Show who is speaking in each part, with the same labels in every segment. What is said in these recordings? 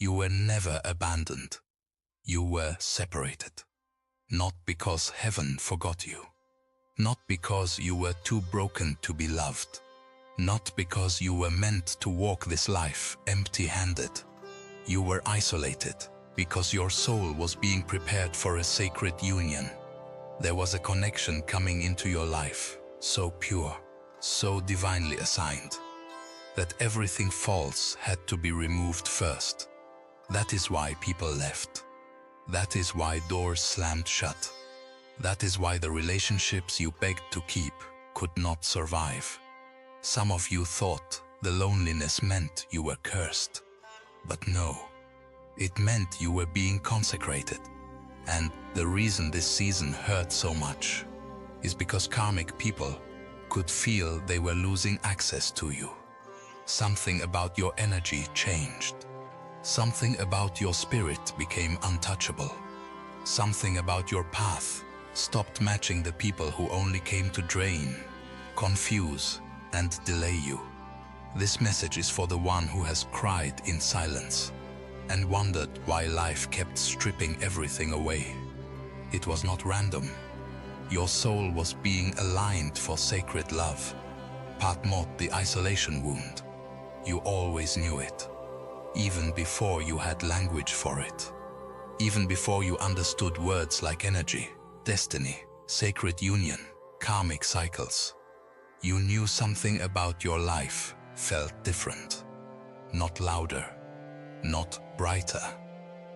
Speaker 1: You were never abandoned. You were separated. Not because heaven forgot you. Not because you were too broken to be loved. Not because you were meant to walk this life empty-handed. You were isolated because your soul was being prepared for a sacred union. There was a connection coming into your life, so pure, so divinely assigned, that everything false had to be removed first. That is why people left. That is why doors slammed shut. That is why the relationships you begged to keep could not survive. Some of you thought the loneliness meant you were cursed. But no, it meant you were being consecrated. And the reason this season hurt so much is because karmic people could feel they were losing access to you. Something about your energy changed. Something about your spirit became untouchable. Something about your path stopped matching the people who only came to drain, confuse, and delay you. This message is for the one who has cried in silence and wondered why life kept stripping everything away. It was not random. Your soul was being aligned for sacred love. Patmot, the isolation wound. You always knew it. Even before you had language for it. Even before you understood words like energy, destiny, sacred union, karmic cycles. You knew something about your life felt different. Not louder, not brighter,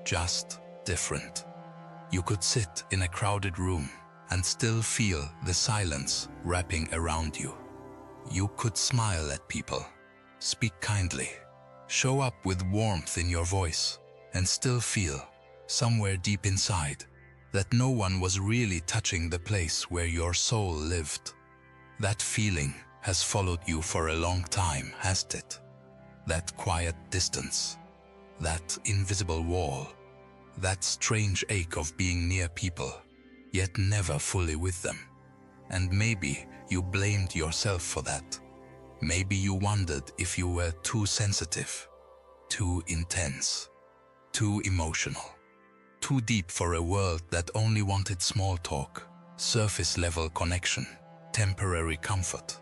Speaker 1: just different. You could sit in a crowded room and still feel the silence wrapping around you. You could smile at people, speak kindly, show up with warmth in your voice, and still feel, somewhere deep inside, that no one was really touching the place where your soul lived. That feeling has followed you for a long time, hasn't it? That quiet distance, that invisible wall, that strange ache of being near people, yet never fully with them. And maybe you blamed yourself for that. Maybe you wondered if you were too sensitive, too intense, too emotional, too deep for a world that only wanted small talk, surface-level connection, temporary comfort.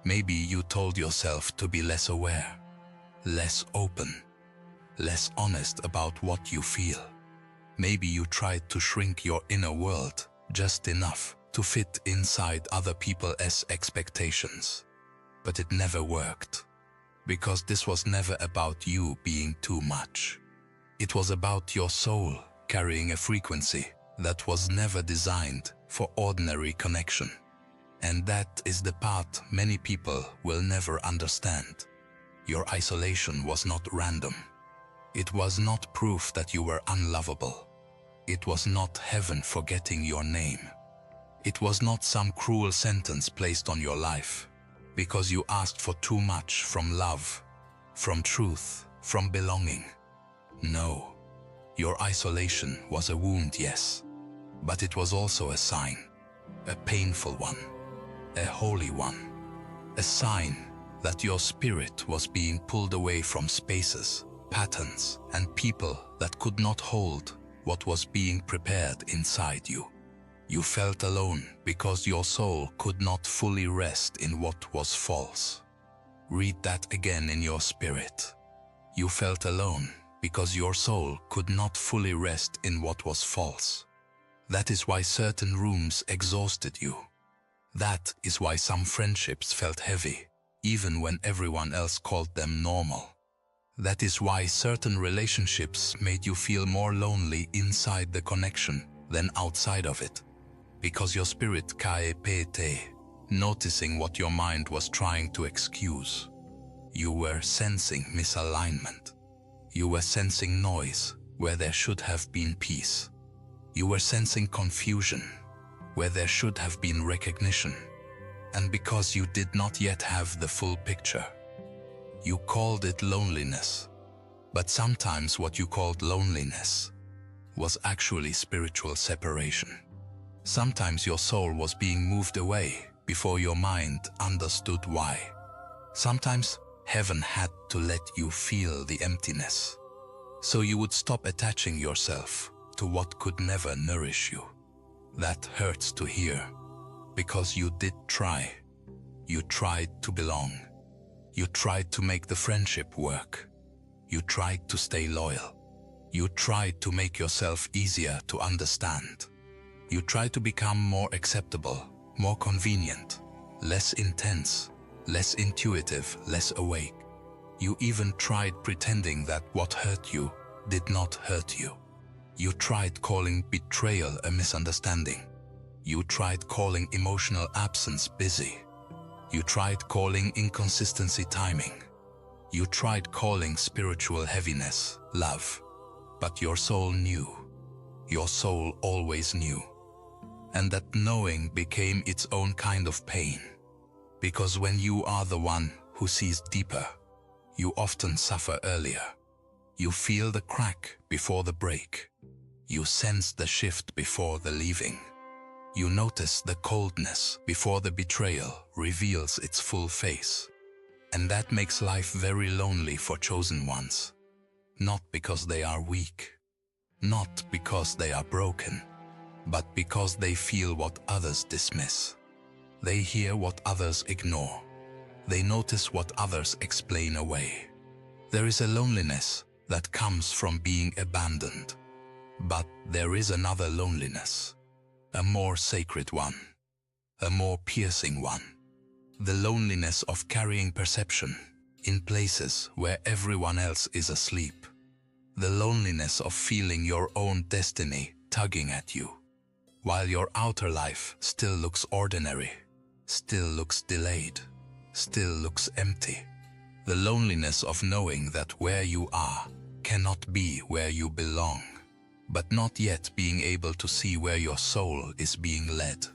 Speaker 1: Maybe you told yourself to be less aware, less open, less honest about what you feel. Maybe you tried to shrink your inner world just enough to fit inside other people's expectations. But it never worked, because this was never about you being too much. It was about your soul carrying a frequency that was never designed for ordinary connection. And that is the part many people will never understand. Your isolation was not random. It was not proof that you were unlovable. It was not heaven forgetting your name. It was not some cruel sentence placed on your life because you asked for too much from love, from truth, from belonging. No, your isolation was a wound, yes, but it was also a sign, a painful one, a holy one, a sign that your spirit was being pulled away from spaces, patterns, and people that could not hold what was being prepared inside you. You felt alone because your soul could not fully rest in what was false. Read that again in your spirit. You felt alone because your soul could not fully rest in what was false. That is why certain rooms exhausted you. That is why some friendships felt heavy, even when everyone else called them normal. That is why certain relationships made you feel more lonely inside the connection than outside of it. Because your spirit kaepete, noticing what your mind was trying to excuse. You were sensing misalignment. You were sensing noise where there should have been peace. You were sensing confusion where there should have been recognition. And because you did not yet have the full picture, you called it loneliness. But sometimes what you called loneliness was actually spiritual separation. Sometimes your soul was being moved away before your mind understood why. Sometimes heaven had to let you feel the emptiness, So you would stop attaching yourself to what could never nourish you. That hurts to hear, because you did try. You tried to belong. You tried to make the friendship work. You tried to stay loyal. You tried to make yourself easier to understand. You tried to become more acceptable, more convenient, less intense, less intuitive, less awake. You even tried pretending that what hurt you did not hurt you. You tried calling betrayal a misunderstanding. You tried calling emotional absence busy. You tried calling inconsistency timing. You tried calling spiritual heaviness love. But your soul knew. Your soul always knew. And that knowing became its own kind of pain. Because when you are the one who sees deeper, you often suffer earlier. You feel the crack before the break. You sense the shift before the leaving. You notice the coldness before the betrayal reveals its full face. And that makes life very lonely for chosen ones. Not because they are weak, not because they are broken, but because they feel what others dismiss. They hear what others ignore. They notice what others explain away. There is a loneliness that comes from being abandoned. But there is another loneliness, a more sacred one, a more piercing one. The loneliness of carrying perception in places where everyone else is asleep. The loneliness of feeling your own destiny tugging at you, while your outer life still looks ordinary, still looks delayed, still looks empty. The loneliness of knowing that where you are cannot be where you belong, but not yet being able to see where your soul is being led.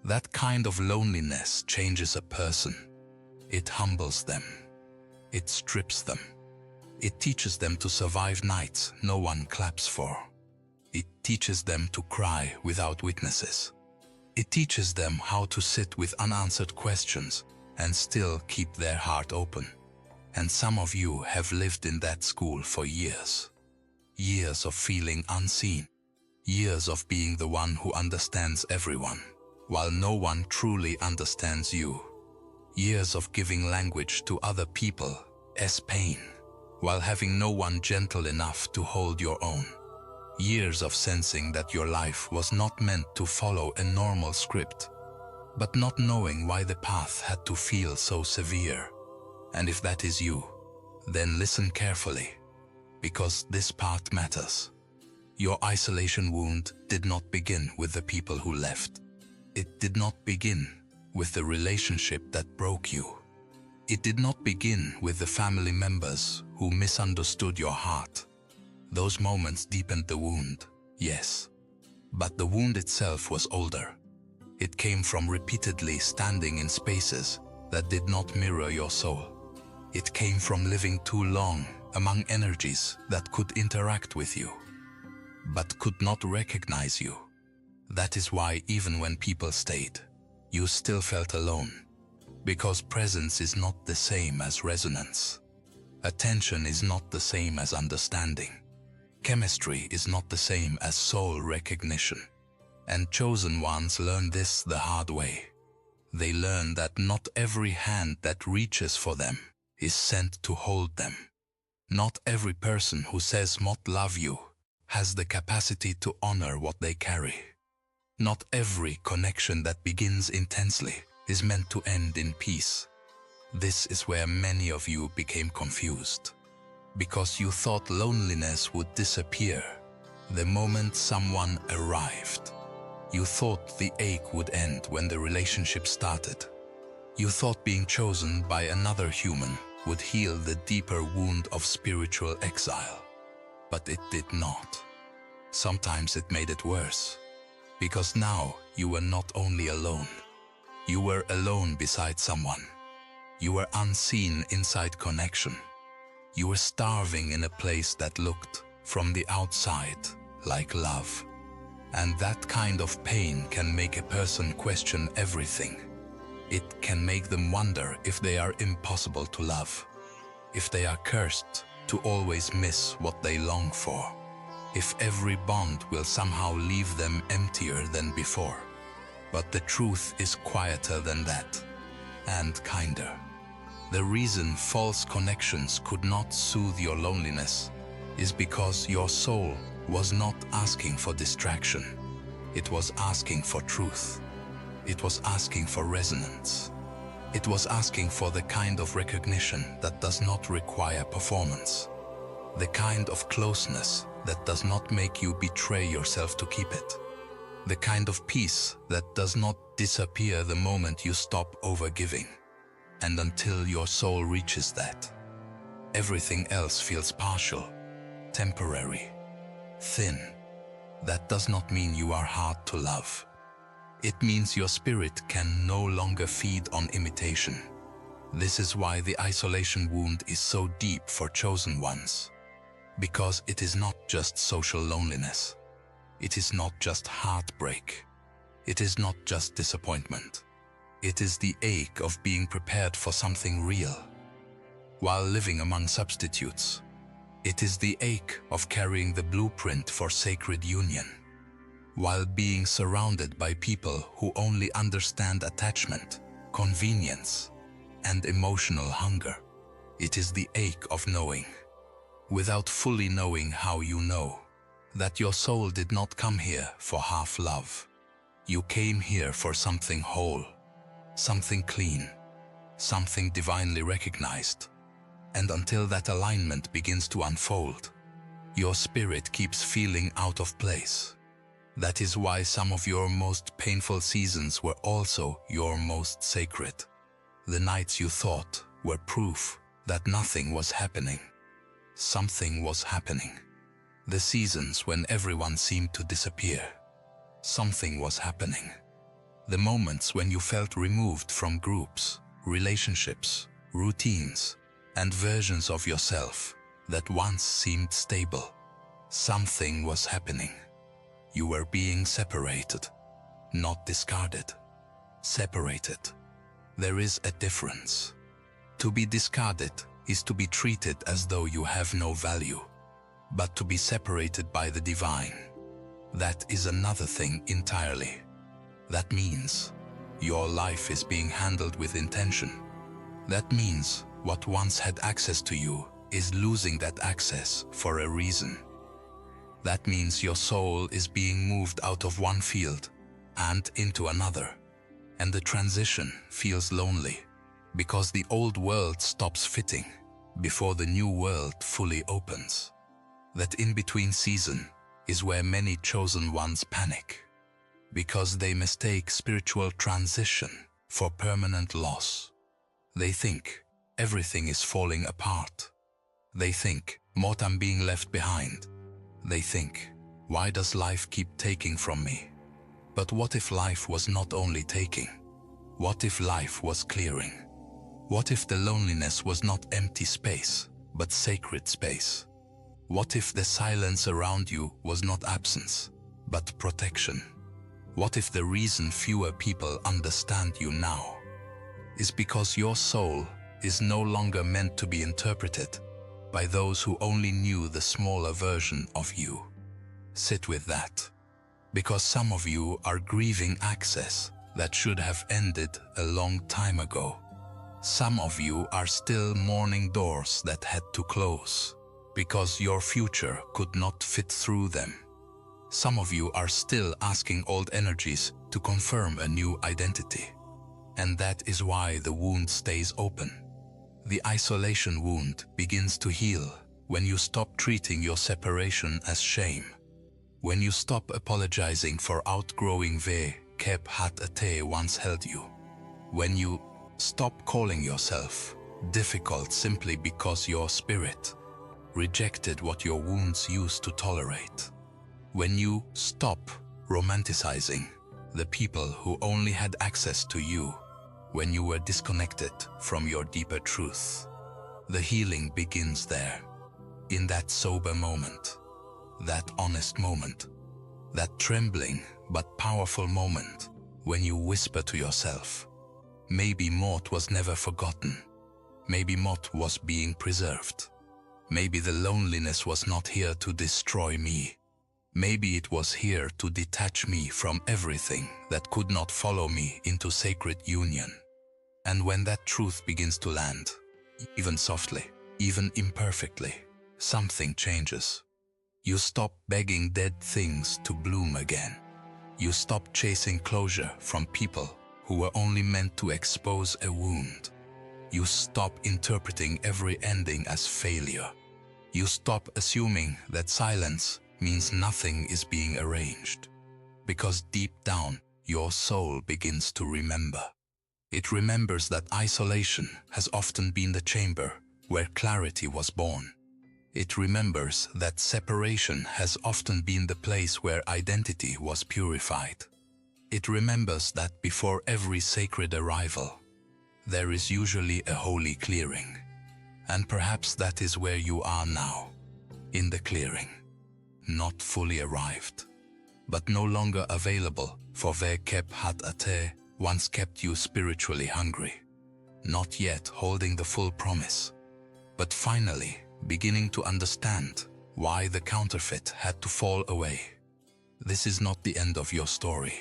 Speaker 1: That kind of loneliness changes a person. It humbles them. It strips them. It teaches them to survive nights no one claps for. It teaches them to cry without witnesses. It teaches them how to sit with unanswered questions and still keep their heart open. And some of you have lived in that school for years. Years of feeling unseen. Years of being the one who understands everyone, while no one truly understands you. Years of giving language to other people as pain, while having no one gentle enough to hold your own. Years of sensing that your life was not meant to follow a normal script, but not knowing why the path had to feel so severe. And if that is you, then listen carefully, because this part matters. Your isolation wound did not begin with the people who left. It did not begin with the relationship that broke you. It did not begin with the family members who misunderstood your heart. Those moments deepened the wound, yes, but the wound itself was older. It came from repeatedly standing in spaces that did not mirror your soul. It came from living too long among energies that could interact with you, but could not recognize you. That is why even when people stayed, you still felt alone, because presence is not the same as resonance. Attention is not the same as understanding. Chemistry is not the same as soul recognition. And chosen ones learn this the hard way. They learn that not every hand that reaches for them is sent to hold them. Not every person who says not love you has the capacity to honor what they carry. Not every connection that begins intensely is meant to end in peace. This is where many of you became confused, because you thought loneliness would disappear the moment someone arrived. You thought the ache would end when the relationship started. You thought being chosen by another human would heal the deeper wound of spiritual exile. But it did not. Sometimes it made it worse, because now you were not only alone. You were alone beside someone. You were unseen inside connection. You were starving in a place that looked, from the outside, like love. And that kind of pain can make a person question everything. It can make them wonder if they are impossible to love, if they are cursed, to always miss what they long for, if every bond will somehow leave them emptier than before. But the truth is quieter than that, and kinder. The reason false connections could not soothe your loneliness is because your soul was not asking for distraction. It was asking for truth. It was asking for resonance. It was asking for the kind of recognition that does not require performance. The kind of closeness that does not make you betray yourself to keep it. The kind of peace that does not disappear the moment you stop overgiving. And until your soul reaches that, everything else feels partial, temporary, thin. That does not mean you are hard to love. It means your spirit can no longer feed on imitation. This is why the isolation wound is so deep for chosen ones. Because it is not just social loneliness. It is not just heartbreak. It is not just disappointment. It is the ache of being prepared for something real, while living among substitutes. It is the ache of carrying the blueprint for sacred union, while being surrounded by people who only understand attachment, convenience, and emotional hunger. It is the ache of knowing, without fully knowing how you know, that your soul did not come here for half love. You came here for something whole, something clean, something divinely recognized. And until that alignment begins to unfold, your spirit keeps feeling out of place. That is why some of your most painful seasons were also your most sacred. The nights you thought were proof that nothing was happening. Something was happening. The seasons when everyone seemed to disappear. Something was happening. The moments when you felt removed from groups, relationships, routines, and versions of yourself that once seemed stable. Something was happening. You were being separated, not discarded. Separated. There is a difference. To be discarded is to be treated as though you have no value, but to be separated by the divine, that is another thing entirely. That means your life is being handled with intention. That means what once had access to you is losing that access for a reason. That means your soul is being moved out of one field and into another. And the transition feels lonely because the old world stops fitting before the new world fully opens. That in-between season is where many chosen ones panic, because they mistake spiritual transition for permanent loss. They think everything is falling apart. They think, what I'm being left behind. They think, why does life keep taking from me? But what if life was not only taking? What if life was clearing? What if the loneliness was not empty space, but sacred space? What if the silence around you was not absence, but protection? What if the reason fewer people understand you now is because your soul is no longer meant to be interpreted by those who only knew the smaller version of you? Sit with that, because some of you are grieving access that should have ended a long time ago. Some of you are still mourning doors that had to close because your future could not fit through them. Some of you are still asking old energies to confirm a new identity. And that is why the wound stays open. The isolation wound begins to heal when you stop treating your separation as shame. When you stop apologizing for outgrowing where Kep hat ate once held you. When you stop calling yourself difficult simply because your spirit rejected what your wounds used to tolerate. When you stop romanticizing the people who only had access to you when you were disconnected from your deeper truth. The healing begins there, in that sober moment, that honest moment, that trembling but powerful moment when you whisper to yourself, maybe Mort was never forgotten, maybe Mort was being preserved, Maybe the loneliness was not here to destroy me. Maybe it was here to detach me from everything that could not follow me into sacred union. And when that truth begins to land, even softly, even imperfectly, something changes. You stop begging dead things to bloom again. You stop chasing closure from people who were only meant to expose a wound. You stop interpreting every ending as failure. You stop assuming that silence means nothing is being arranged. Because deep down, your soul begins to remember. It remembers that isolation has often been the chamber where clarity was born. It remembers that separation has often been the place where identity was purified. It remembers that before every sacred arrival, there is usually a holy clearing. And perhaps that is where you are now, in the clearing. Not fully arrived, but no longer available for where kep hat ate once kept you spiritually hungry. Not yet holding the full promise, but finally beginning to understand why the counterfeit had to fall away. This is not the end of your story.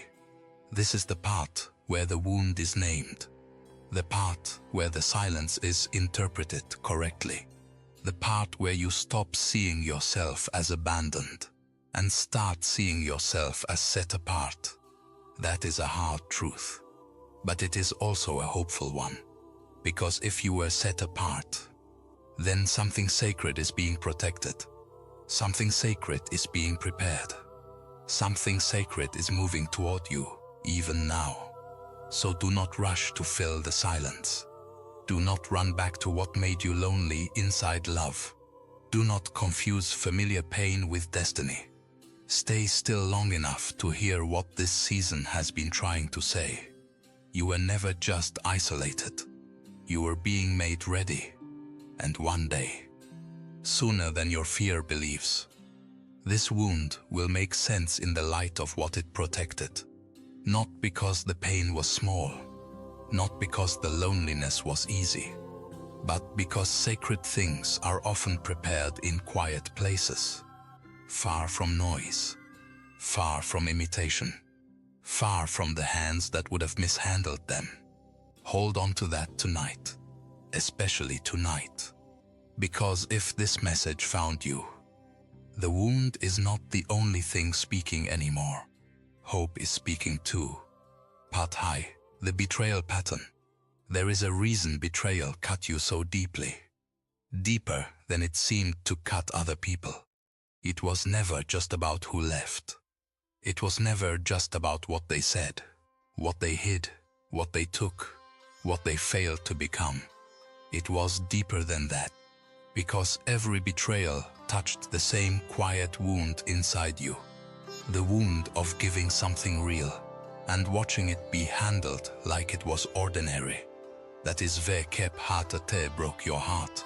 Speaker 1: This is the part where the wound is named, the part where the silence is interpreted correctly, the part where you stop seeing yourself as abandoned and start seeing yourself as set apart. That is a hard truth, but it is also a hopeful one, because if you were set apart, then something sacred is being protected. Something sacred is being prepared. Something sacred is moving toward you, even now. So do not rush to fill the silence. Do not run back to what made you lonely inside love. Do not confuse familiar pain with destiny. Stay still long enough to hear what this season has been trying to say. You were never just isolated. You were being made ready. And one day, sooner than your fear believes, this wound will make sense in the light of what it protected. Not because the pain was small, not because the loneliness was easy, but because sacred things are often prepared in quiet places, far from noise, far from imitation, far from the hands that would have mishandled them. Hold on to that tonight. Especially tonight. Because if this message found you, the wound is not the only thing speaking anymore. Hope is speaking too. Part high, the betrayal pattern. There is a reason betrayal cut you so deeply. Deeper than it seemed to cut other people. It was never just about who left. It was never just about what they said, what they hid, what they took, what they failed to become. It was deeper than that, because every betrayal touched the same quiet wound inside you, the wound of giving something real and watching it be handled like it was ordinary. That is where kep hatate broke your heart.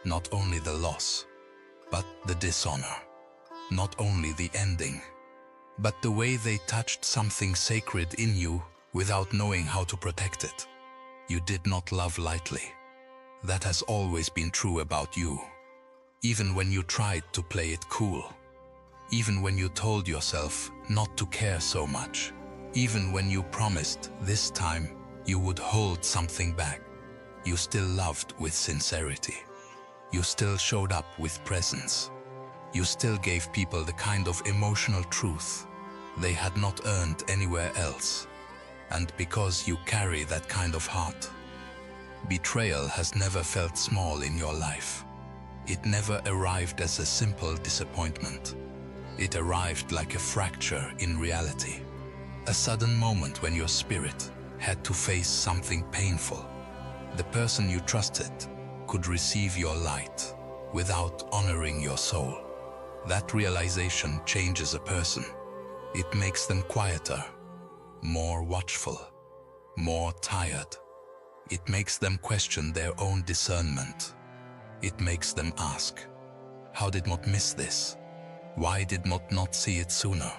Speaker 1: Not only the loss, but the dishonor. Not only the ending, but the way they touched something sacred in you without knowing how to protect it. You did not love lightly. That has always been true about you. Even when you tried to play it cool. Even when you told yourself not to care so much. Even when you promised this time you would hold something back. You still loved with sincerity. You still showed up with presence. You still gave people the kind of emotional truth they had not earned anywhere else. And because you carry that kind of heart, betrayal has never felt small in your life. It never arrived as a simple disappointment. It arrived like a fracture in reality. A sudden moment when your spirit had to face something painful. The person you trusted could receive your light without honoring your soul. That realization changes a person. It makes them quieter, more watchful, more tired. It makes them question their own discernment. It makes them ask, how did Mot miss this? Why did Mot not see it sooner?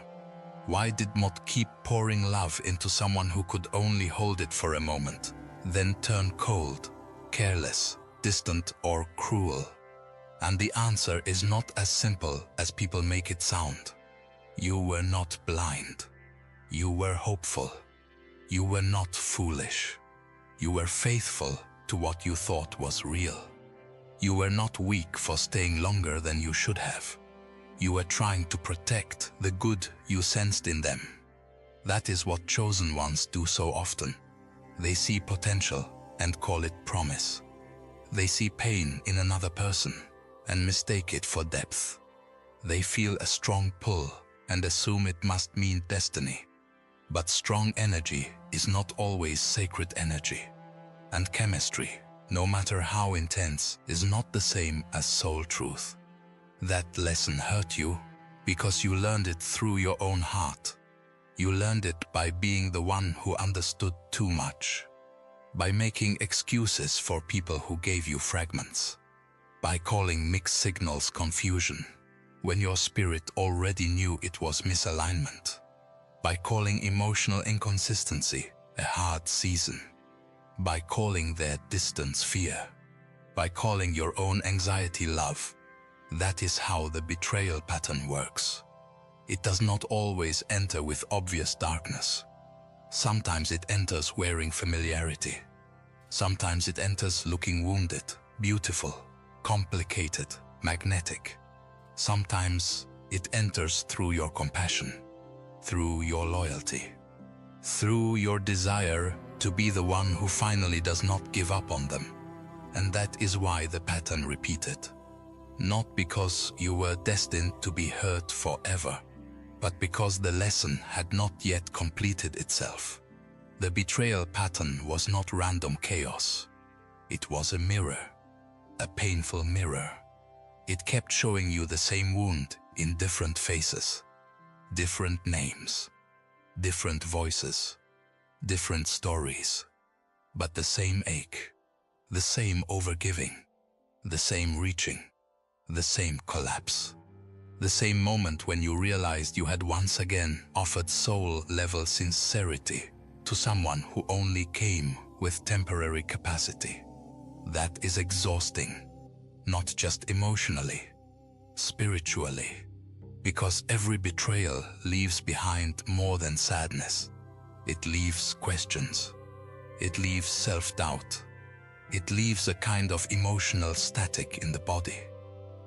Speaker 1: Why did Mot keep pouring love into someone who could only hold it for a moment, then turn cold, careless, distant, or cruel? And the answer is not as simple as people make it sound. You were not blind. You were hopeful. You were not foolish. You were faithful to what you thought was real. You were not weak for staying longer than you should have. You were trying to protect the good you sensed in them. That is what chosen ones do so often. They see potential and call it promise. They see pain in another person and mistake it for depth. They feel a strong pull and assume it must mean destiny. But strong energy is not always sacred energy. And chemistry, no matter how intense, is not the same as soul truth. That lesson hurt you because you learned it through your own heart. You learned it by being the one who understood too much, by making excuses for people who gave you fragments, by calling mixed signals confusion when your spirit already knew it was misalignment, by calling emotional inconsistency a hard season, by calling their distance fear, by calling your own anxiety love. That is how the betrayal pattern works. It does not always enter with obvious darkness. Sometimes it enters wearing familiarity. Sometimes it enters looking wounded, beautiful, complicated, magnetic. Sometimes it enters through your compassion, through your loyalty, through your desire to be the one who finally does not give up on them. And that is why the pattern repeated. Not because you were destined to be hurt forever, but because the lesson had not yet completed itself. The betrayal pattern was not random chaos. It was a mirror, a painful mirror. It kept showing you the same wound in different faces, different names, different voices, different stories, but the same ache, the same overgiving, the same reaching, the same collapse. The same moment when you realized you had once again offered soul-level sincerity to someone who only came with temporary capacity. That is exhausting, not just emotionally, spiritually, because every betrayal leaves behind more than sadness. It leaves questions. It leaves self-doubt. It leaves a kind of emotional static in the body,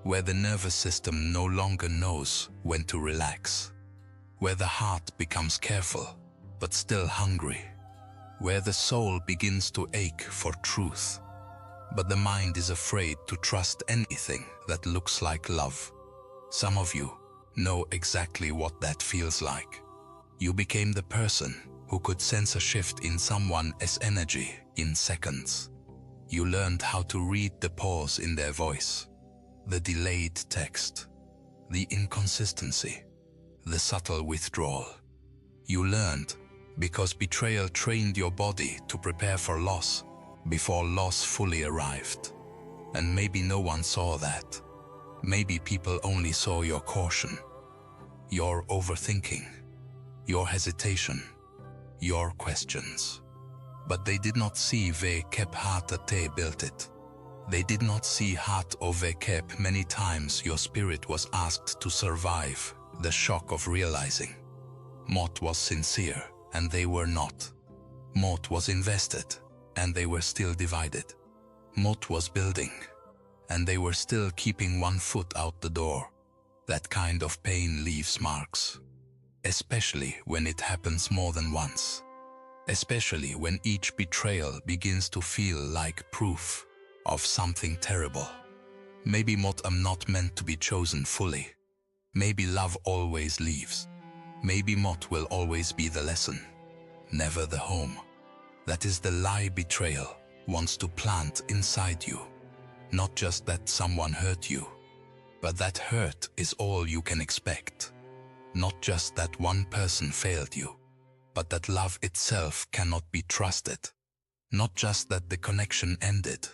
Speaker 1: where the nervous system no longer knows when to relax, where the heart becomes careful but still hungry, where the soul begins to ache for truth, but the mind is afraid to trust anything that looks like love. Some of you know exactly what that feels like. You became the person who could sense a shift in someone's energy in seconds. You learned how to read the pause in their voice, the delayed text, the inconsistency, the subtle withdrawal. You learned because betrayal trained your body to prepare for loss before loss fully arrived. And maybe no one saw that. Maybe people only saw your caution, your overthinking, your hesitation, your questions. But they did not see ve kep harte built it. They did not see hat over kep many times your spirit was asked to survive the shock of realizing. Mot was sincere, and they were not. Mot was invested, and they were still divided. Mot was building, and they were still keeping one foot out the door. That kind of pain leaves marks, especially when it happens more than once. Especially when each betrayal begins to feel like proof of something terrible. Maybe Mot am not meant to be chosen fully. Maybe love always leaves. Maybe Mot will always be the lesson, never the home. That is the lie betrayal wants to plant inside you. Not just that someone hurt you, but that hurt is all you can expect. Not just that one person failed you, but that love itself cannot be trusted. Not just that the connection ended,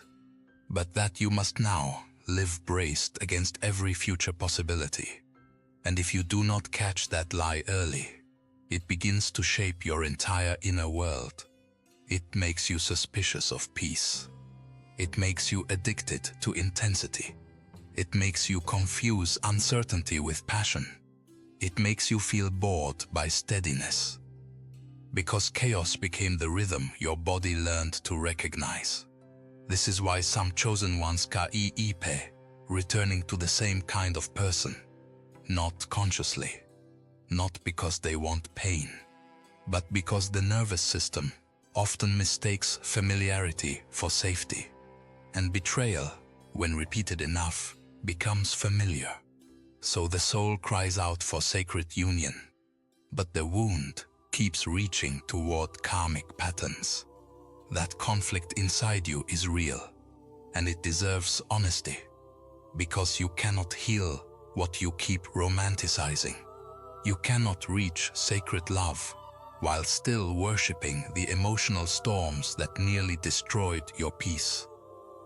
Speaker 1: but that you must now live braced against every future possibility. And if you do not catch that lie early, it begins to shape your entire inner world. It makes you suspicious of peace. It makes you addicted to intensity. It makes you confuse uncertainty with passion. It makes you feel bored by steadiness. Because chaos became the rhythm your body learned to recognize. This is why some chosen ones keep returning to the same kind of person. Not consciously. Not because they want pain. But because the nervous system often mistakes familiarity for safety. And betrayal, when repeated enough, becomes familiar. So the soul cries out for sacred union. But the wound keeps reaching toward karmic patterns. That conflict inside you is real, and it deserves honesty. Because you cannot heal what you keep romanticizing. You cannot reach sacred love while still worshipping the emotional storms that nearly destroyed your peace.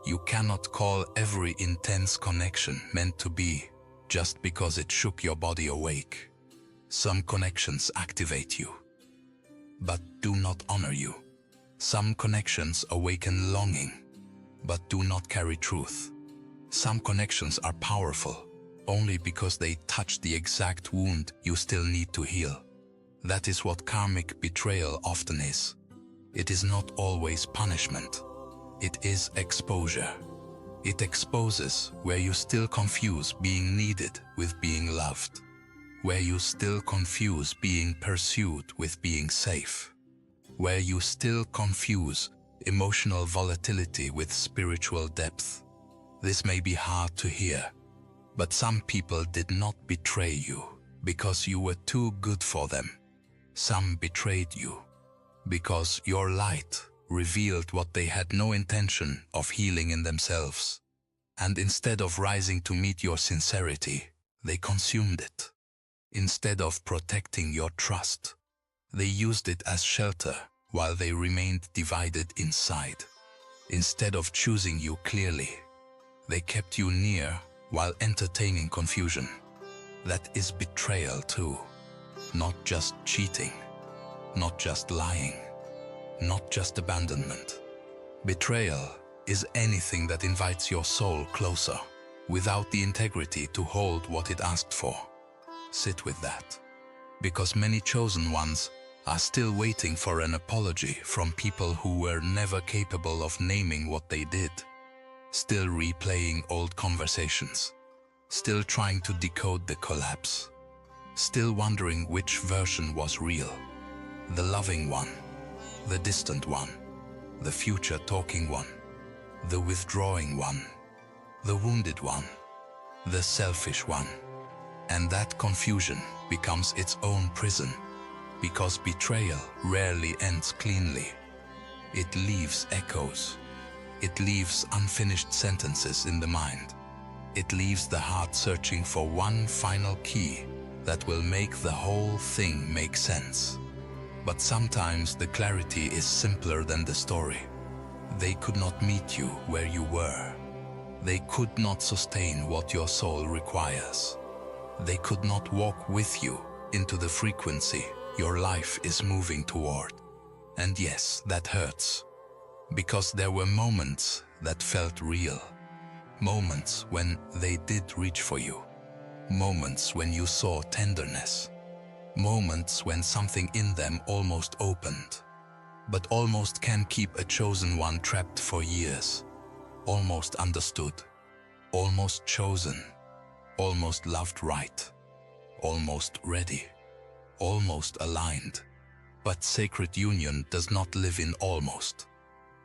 Speaker 1: You cannot call every intense connection meant to be just because it shook your body awake. Some connections activate you, but do not honor you. Some connections awaken longing, but do not carry truth. Some connections are powerful only because they touch the exact wound you still need to heal. That is what karmic betrayal often is. It is not always punishment. It is exposure. It exposes where you still confuse being needed with being loved. Where you still confuse being pursued with being safe. Where you still confuse emotional volatility with spiritual depth. This may be hard to hear, but some people did not betray you because you were too good for them. Some betrayed you because your light revealed what they had no intention of healing in themselves. And instead of rising to meet your sincerity, they consumed it. Instead of protecting your trust, they used it as shelter while they remained divided inside. Instead of choosing you clearly, they kept you near while entertaining confusion. That is betrayal too. Not just cheating, not just lying, not just abandonment. Betrayal is anything that invites your soul closer without the integrity to hold what it asked for. Sit with that, because many chosen ones are still waiting for an apology from people who were never capable of naming what they did, still replaying old conversations, still trying to decode the collapse. Still wondering which version was real. The loving one, the distant one, the future talking one, the withdrawing one, the wounded one, the selfish one. And that confusion becomes its own prison, because betrayal rarely ends cleanly. It leaves echoes. It leaves unfinished sentences in the mind. It leaves the heart searching for one final key that will make the whole thing make sense. But sometimes the clarity is simpler than the story. They could not meet you where you were. They could not sustain what your soul requires. They could not walk with you into the frequency your life is moving toward. And yes, that hurts. Because there were moments that felt real. Moments when they did reach for you. Moments when you saw tenderness. Moments when something in them almost opened. But almost can keep a chosen one trapped for years. Almost understood. Almost chosen. Almost loved right. Almost ready. Almost aligned. But sacred union does not live in almost.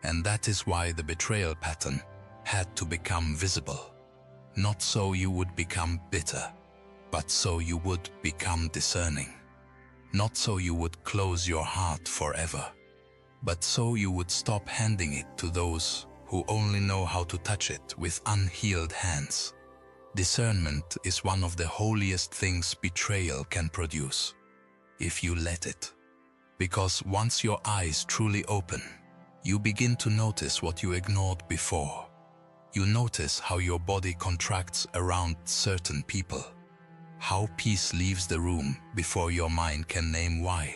Speaker 1: And that is why the betrayal pattern had to become visible. Not so you would become bitter, but so you would become discerning. Not so you would close your heart forever, but so you would stop handing it to those who only know how to touch it with unhealed hands. Discernment is one of the holiest things betrayal can produce, if you let it. Because once your eyes truly open, you begin to notice what you ignored before. You notice how your body contracts around certain people. How peace leaves the room before your mind can name why.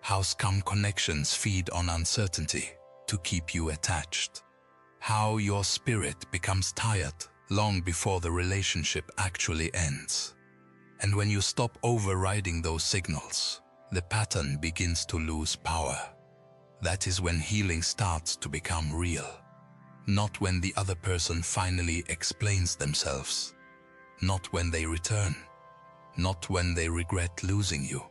Speaker 1: How scum connections feed on uncertainty to keep you attached. How your spirit becomes tired long before the relationship actually ends. And when you stop overriding those signals, the pattern begins to lose power. That is when healing starts to become real. Not when the other person finally explains themselves. Not when they return. Not when they regret losing you.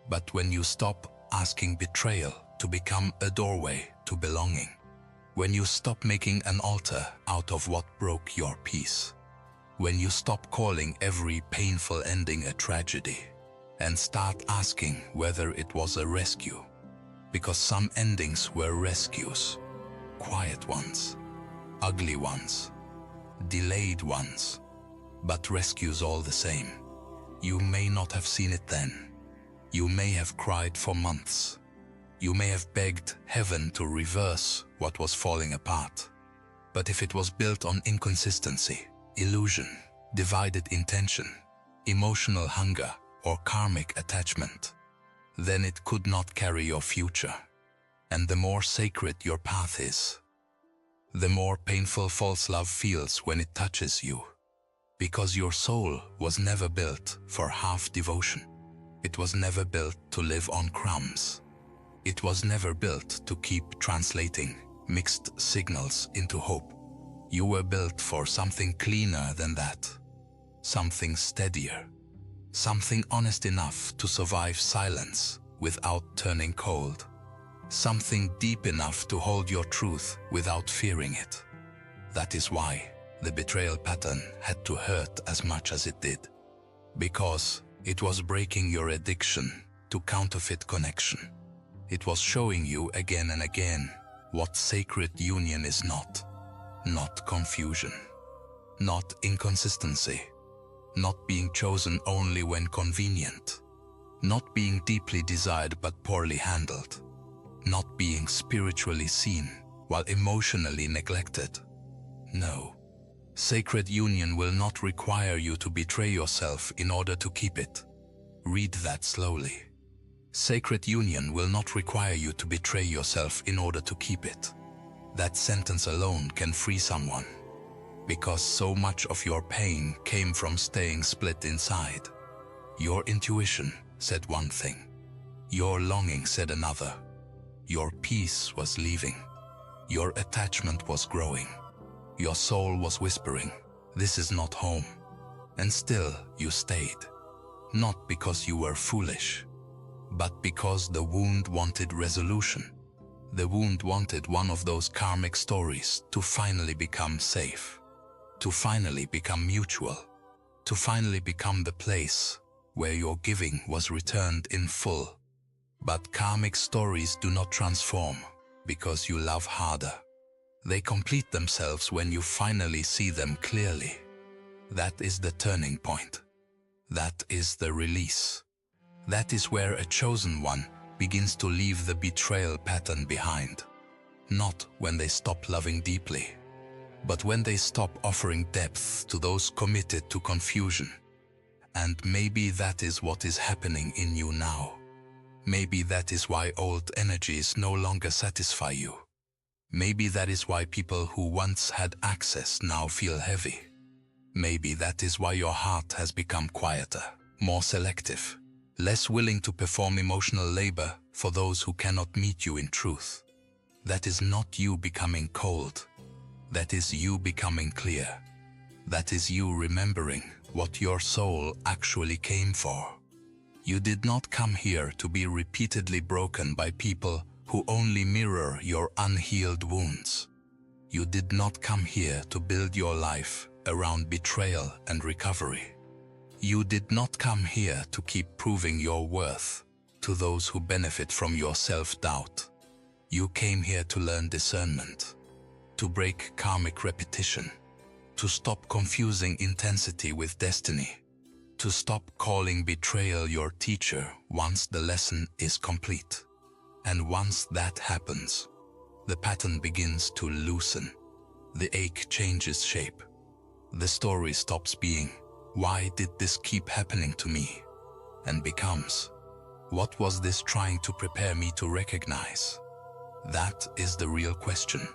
Speaker 1: But when you stop asking betrayal to become a doorway to belonging. When you stop making an altar out of what broke your peace. When you stop calling every painful ending a tragedy and start asking whether it was a rescue. Because some endings were rescues. Quiet ones, ugly ones, delayed ones, but rescues all the same. You may not have seen it then. You may have cried for months. You may have begged heaven to reverse what was falling apart. But if it was built on inconsistency, illusion, divided intention, emotional hunger, or karmic attachment, then it could not carry your future. And the more sacred your path is, the more painful false love feels when it touches you. Because your soul was never built for half devotion. It was never built to live on crumbs. It was never built to keep translating mixed signals into hope. You were built for something cleaner than that. Something steadier. Something honest enough to survive silence without turning cold. Something deep enough to hold your truth without fearing it. That is why the betrayal pattern had to hurt as much as it did. Because it was breaking your addiction to counterfeit connection. It was showing you again and again what sacred union is not. Not confusion. Not inconsistency. Not being chosen only when convenient. Not being deeply desired but poorly handled. Not being spiritually seen while emotionally neglected. No. Sacred union will not require you to betray yourself in order to keep it. Read that slowly. Sacred union will not require you to betray yourself in order to keep it. That sentence alone can free someone. Because so much of your pain came from staying split inside. Your intuition said one thing. Your longing said another. Your peace was leaving. Your attachment was growing. Your soul was whispering, "This is not home." And still you stayed. Not because you were foolish, but because the wound wanted resolution. The wound wanted one of those karmic stories to finally become safe. To finally become mutual. To finally become the place where your giving was returned in full. But karmic stories do not transform because you love harder. They complete themselves when you finally see them clearly. That is the turning point. That is the release. That is where a chosen one begins to leave the betrayal pattern behind. Not when they stop loving deeply, but when they stop offering depth to those committed to confusion. And maybe that is what is happening in you now. Maybe that is why old energies no longer satisfy you. Maybe that is why people who once had access now feel heavy. Maybe that is why your heart has become quieter, more selective, less willing to perform emotional labor for those who cannot meet you in truth. That is not you becoming cold. That is you becoming clear. That is you remembering what your soul actually came for. You did not come here to be repeatedly broken by people who only mirror your unhealed wounds. You did not come here to build your life around betrayal and recovery. You did not come here to keep proving your worth to those who benefit from your self-doubt. You came here to learn discernment, to break karmic repetition, to stop confusing intensity with destiny, to stop calling betrayal your teacher once the lesson is complete. And once that happens, the pattern begins to loosen. The ache changes shape. The story stops being, "Why did this keep happening to me?" and becomes, "What was this trying to prepare me to recognize?" That is the real question.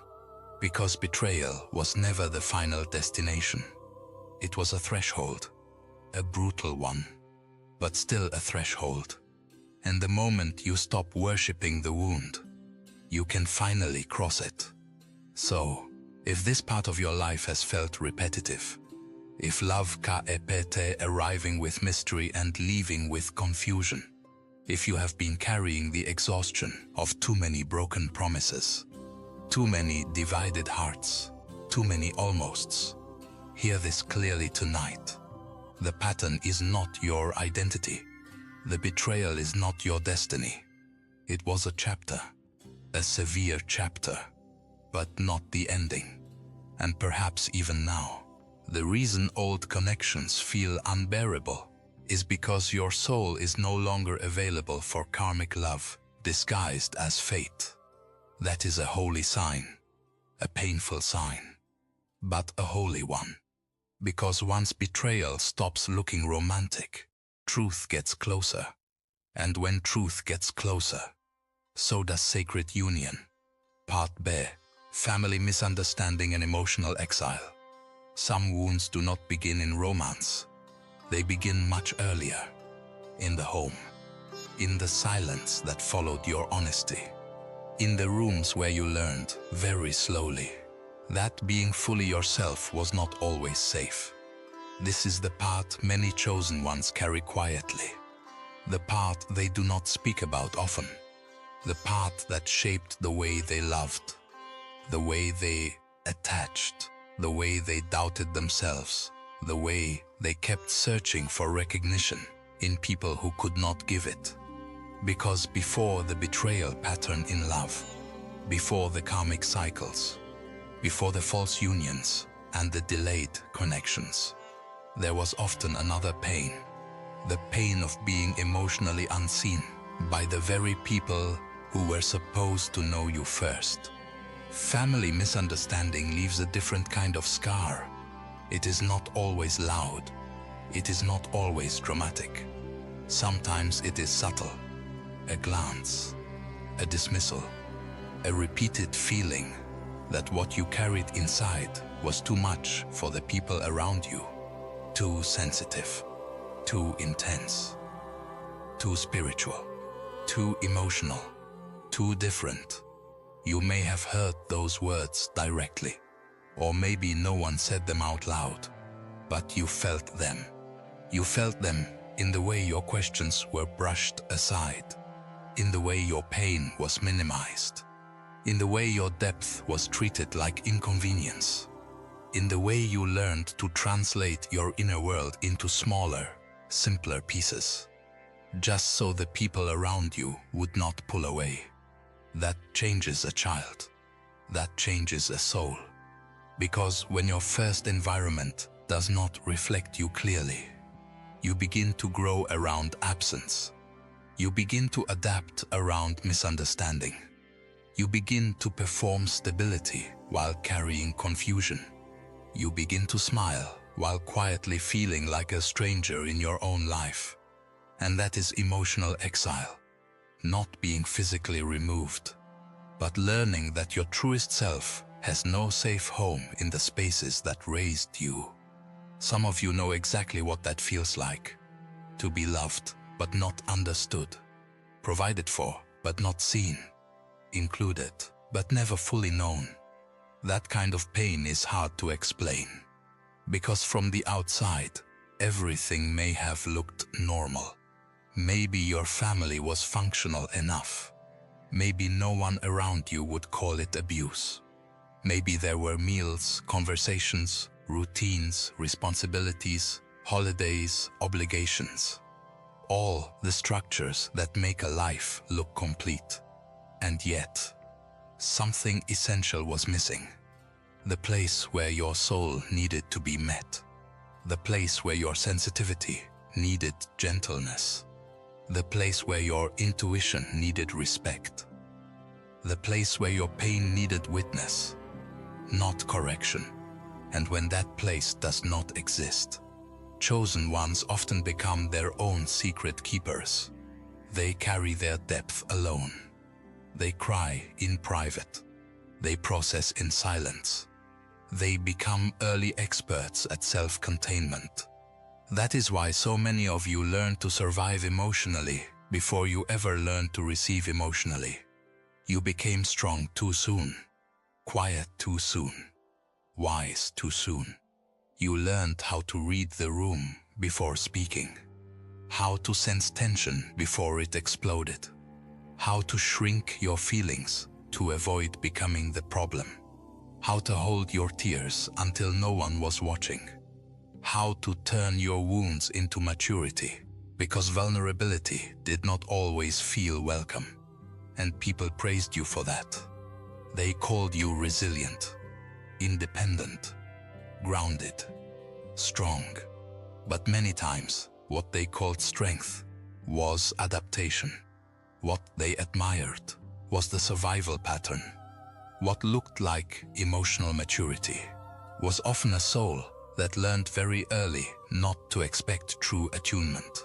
Speaker 1: Because betrayal was never the final destination. It was a threshold, a brutal one, but still a threshold. And the moment you stop worshipping the wound, you can finally cross it. So, if this part of your life has felt repetitive, if love kept arriving with mystery and leaving with confusion, if you have been carrying the exhaustion of too many broken promises, too many divided hearts, too many almosts, hear this clearly tonight. The pattern is not your identity. The betrayal is not your destiny. It was a chapter, a severe chapter, but not the ending. And perhaps even now, the reason old connections feel unbearable is because your soul is no longer available for karmic love disguised as fate. That is a holy sign, a painful sign, but a holy one. Because once betrayal stops looking romantic, truth gets closer. And when truth gets closer, so does sacred union. Part B, family misunderstanding and emotional exile. Some wounds do not begin in romance. They begin much earlier, in the home, in the silence that followed your honesty, in the rooms where you learned, very slowly, that being fully yourself was not always safe. This is the part many chosen ones carry quietly, the part they do not speak about often, the part that shaped the way they loved, the way they attached, the way they doubted themselves, the way they kept searching for recognition in people who could not give it. Because before the betrayal pattern in love, before the karmic cycles, before the false unions and the delayed connections, there was often another pain, the pain of being emotionally unseen by the very people who were supposed to know you first. Family misunderstanding leaves a different kind of scar. It is not always loud. It is not always dramatic. Sometimes it is subtle. A glance, a dismissal, a repeated feeling that what you carried inside was too much for the people around you. Too sensitive, too intense, too spiritual, too emotional, too different. You may have heard those words directly, or maybe no one said them out loud, but you felt them. You felt them in the way your questions were brushed aside, in the way your pain was minimized, in the way your depth was treated like inconvenience, in the way you learned to translate your inner world into smaller, simpler pieces, just so the people around you would not pull away. That changes a child. That changes a soul. Because when your first environment does not reflect you clearly, you begin to grow around absence. You begin to adapt around misunderstanding. You begin to perform stability while carrying confusion. You begin to smile while quietly feeling like a stranger in your own life. And that is emotional exile. Not being physically removed, but learning that your truest self has no safe home in the spaces that raised you. Some of you know exactly what that feels like. To be loved, but not understood. Provided for, but not seen. Included, but never fully known. That kind of pain is hard to explain. Because from the outside, everything may have looked normal. Maybe your family was functional enough. Maybe no one around you would call it abuse. Maybe there were meals, conversations, routines, responsibilities, holidays, obligations. All the structures that make a life look complete. And yet, something essential was missing. The place where your soul needed to be met. The place where your sensitivity needed gentleness. The place where your intuition needed respect. The place where your pain needed witness, not correction. And when that place does not exist, chosen ones often become their own secret keepers. They carry their depth alone. They cry in private. They process in silence. They become early experts at self-containment. That is why so many of you learn to survive emotionally before you ever learn to receive emotionally. You became strong too soon, quiet too soon, wise too soon. You learned how to read the room before speaking, how to sense tension before it exploded, how to shrink your feelings to avoid becoming the problem, how to hold your tears until no one was watching, how to turn your wounds into maturity, because vulnerability did not always feel welcome, and people praised you for that. They called you resilient, independent, grounded, strong. But many times, what they called strength was adaptation. What they admired was the survival pattern. What looked like emotional maturity was often a soul that learned very early not to expect true attunement.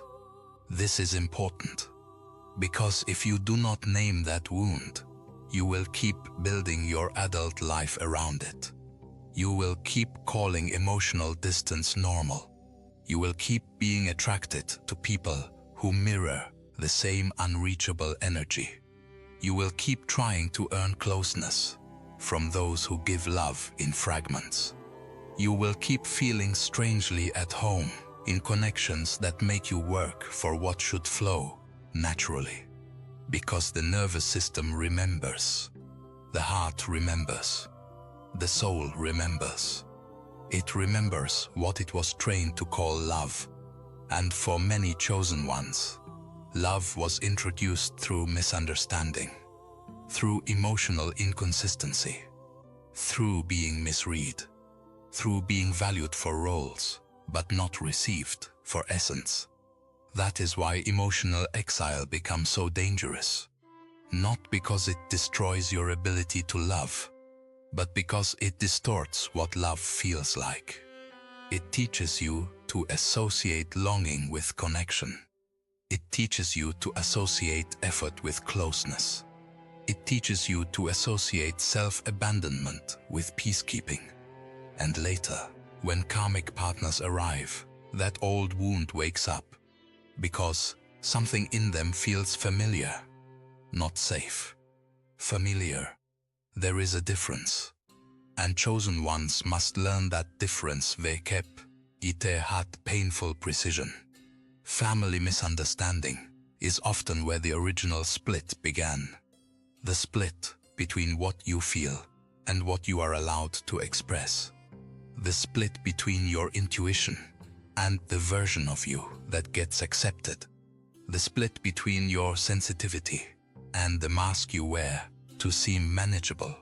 Speaker 1: This is important, because if you do not name that wound, you will keep building your adult life around it. You will keep calling emotional distance normal. You will keep being attracted to people who mirror the same unreachable energy. You will keep trying to earn closeness from those who give love in fragments. You will keep feeling strangely at home in connections that make you work for what should flow naturally. Because the nervous system remembers, the heart remembers, the soul remembers. It remembers what it was trained to call love. And for many chosen ones, love was introduced through misunderstanding, through emotional inconsistency, through being misread, through being valued for roles, but not received for essence. That is why emotional exile becomes so dangerous. Not because it destroys your ability to love, but because it distorts what love feels like. It teaches you to associate longing with connection. It teaches you to associate effort with closeness. It teaches you to associate self-abandonment with peacekeeping. And later, when karmic partners arrive, that old wound wakes up, because something in them feels familiar, not safe. Familiar. There is a difference, and chosen ones must learn that difference with painful precision. Family misunderstanding is often where the original split began. The split between what you feel and what you are allowed to express. The split between your intuition and the version of you that gets accepted. The split between your sensitivity and the mask you wear to seem manageable.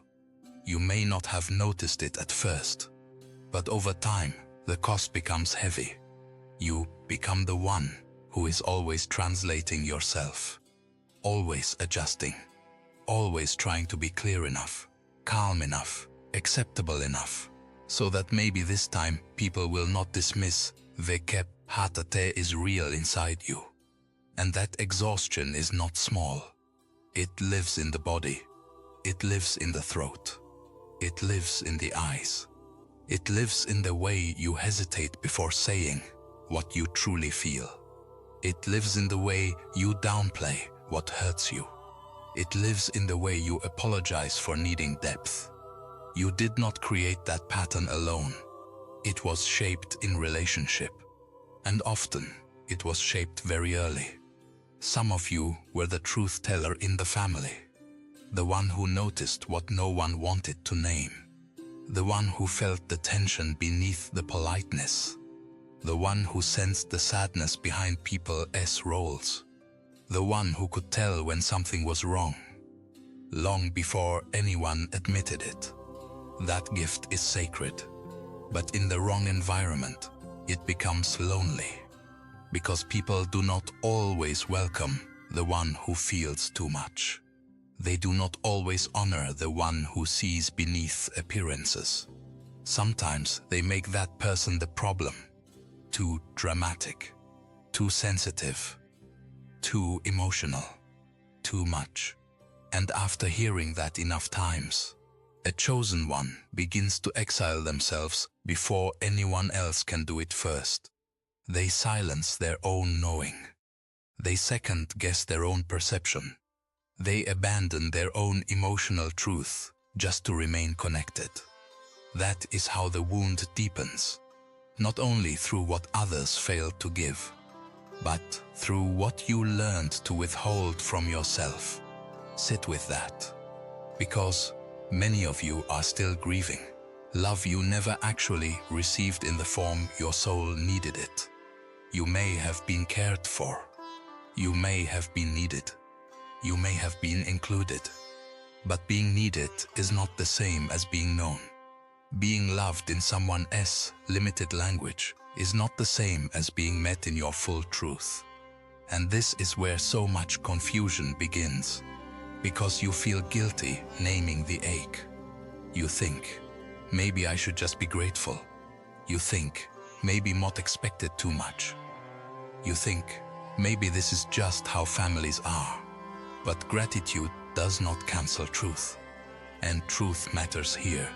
Speaker 1: You may not have noticed it at first, but over time, the cost becomes heavy. You become the one who is always translating yourself, always adjusting, always trying to be clear enough, calm enough, acceptable enough, so that maybe this time people will not dismiss the heartate is real inside you. And that exhaustion is not small. It lives in the body. It lives in the throat. It lives in the eyes. It lives in the way you hesitate before saying what you truly feel. It lives in the way you downplay what hurts you. It lives in the way you apologize for needing depth. You did not create that pattern alone. It was shaped in relationship, and often it was shaped very early. Some of you were the truth teller in the family, the one who noticed what no one wanted to name, the one who felt the tension beneath the politeness, the one who sensed the sadness behind people's roles, the one who could tell when something was wrong, long before anyone admitted it. That gift is sacred, but in the wrong environment, it becomes lonely, because people do not always welcome the one who feels too much. They do not always honor the one who sees beneath appearances. Sometimes they make that person the problem. Too dramatic, too sensitive, too emotional, too much. And after hearing that enough times, A chosen one begins to exile themselves before anyone else can do it first. They silence their own knowing. They second-guess their own perception. They abandon their own emotional truth just to remain connected. That is how the wound deepens, not only through what others failed to give, but through what you learned to withhold from yourself. Sit with that, because many of you are still grieving love you never actually received in the form your soul needed it. You may have been cared for. You may have been needed. You may have been included. But being needed is not the same as being known. Being loved in someone else's limited language is not the same as being met in your full truth. And this is where so much confusion begins, because you feel guilty naming the ache. You think, maybe I should just be grateful. You think, maybe not expected too much. You think, maybe this is just how families are. But gratitude does not cancel truth. And truth matters here.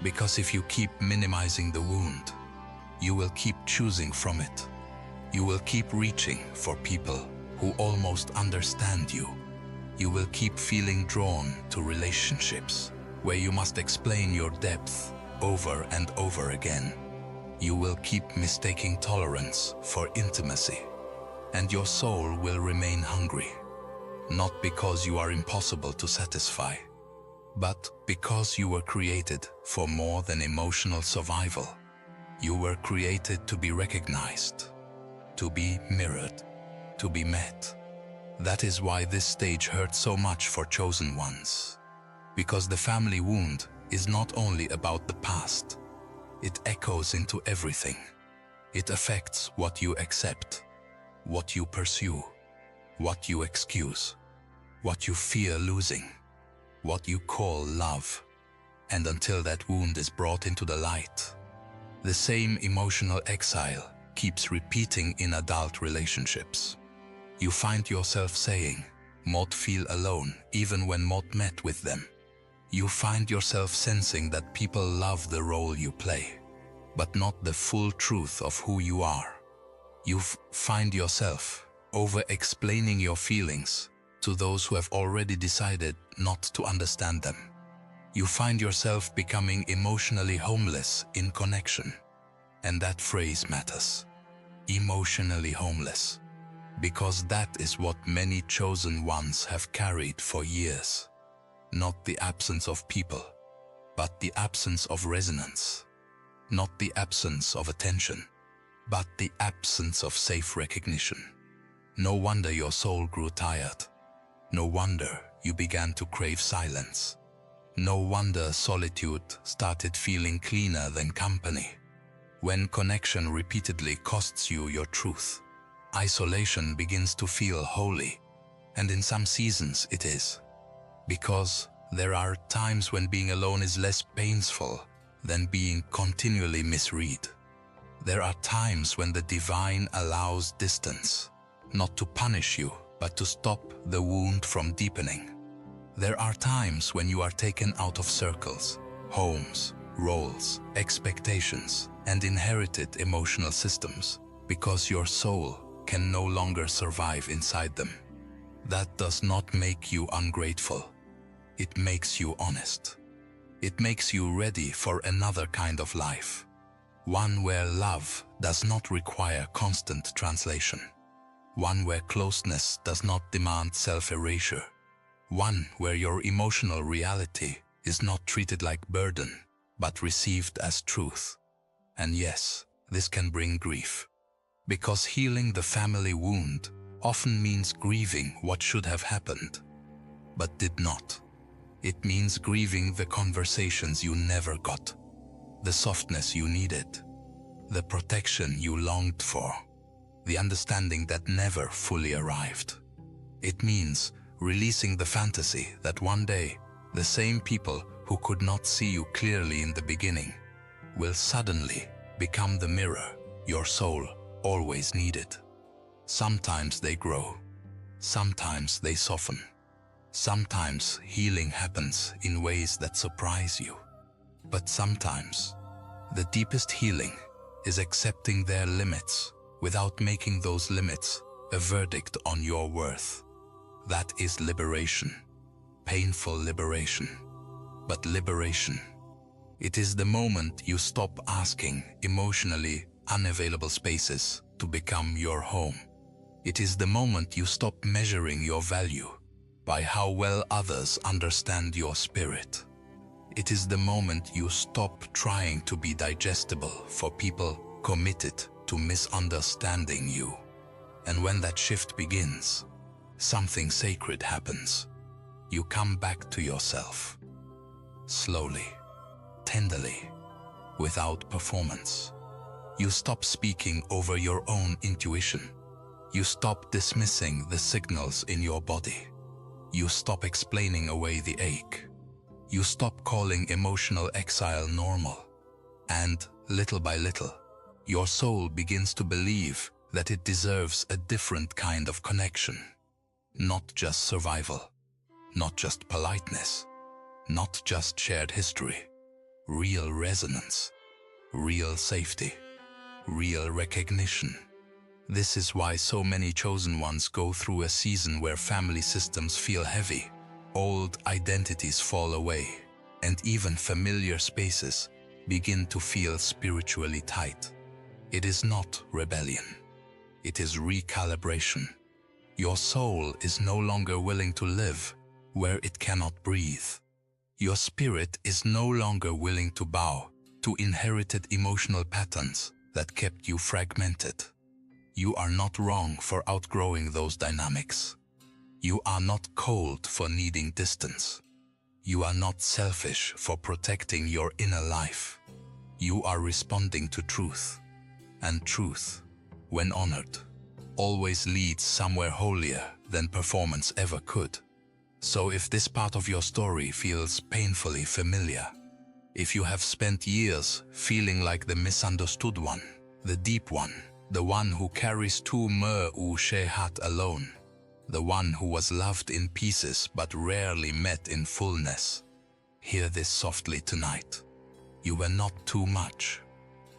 Speaker 1: Because if you keep minimizing the wound, you will keep choosing from it. You will keep reaching for people who almost understand you. You will keep feeling drawn to relationships where you must explain your depth over and over again. You will keep mistaking tolerance for intimacy, and your soul will remain hungry, not because you are impossible to satisfy, but because you were created for more than emotional survival. You were created to be recognized, to be mirrored, to be met. That is why this stage hurts so much for chosen ones. Because the family wound is not only about the past. It echoes into everything. It affects what you accept, what you pursue, what you excuse, what you fear losing, what you call love. And until that wound is brought into the light, the same emotional exile keeps repeating in adult relationships. You find yourself saying, "Not feel alone," even when not met with them. You find yourself sensing that people love the role you play, but not the full truth of who you are. You find yourself over-explaining your feelings to those who have already decided not to understand them. You find yourself becoming emotionally homeless in connection. And that phrase matters. Emotionally homeless. Because that is what many chosen ones have carried for years. Not the absence of people, but the absence of resonance. Not the absence of attention, but the absence of safe recognition. No wonder your soul grew tired. No wonder you began to crave silence. No wonder solitude started feeling cleaner than company. When connection repeatedly costs you your truth, isolation begins to feel holy, and in some seasons it is. Because there are times when being alone is less painful than being continually misread. There are times when the divine allows distance, not to punish you, but to stop the wound from deepening. There are times when you are taken out of circles, homes, roles, expectations, and inherited emotional systems, because your soul can no longer survive inside them. That does not make you ungrateful. It makes you honest. It makes you ready for another kind of life. One where love does not require constant translation. One where closeness does not demand self-erasure. One where your emotional reality is not treated like burden, but received as truth. And yes, this can bring grief. Because healing the family wound often means grieving what should have happened, but did not. It means grieving the conversations you never got, the softness you needed, the protection you longed for, the understanding that never fully arrived. It means releasing the fantasy that one day the same people who could not see you clearly in the beginning will suddenly become the mirror your soul always needed. Sometimes they grow, sometimes they soften, Sometimes healing happens in ways that surprise you. But sometimes, the deepest healing is accepting their limits without making those limits a verdict on your worth. That is liberation. Painful liberation, but liberation. It is the moment you stop asking emotionally unavailable spaces to become your home. It is the moment you stop measuring your value by how well others understand your spirit. It is the moment you stop trying to be digestible for people committed to misunderstanding you. And when that shift begins, something sacred happens. You come back to yourself. Slowly, tenderly, without performance. You stop speaking over your own intuition. You stop dismissing the signals in your body. You stop explaining away the ache. You stop calling emotional exile normal. And, little by little, your soul begins to believe that it deserves a different kind of connection. Not just survival, not just politeness, not just shared history. Real resonance, real safety, real recognition. This is why so many chosen ones go through a season where family systems feel heavy, old identities fall away, and even familiar spaces begin to feel spiritually tight. It is not rebellion. It is recalibration. Your soul is no longer willing to live where it cannot breathe. Your spirit is no longer willing to bow to inherited emotional patterns that kept you fragmented. You are not wrong for outgrowing those dynamics. You are not cold for needing distance. You are not selfish for protecting your inner life. You are responding to truth. And truth, when honored, always leads somewhere holier than performance ever could. So if this part of your story feels painfully familiar, if you have spent years feeling like the misunderstood one, the deep one, the one who carries two u shehat alone, the one who was loved in pieces but rarely met in fullness, hear this softly tonight. You were not too much.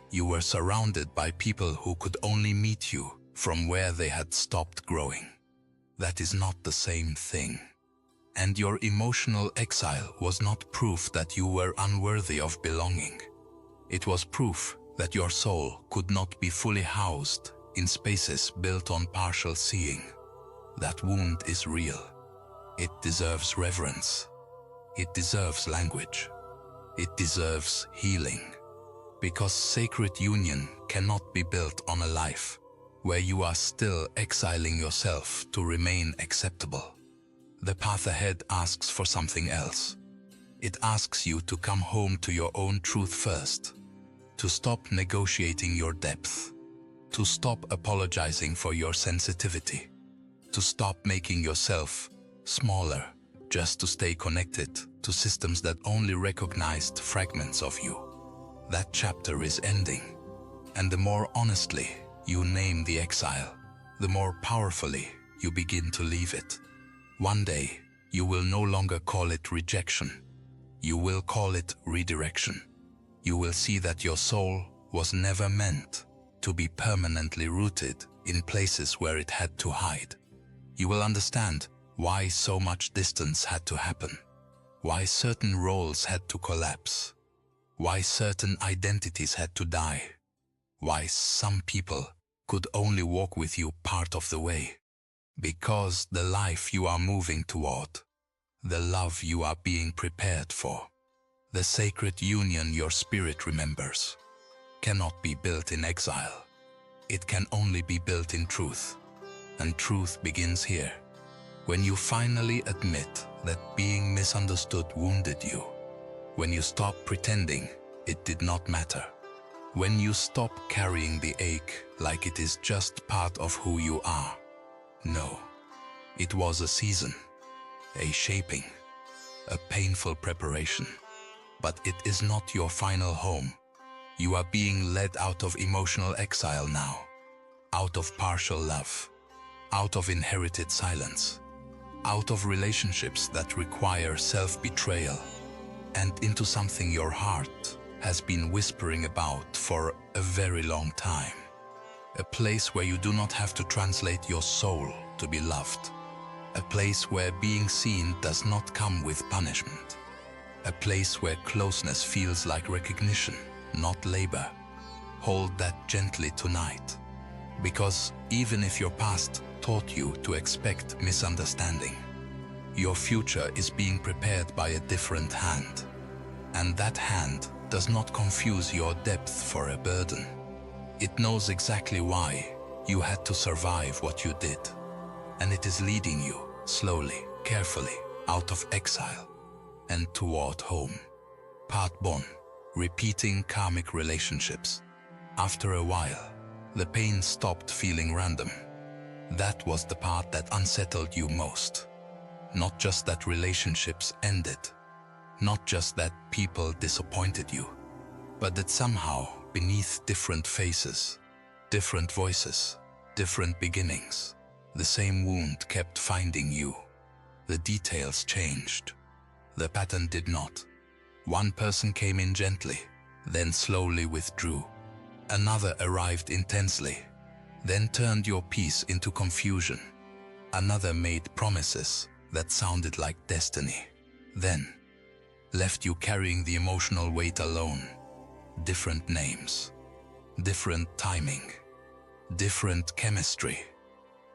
Speaker 1: You were surrounded by people who could only meet you from where they had stopped growing. That is not the same thing. And your emotional exile was not proof that you were unworthy of belonging. It was proof that your soul could not be fully housed in spaces built on partial seeing. That wound is real. It deserves reverence. It deserves language. It deserves healing. Because sacred union cannot be built on a life where you are still exiling yourself to remain acceptable. The path ahead asks for something else. It asks you to come home to your own truth first, to stop negotiating your depth, to stop apologizing for your sensitivity, to stop making yourself smaller just to stay connected to systems that only recognized fragments of you. That chapter is ending, and the more honestly you name the exile, the more powerfully you begin to leave it. One day, you will no longer call it rejection. You will call it redirection. You will see that your soul was never meant to be permanently rooted in places where it had to hide. You will understand why so much distance had to happen, why certain roles had to collapse, why certain identities had to die, why some people could only walk with you part of the way. Because the life you are moving toward, the love you are being prepared for, the sacred union your spirit remembers, cannot be built in exile. It can only be built in truth. And truth begins here. When you finally admit that being misunderstood wounded you, when you stop pretending it did not matter, when you stop carrying the ache like it is just part of who you are. No, it was a season, a shaping, a painful preparation, but it is not your final home. You are being led out of emotional exile now, out of partial love, out of inherited silence, out of relationships that require self-betrayal, and into something your heart has been whispering about for a very long time. A place where you do not have to translate your soul to be loved. A place where being seen does not come with punishment. A place where closeness feels like recognition, not labor. Hold that gently tonight. Because even if your past taught you to expect misunderstanding, your future is being prepared by a different hand. And that hand does not confuse your depth for a burden. It knows exactly why you had to survive what you did. And it is leading you, slowly, carefully, out of exile and toward home. Part 1. Repeating karmic relationships. After a while, the pain stopped feeling random. That was the part that unsettled you most. Not just that relationships ended, not just that people disappointed you, but that somehow, beneath different faces, different voices, different beginnings, the same wound kept finding you. The details changed. The pattern did not. One person came in gently, then slowly withdrew. Another arrived intensely, then turned your peace into confusion. Another made promises that sounded like destiny, then left you carrying the emotional weight alone. Different names, different timing, different chemistry,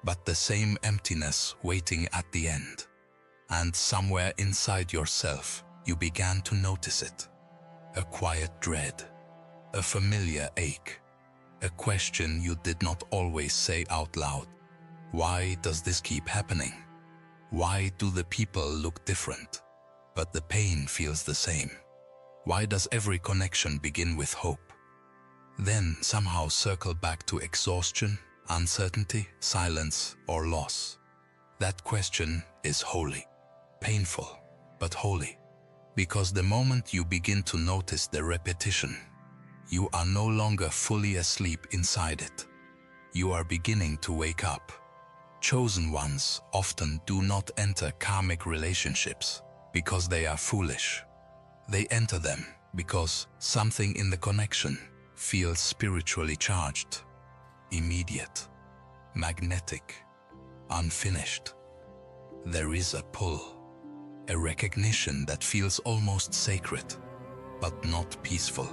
Speaker 1: but the same emptiness waiting at the end. And somewhere inside yourself, you began to notice it. A quiet dread, a familiar ache, a question you did not always say out loud. Why does this keep happening? Why do the people look different, but the pain feels the same? Why does every connection begin with hope, then somehow circle back to exhaustion, uncertainty, silence, or loss? That question is holy. Painful, but holy. Because the moment you begin to notice the repetition, you are no longer fully asleep inside it. You are beginning to wake up. Chosen ones often do not enter karmic relationships because they are foolish. They enter them because something in the connection feels spiritually charged, immediate, magnetic, unfinished. There is a pull. A recognition that feels almost sacred, but not peaceful.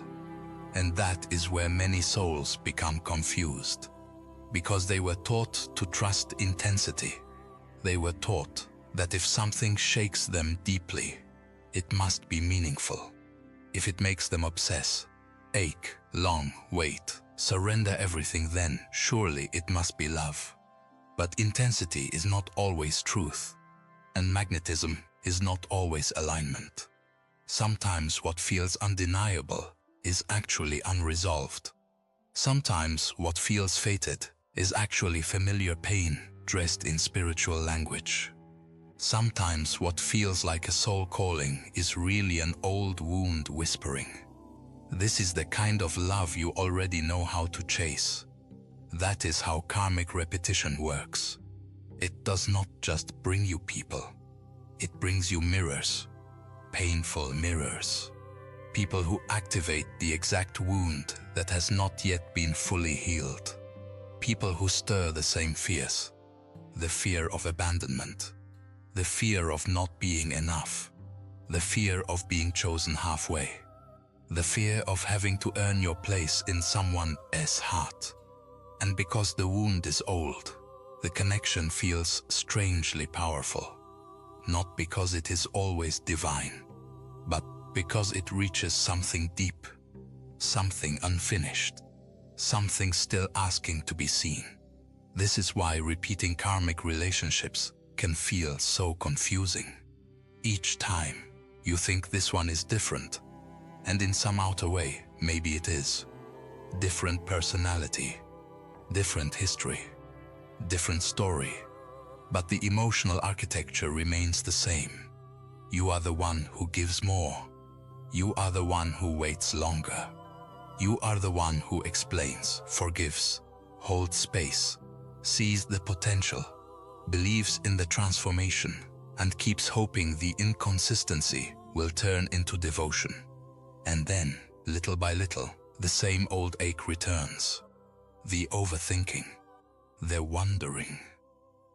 Speaker 1: And that is where many souls become confused. Because they were taught to trust intensity. They were taught that if something shakes them deeply, it must be meaningful. If it makes them obsess, ache, long, wait, surrender everything, then surely it must be love. But intensity is not always truth. And magnetism is not always alignment. Sometimes what feels undeniable is actually unresolved. Sometimes what feels fated is actually familiar pain dressed in spiritual language. Sometimes what feels like a soul calling is really an old wound whispering. This is the kind of love you already know how to chase. That is how karmic repetition works. It does not just bring you people. It brings you mirrors, painful mirrors. People who activate the exact wound that has not yet been fully healed. People who stir the same fears. The fear of abandonment. The fear of not being enough. The fear of being chosen halfway. The fear of having to earn your place in someone else's heart. And because the wound is old, the connection feels strangely powerful. Not because it is always divine, but because it reaches something deep, something unfinished, something still asking to be seen. This is why repeating karmic relationships can feel so confusing. Each time, you think this one is different, and in some outer way, maybe it is. Different personality, different history, different story. But the emotional architecture remains the same. You are the one who gives more. You are the one who waits longer. You are the one who explains, forgives, holds space, sees the potential, believes in the transformation. and keeps hoping the inconsistency will turn into devotion. And then, little by little, the same old ache returns. The overthinking, the wondering,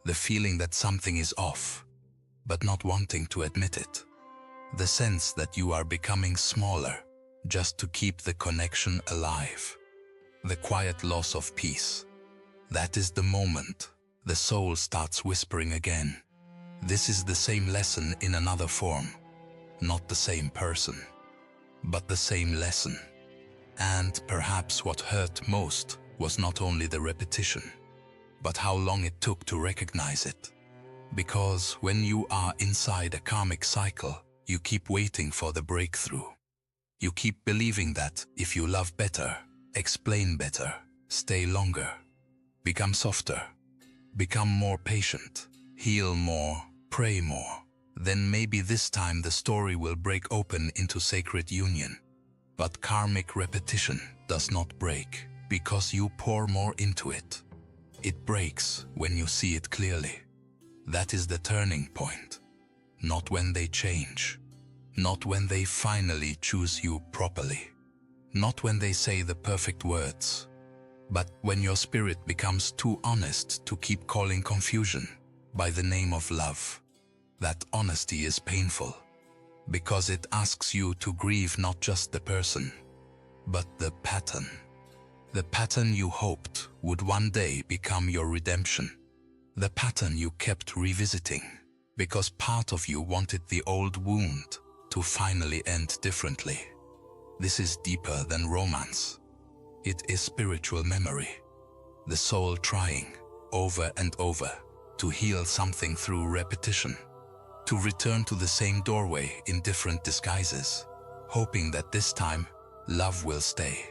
Speaker 1: the feeling that something is off, but not wanting to admit it. The sense that you are becoming smaller just to keep the connection alive. The quiet loss of peace. That is the moment the soul starts whispering again. This is the same lesson in another form. Not the same person, but the same lesson. And perhaps what hurt most was not only the repetition, but how long it took to recognize it. Because when you are inside a karmic cycle, you keep waiting for the breakthrough. You keep believing that if you love better, explain better, stay longer, become softer, become more patient, heal more, pray more, then maybe this time the story will break open into sacred union. But karmic repetition does not break because you pour more into it. It breaks when you see it clearly. That is the turning point. Not when they change. Not when they finally choose you properly. Not when they say the perfect words. But when your spirit becomes too honest to keep calling confusion by the name of love. That honesty is painful, because it asks you to grieve not just the person, but the pattern. The pattern you hoped would one day become your redemption. The pattern you kept revisiting, because part of you wanted the old wound to finally end differently. This is deeper than romance. It is spiritual memory. The soul trying, over and over, to heal something through repetition. To return to the same doorway in different disguises, hoping that this time love will stay,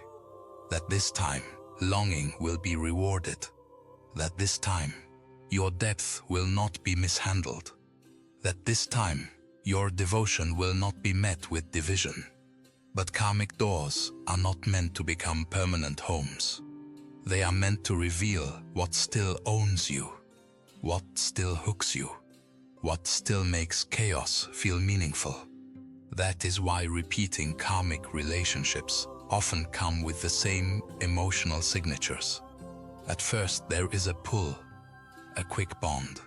Speaker 1: that this time longing will be rewarded, that this time your depth will not be mishandled, that this time your devotion will not be met with division. But karmic doors are not meant to become permanent homes. They are meant to reveal what still owns you, what still hooks you, what still makes chaos feel meaningful. That is why repeating karmic relationships often come with the same emotional signatures. At first there is a pull, a quick bond,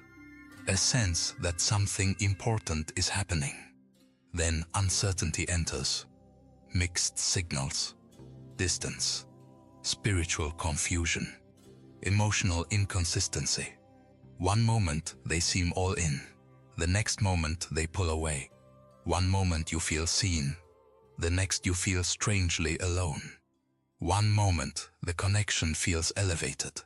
Speaker 1: a sense that something important is happening. Then uncertainty enters, mixed signals, distance, spiritual confusion, emotional inconsistency. One moment they seem all in. The next moment they pull away. One moment you feel seen, the next you feel strangely alone. One moment the connection feels elevated,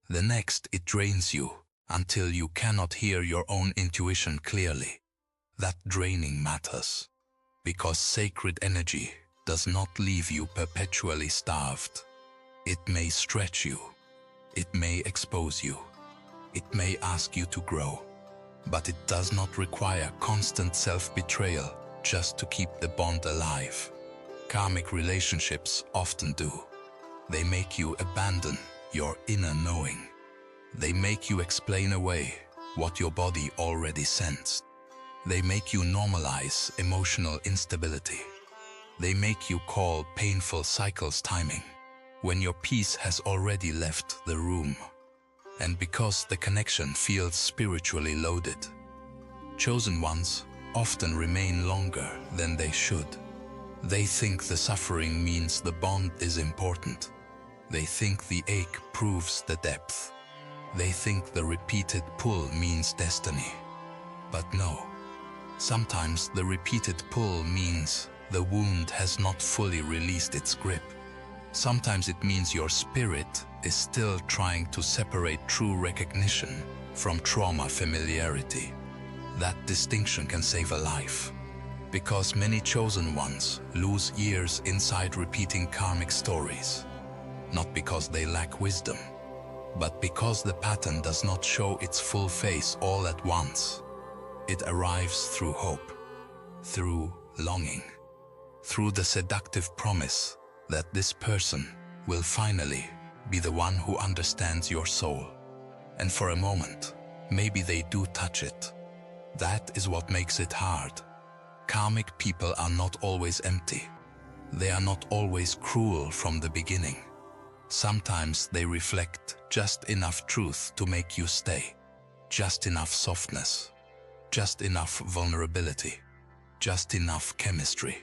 Speaker 1: the next it drains you until you cannot hear your own intuition clearly. That draining matters, because sacred energy does not leave you perpetually starved. It may stretch you, it may expose you, it may ask you to grow. But it does not require constant self-betrayal just to keep the bond alive. Karmic relationships often do. They make you abandon your inner knowing. They make you explain away what your body already sensed. They make you normalize emotional instability. They make you call painful cycles timing, when your peace has already left the room. And because the connection feels spiritually loaded, chosen ones often remain longer than they should. They think the suffering means the bond is important. They think the ache proves the depth. They think the repeated pull means destiny. But no, sometimes the repeated pull means the wound has not fully released its grip. Sometimes it means your spirit is still trying to separate true recognition from trauma familiarity. That distinction can save a life, because many chosen ones lose years inside repeating karmic stories, not because they lack wisdom, but because the pattern does not show its full face all at once. It arrives through hope, through longing, through the seductive promise that this person will finally be the one who understands your soul. And for a moment, maybe they do touch it. That is what makes it hard. Karmic people are not always empty. They are not always cruel from the beginning. Sometimes they reflect just enough truth to make you stay. Just enough softness. Just enough vulnerability. Just enough chemistry.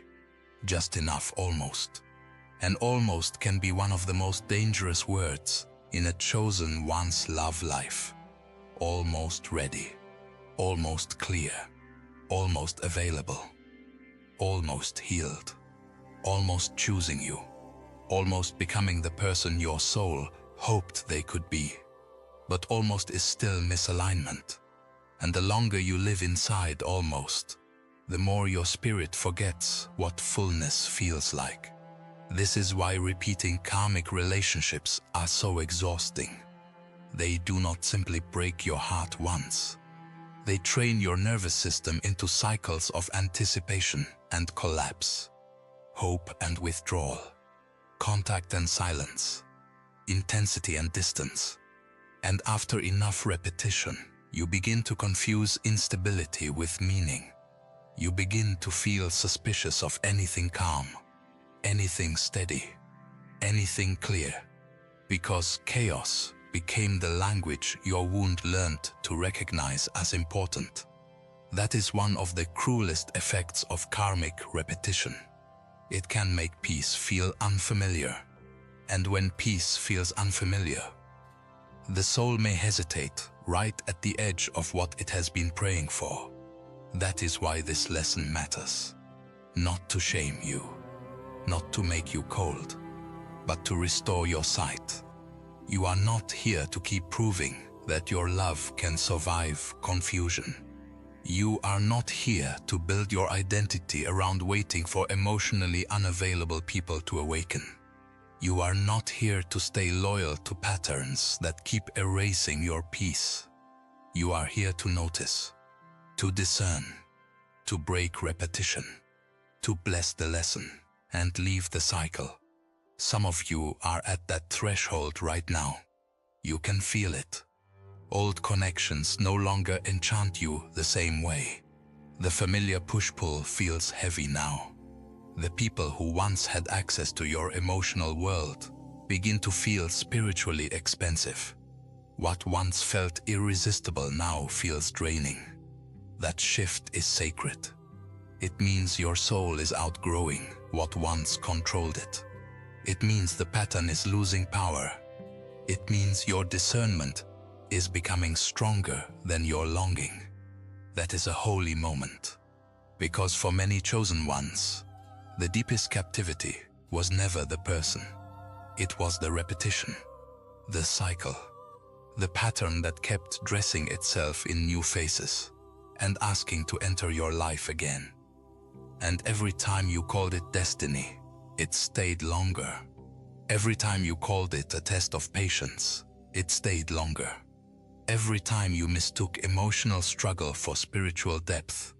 Speaker 1: Just enough almost. And almost can be one of the most dangerous words in a chosen one's love life. Almost ready. Almost clear. Almost available. Almost healed. Almost choosing you. Almost becoming the person your soul hoped they could be. But almost is still misalignment. And the longer you live inside almost, the more your spirit forgets what fullness feels like. This is why repeating karmic relationships are so exhausting. They do not simply break your heart once. They train your nervous system into cycles of anticipation and collapse, hope and withdrawal, contact and silence, intensity and distance. And after enough repetition, you begin to confuse instability with meaning. You begin to feel suspicious of anything calm, anything steady, anything clear, because chaos became the language your wound learned to recognize as important. That is one of the cruelest effects of karmic repetition. It can make peace feel unfamiliar, and when peace feels unfamiliar, the soul may hesitate right at the edge of what it has been praying for. That is why this lesson matters. Not to shame you, not to make you cold, but to restore your sight. You are not here to keep proving that your love can survive confusion. You are not here to build your identity around waiting for emotionally unavailable people to awaken. You are not here to stay loyal to patterns that keep erasing your peace. You are here to notice, to discern, to break repetition, to bless the lesson and leave the cycle. Some of you are at that threshold right now. You can feel it. Old connections no longer enchant you the same way. The familiar push-pull feels heavy now. The people who once had access to your emotional world begin to feel spiritually expensive. What once felt irresistible now feels draining. That shift is sacred. It means your soul is outgrowing what once controlled it. It means the pattern is losing power. It means your discernment is becoming stronger than your longing. That is a holy moment. Because for many chosen ones, the deepest captivity was never the person. It was the repetition, the cycle, the pattern that kept dressing itself in new faces and asking to enter your life again. And every time you called it destiny, it stayed longer. Every time you called it a test of patience, it stayed longer. Every time you mistook emotional struggle for spiritual depth,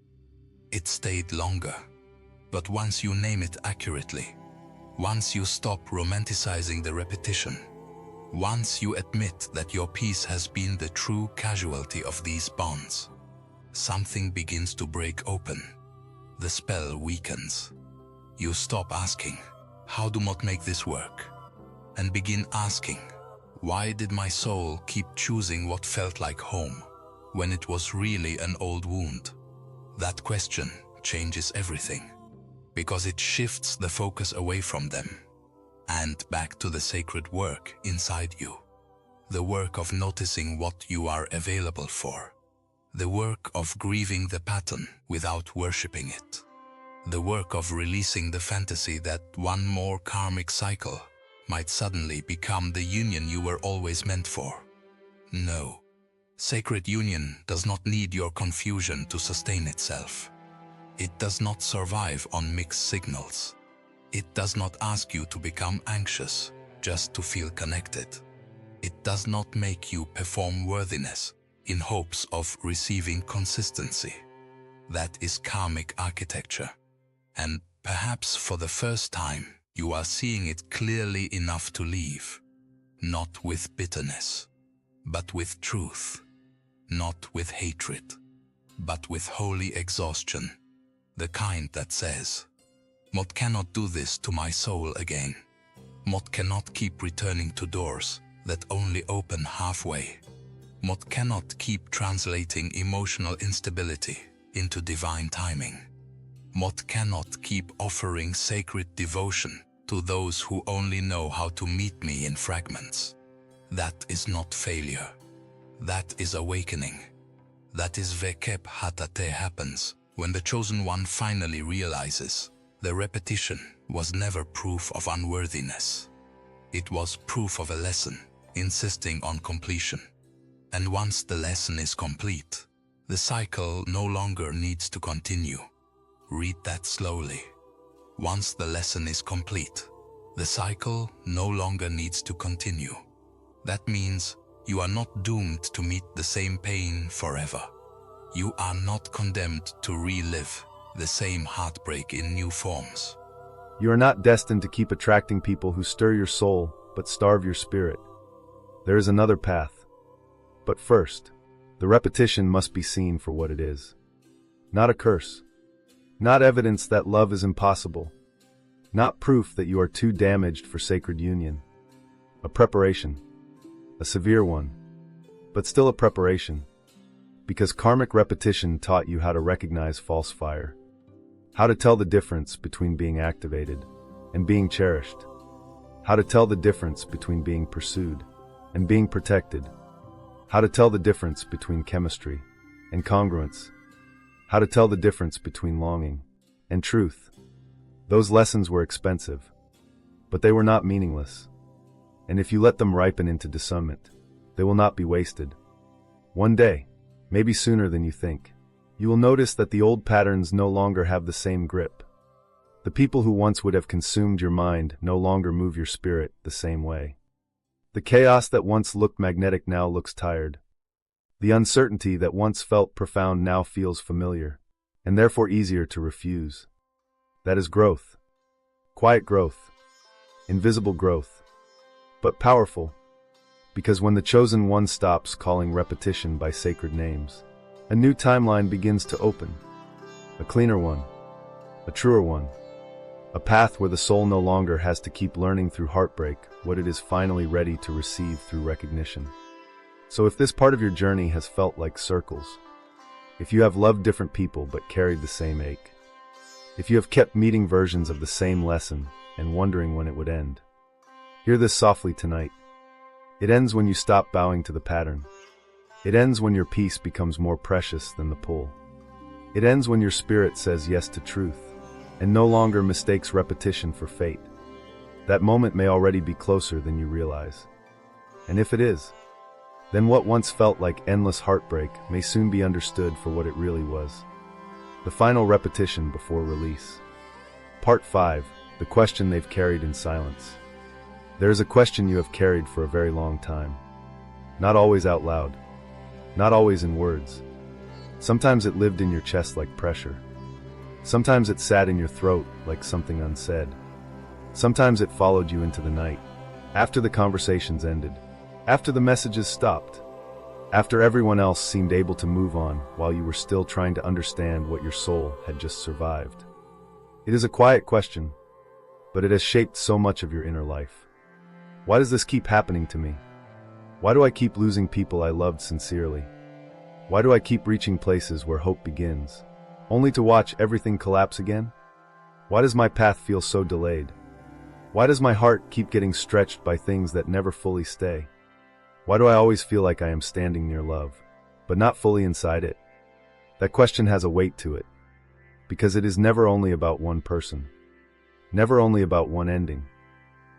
Speaker 1: it stayed longer. But once you name it accurately, once you stop romanticizing the repetition, once you admit that your peace has been the true casualty of these bonds, something begins to break open. The spell weakens. You stop asking, how do I make this work? And begin asking, why did my soul keep choosing what felt like home when it was really an old wound? That question changes everything, because it shifts the focus away from them and back to the sacred work inside you. The work of noticing what you are available for. The work of grieving the pattern without worshipping it. The work of releasing the fantasy that one more karmic cycle might suddenly become the union you were always meant for. No. Sacred union does not need your confusion to sustain itself. It does not survive on mixed signals. It does not ask you to become anxious just to feel connected. It does not make you perform worthiness in hopes of receiving consistency. That is karmic architecture. And perhaps for the first time, you are seeing it clearly enough to leave. Not with bitterness, but with truth. Not with hatred, but with holy exhaustion, the kind that says, "Mot cannot do this to my soul again. Mot cannot keep returning to doors that only open halfway. Mot cannot keep translating emotional instability into divine timing. Mot cannot keep offering sacred devotion to those who only know how to meet me in fragments." That is not failure. That is awakening. That is vekep hatate happens when the chosen one finally realizes the repetition was never proof of unworthiness. It was proof of a lesson, insisting on completion. And once the lesson is complete, the cycle no longer needs to continue. Read that slowly. Once the lesson is complete, the cycle no longer needs to continue. That means you are not doomed to meet the same pain forever. You are not condemned to relive the same heartbreak in new forms.
Speaker 2: You are not destined to keep attracting people who stir your soul but starve your spirit. There is another path. But first, the repetition must be seen for what it is. Not a curse. Not evidence that love is impossible. Not proof that you are too damaged for sacred union. A preparation. A severe one. But still a preparation. Because karmic repetition taught you how to recognize false fire. How to tell the difference between being activated and being cherished. How to tell the difference between being pursued and being protected. How to tell the difference between chemistry and congruence. How to tell the difference between longing and truth. Those lessons were expensive, but they were not meaningless. And if you let them ripen into discernment, they will not be wasted. One day, maybe sooner than you think, you will notice that the old patterns no longer have the same grip. The people who once would have consumed your mind no longer move your spirit the same way. The chaos that once looked magnetic now looks tired. The uncertainty that once felt profound now feels familiar, and therefore easier to refuse. That is growth. Quiet growth. Invisible growth. But powerful. Because when the chosen one stops calling repetition by sacred names, a new timeline begins to open. A cleaner one. A truer one. A path where the soul no longer has to keep learning through heartbreak what it is finally ready to receive through recognition. So if this part of your journey has felt like circles, if you have loved different people but carried the same ache, if you have kept meeting versions of the same lesson and wondering when it would end, hear this softly tonight. It ends when you stop bowing to the pattern. It ends when your peace becomes more precious than the pull. It ends when your spirit says yes to truth and no longer mistakes repetition for fate. That moment may already be closer than you realize. And if it is, then what once felt like endless heartbreak may soon be understood for what it really was. The final repetition before release. Part 5. The question they've carried in silence. There is a question you have carried for a very long time. Not always out loud. Not always in words. Sometimes it lived in your chest like pressure. Sometimes it sat in your throat like something unsaid. Sometimes it followed you into the night, after the conversations ended, after the messages stopped, after everyone else seemed able to move on while you were still trying to understand what your soul had just survived. It is a quiet question, but it has shaped so much of your inner life. Why does this keep happening to me? Why do I keep losing people I loved sincerely? Why do I keep reaching places where hope begins, only to watch everything collapse again? Why does my path feel so delayed? Why does my heart keep getting stretched by things that never fully stay? Why do I always feel like I am standing near love, but not fully inside it? That question has a weight to it, because it is never only about one person, never only about one ending,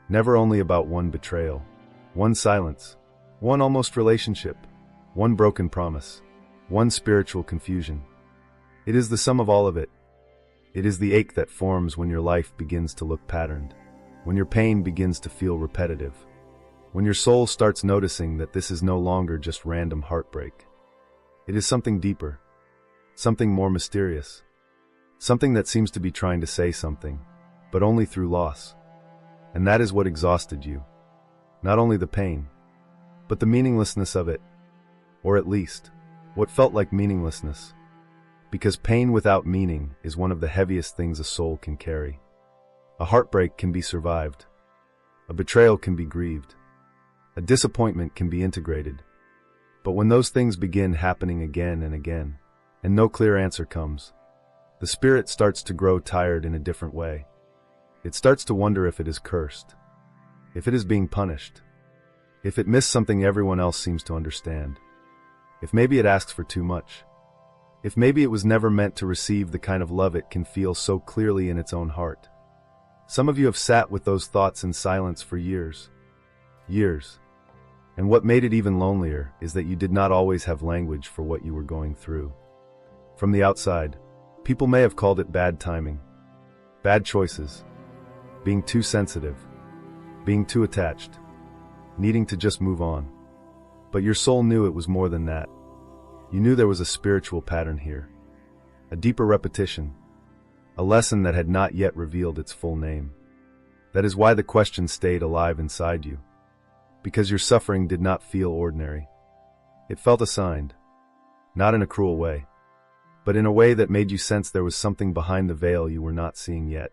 Speaker 2: never only about one betrayal, one silence, one almost relationship, one broken promise, one spiritual confusion. It is the sum of all of it. It is the ache that forms when your life begins to look patterned, when your pain begins to feel repetitive, when your soul starts noticing that this is no longer just random heartbreak. It is something deeper, something more mysterious, something that seems to be trying to say something, but only through loss. And that is what exhausted you. Not only the pain, but the meaninglessness of it, or at least, what felt like meaninglessness. Because pain without meaning is one of the heaviest things a soul can carry. A heartbreak can be survived. A betrayal can be grieved. A disappointment can be integrated. But when those things begin happening again and again, and no clear answer comes, the spirit starts to grow tired in a different way. It starts to wonder if it is cursed, if it is being punished, if it missed something everyone else seems to understand, if maybe it asks for too much, if maybe it was never meant to receive the kind of love it can feel so clearly in its own heart. Some of you have sat with those thoughts in silence for years. Years. And what made it even lonelier is that you did not always have language for what you were going through. From the outside, people may have called it bad timing, bad choices, being too sensitive, being too attached, needing to just move on. But your soul knew it was more than that. You knew there was a spiritual pattern here, a deeper repetition, a lesson that had not yet revealed its full name. That is why the question stayed alive inside you. Because your suffering did not feel ordinary. It felt assigned, not in a cruel way, but in a way that made you sense there was something behind the veil you were not seeing yet.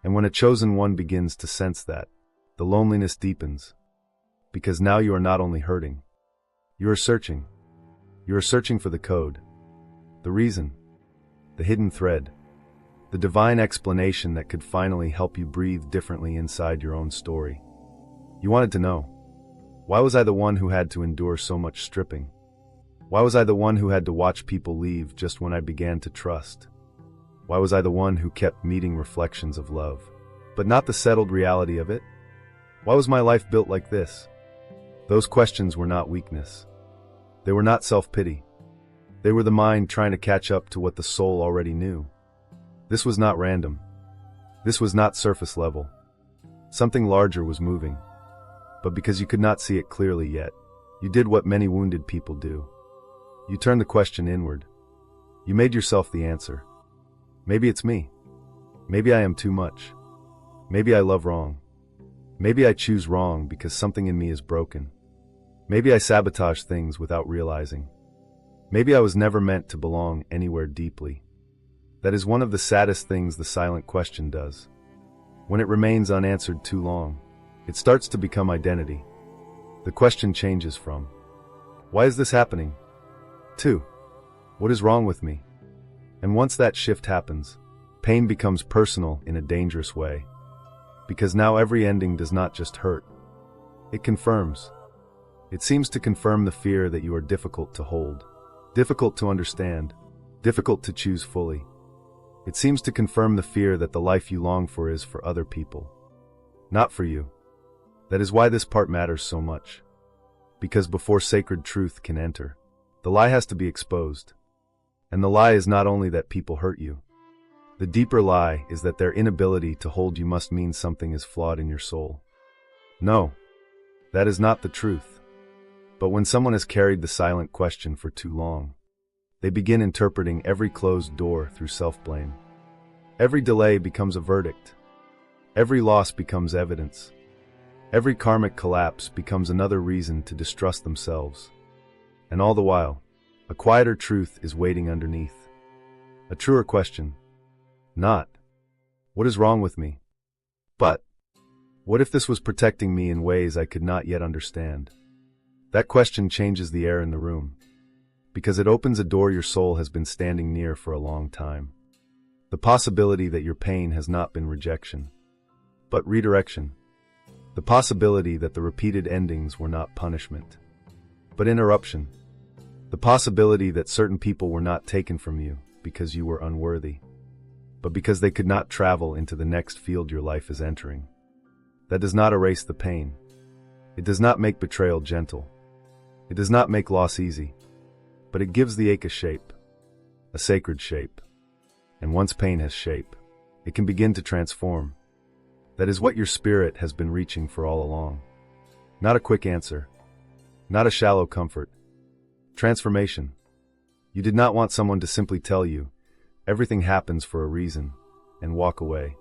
Speaker 2: And when a chosen one begins to sense that, the loneliness deepens. Because now you are not only hurting, you are searching. You are searching for the code, the reason, the hidden thread, the divine explanation that could finally help you breathe differently inside your own story. You wanted to know, why was I the one who had to endure so much stripping? Why was I the one who had to watch people leave just when I began to trust? Why was I the one who kept meeting reflections of love, but not the settled reality of it? Why was my life built like this? Those questions were not weakness. They were not self-pity. They were the mind trying to catch up to what the soul already knew. This was not random. This was not surface level. Something larger was moving. But because you could not see it clearly yet, you did what many wounded people do. You turned the question inward. You made yourself the answer. Maybe it's me. Maybe I am too much. Maybe I love wrong. Maybe I choose wrong because something in me is broken. Maybe I sabotage things without realizing. Maybe I was never meant to belong anywhere deeply. That is one of the saddest things the silent question does. When it remains unanswered too long, it starts to become identity. The question changes from, why is this happening? To, what is wrong with me? And once that shift happens, pain becomes personal in a dangerous way. Because now every ending does not just hurt. It confirms. It seems to confirm the fear that you are difficult to hold, difficult to understand, difficult to choose fully. It seems to confirm the fear that the life you long for is for other people, not for you. That is why this part matters so much. Because before sacred truth can enter, the lie has to be exposed. And the lie is not only that people hurt you. The deeper lie is that their inability to hold you must mean something is flawed in your soul. No, that is not the truth. But when someone has carried the silent question for too long, they begin interpreting every closed door through self-blame. Every delay becomes a verdict. Every loss becomes evidence. Every karmic collapse becomes another reason to distrust themselves. And all the while, a quieter truth is waiting underneath. A truer question. Not, what is wrong with me? But, what if this was protecting me in ways I could not yet understand? That question changes the air in the room, because it opens a door your soul has been standing near for a long time. The possibility that your pain has not been rejection, but redirection. The possibility that the repeated endings were not punishment, but interruption. The possibility that certain people were not taken from you because you were unworthy, but because they could not travel into the next field your life is entering. That does not erase the pain. It does not make betrayal gentle. It does not make loss easy, but it gives the ache a shape, a sacred shape. And once pain has shape, it can begin to transform. That is what your spirit has been reaching for all along. Not a quick answer, not a shallow comfort. Transformation. You did not want someone to simply tell you, everything happens for a reason, and walk away.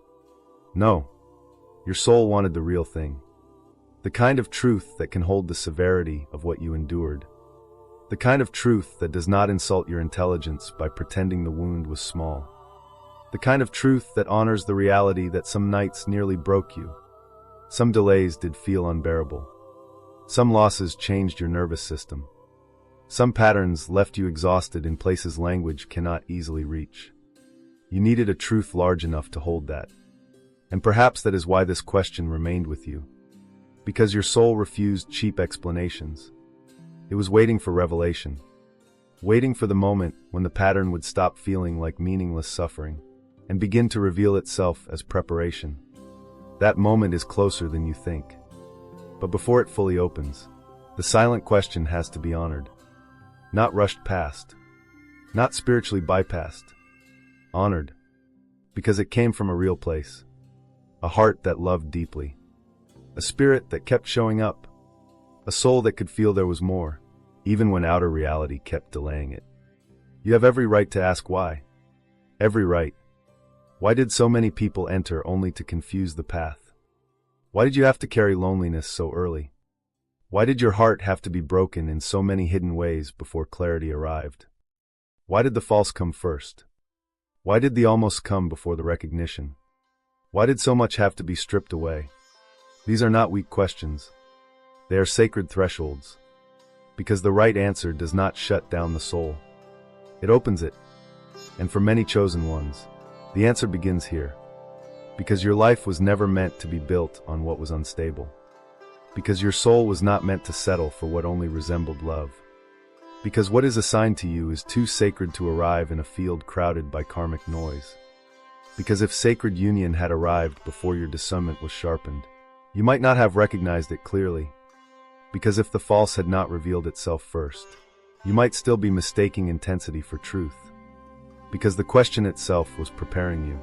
Speaker 2: No, your soul wanted the real thing. The kind of truth that can hold the severity of what you endured. The kind of truth that does not insult your intelligence by pretending the wound was small. The kind of truth that honors the reality that some nights nearly broke you. Some delays did feel unbearable. Some losses changed your nervous system. Some patterns left you exhausted in places language cannot easily reach. You needed a truth large enough to hold that. And perhaps that is why this question remained with you. Because your soul refused cheap explanations. It was waiting for revelation. Waiting for the moment when the pattern would stop feeling like meaningless suffering and begin to reveal itself as preparation. That moment is closer than you think. But before it fully opens, the silent question has to be honored. Not rushed past. Not spiritually bypassed. Honored. Because it came from a real place. A heart that loved deeply. A spirit that kept showing up. A soul that could feel there was more, even when outer reality kept delaying it. You have every right to ask why. Every right. Why did so many people enter only to confuse the path? Why did you have to carry loneliness so early? Why did your heart have to be broken in so many hidden ways before clarity arrived? Why did the false come first? Why did the almost come before the recognition? Why did so much have to be stripped away? These are not weak questions. They are sacred thresholds. Because the right answer does not shut down the soul. It opens it. And for many chosen ones, the answer begins here. Because your life was never meant to be built on what was unstable. Because your soul was not meant to settle for what only resembled love. Because what is assigned to you is too sacred to arrive in a field crowded by karmic noise. Because if sacred union had arrived before your discernment was sharpened, you might not have recognized it clearly. Because if the false had not revealed itself first, you might still be mistaking intensity for truth. Because the question itself was preparing you.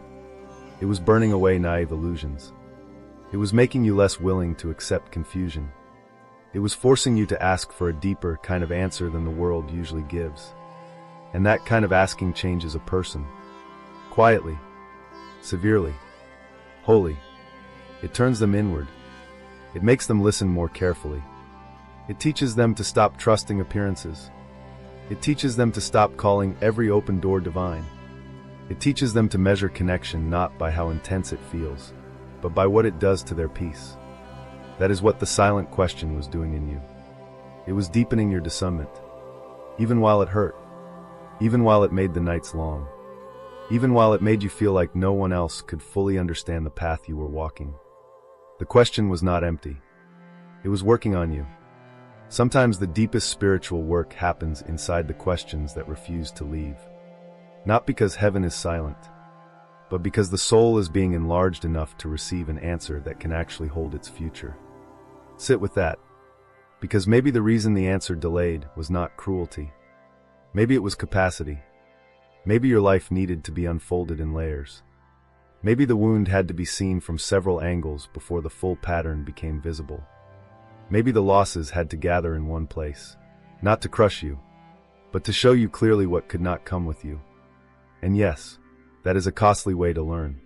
Speaker 2: It was burning away naive illusions. It was making you less willing to accept confusion. It was forcing you to ask for a deeper kind of answer than the world usually gives. And that kind of asking changes a person. Quietly, severely, wholly. It turns them inward. It makes them listen more carefully. It teaches them to stop trusting appearances. It teaches them to stop calling every open door divine. It teaches them to measure connection not by how intense it feels, but by what it does to their peace. That is what the silent question was doing in you. It was deepening your discernment. Even while it hurt. Even while it made the nights long. Even while it made you feel like no one else could fully understand the path you were walking. The question was not empty. It was working on you. Sometimes the deepest spiritual work happens inside the questions that refuse to leave. Not because heaven is silent, but because the soul is being enlarged enough to receive an answer that can actually hold its future. Sit with that, because maybe the reason the answer delayed was not cruelty. Maybe it was capacity. Maybe your life needed to be unfolded in layers. Maybe the wound had to be seen from several angles before the full pattern became visible. Maybe the losses had to gather in one place, not to crush you, but to show you clearly what could not come with you. And yes, that is a costly way to learn.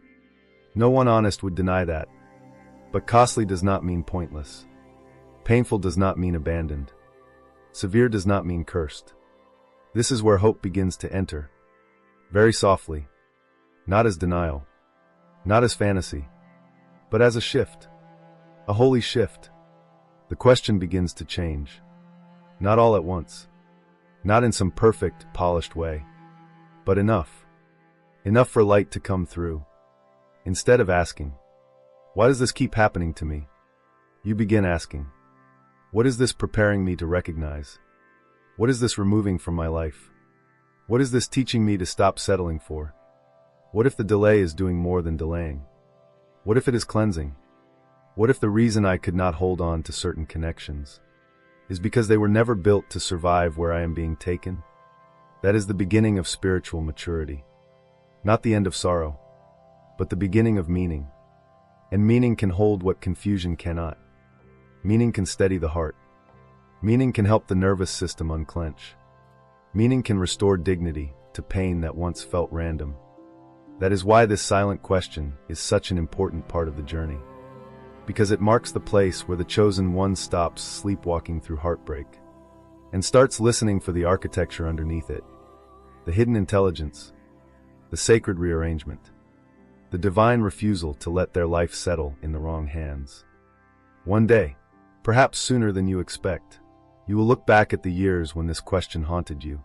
Speaker 2: No one honest would deny that. But costly does not mean pointless. Painful does not mean abandoned. Severe does not mean cursed. This is where hope begins to enter. Very softly. Not as denial. Not as fantasy. But as a shift. A holy shift. The question begins to change. Not all at once. Not in some perfect, polished way. But enough. Enough for light to come through. Instead of asking, why does this keep happening to me? You begin asking, what is this preparing me to recognize? What is this removing from my life? What is this teaching me to stop settling for? What if the delay is doing more than delaying? What if it is cleansing? What if the reason I could not hold on to certain connections is because they were never built to survive where I am being taken? That is the beginning of spiritual maturity. Not the end of sorrow, but the beginning of meaning. And meaning can hold what confusion cannot. Meaning can steady the heart. Meaning can help the nervous system unclench. Meaning can restore dignity to pain that once felt random. That is why this silent question is such an important part of the journey. Because it marks the place where the chosen one stops sleepwalking through heartbreak. and starts listening for the architecture underneath it, the hidden intelligence, the sacred rearrangement, the divine refusal to let their life settle in the wrong hands. One day, perhaps sooner than you expect, you will look back at the years when this question haunted you,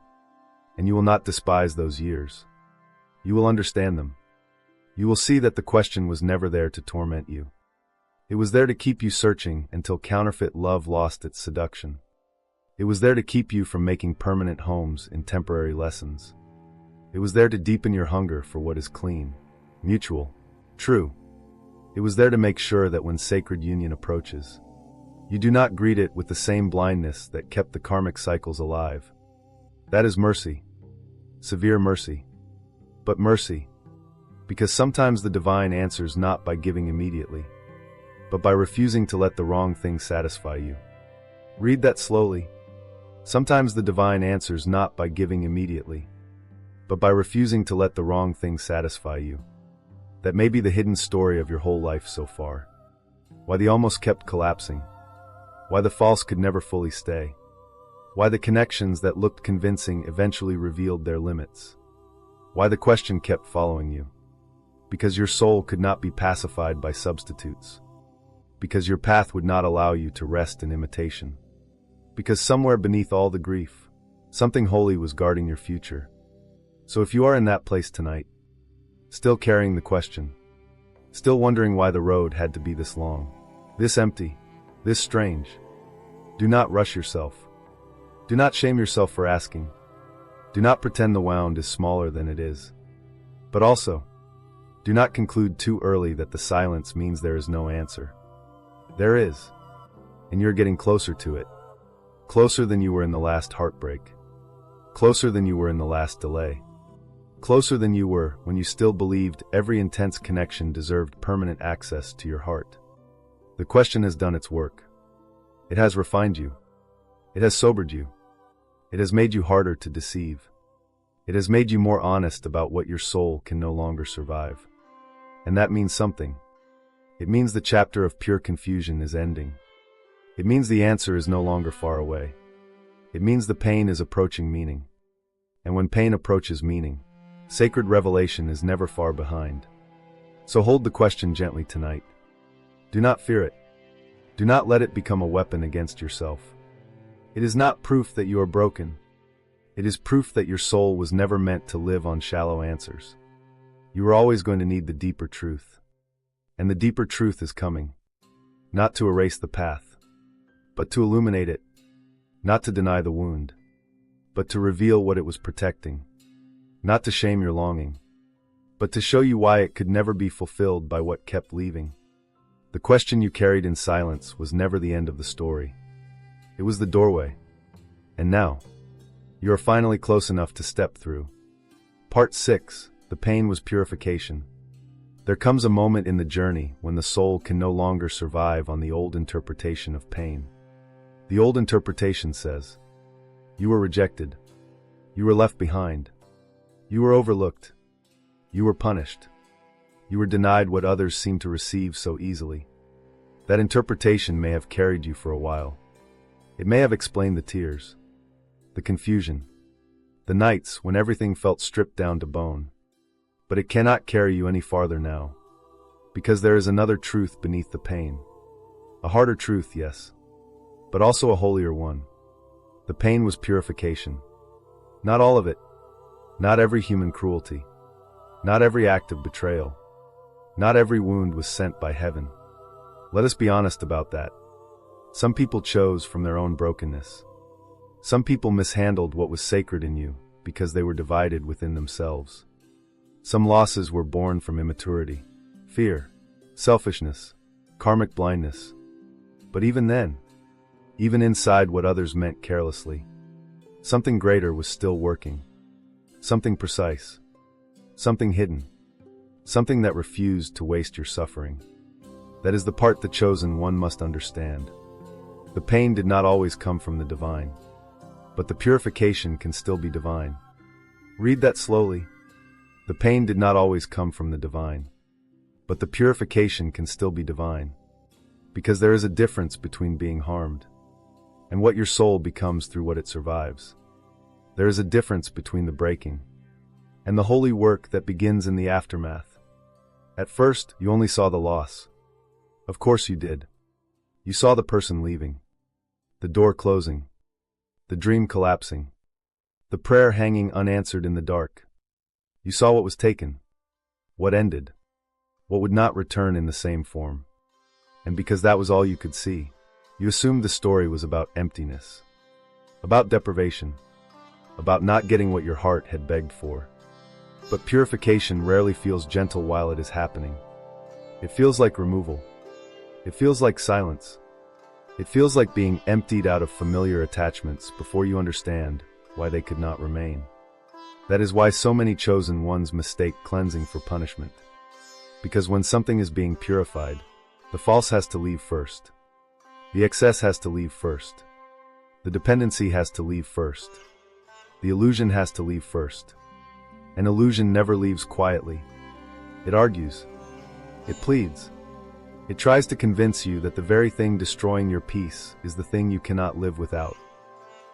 Speaker 2: and you will not despise those years. You will understand them. You will see that the question was never there to torment you. It was there to keep you searching until counterfeit love lost its seduction. It was there to keep you from making permanent homes in temporary lessons. It was there to deepen your hunger for what is clean, mutual, true. It was there to make sure that when sacred union approaches, you do not greet it with the same blindness that kept the karmic cycles alive. That is mercy. Severe mercy. But mercy, because sometimes the divine answers not by giving immediately, but by refusing to let the wrong thing satisfy you. Read that slowly. Sometimes the divine answers not by giving immediately, but by refusing to let the wrong thing satisfy you. That may be the hidden story of your whole life so far. Why the almost kept collapsing. Why the false could never fully stay. Why the connections that looked convincing eventually revealed their limits. Why the question kept following you. Because your soul could not be pacified by substitutes. Because your path would not allow you to rest in imitation. Because somewhere beneath all the grief, something holy was guarding your future. So if you are in that place tonight, still carrying the question, still wondering why the road had to be this long, this empty, this strange, do not rush yourself. Do not shame yourself for asking. Do not pretend the wound is smaller than it is. But also, do not conclude too early that the silence means there is no answer. There is, and you're getting closer to it. Closer than you were in the last heartbreak. Closer than you were in the last delay. Closer than you were when you still believed every intense connection deserved permanent access to your heart. The question has done its work. It has refined you. It has sobered you. It has made you harder to deceive. It has made you more honest about what your soul can no longer survive. And that means something. It means the chapter of pure confusion is ending. It means the answer is no longer far away. It means the pain is approaching meaning. And when pain approaches meaning, sacred revelation is never far behind. So hold the question gently tonight. Do not fear it. Do not let it become a weapon against yourself. It is not proof that you are broken. It is proof that your soul was never meant to live on shallow answers. You are always going to need the deeper truth. And the deeper truth is coming. Not to erase the path, but to illuminate it. Not to deny the wound, but to reveal what it was protecting. Not to shame your longing, but to show you why it could never be fulfilled by what kept leaving. The question you carried in silence was never the end of the story. It was the doorway. And now, you are finally close enough to step through. Part 6. The pain was purification. There comes a moment in the journey when the soul can no longer survive on the old interpretation of pain. The old interpretation says, you were rejected. You were left behind. You were overlooked. You were punished. You were denied what others seem to receive so easily. That interpretation may have carried you for a while. It may have explained the tears, the confusion, the nights when everything felt stripped down to bone. But it cannot carry you any farther now, because there is another truth beneath the pain. A harder truth, yes, but also a holier one. The pain was purification. Not all of it. Not every human cruelty. Not every act of betrayal. Not every wound was sent by heaven. Let us be honest about that. Some people chose from their own brokenness. Some people mishandled what was sacred in you because they were divided within themselves. Some losses were born from immaturity, fear, selfishness, karmic blindness. But even then, even inside what others meant carelessly, something greater was still working. Something precise. Something hidden. Something that refused to waste your suffering. That is the part the chosen one must understand. The pain did not always come from the divine, but the purification can still be divine. Read that slowly. The pain did not always come from the divine, but the purification can still be divine. Because there is a difference between being harmed and what your soul becomes through what it survives. There is a difference between the breaking and the holy work that begins in the aftermath. At first, you only saw the loss. Of course you did. You saw the person leaving, the door closing, the dream collapsing, the prayer hanging unanswered in the dark. You saw what was taken, what ended, what would not return in the same form. And because that was all you could see, you assumed the story was about emptiness, about deprivation, about not getting what your heart had begged for. But purification rarely feels gentle while it is happening. It feels like removal. It feels like silence. It feels like being emptied out of familiar attachments before you understand why they could not remain. That is why so many chosen ones mistake cleansing for punishment. Because when something is being purified, the false has to leave first. The excess has to leave first. The dependency has to leave first. The illusion has to leave first. An illusion never leaves quietly. It argues. It pleads. It tries to convince you that the very thing destroying your peace is the thing you cannot live without.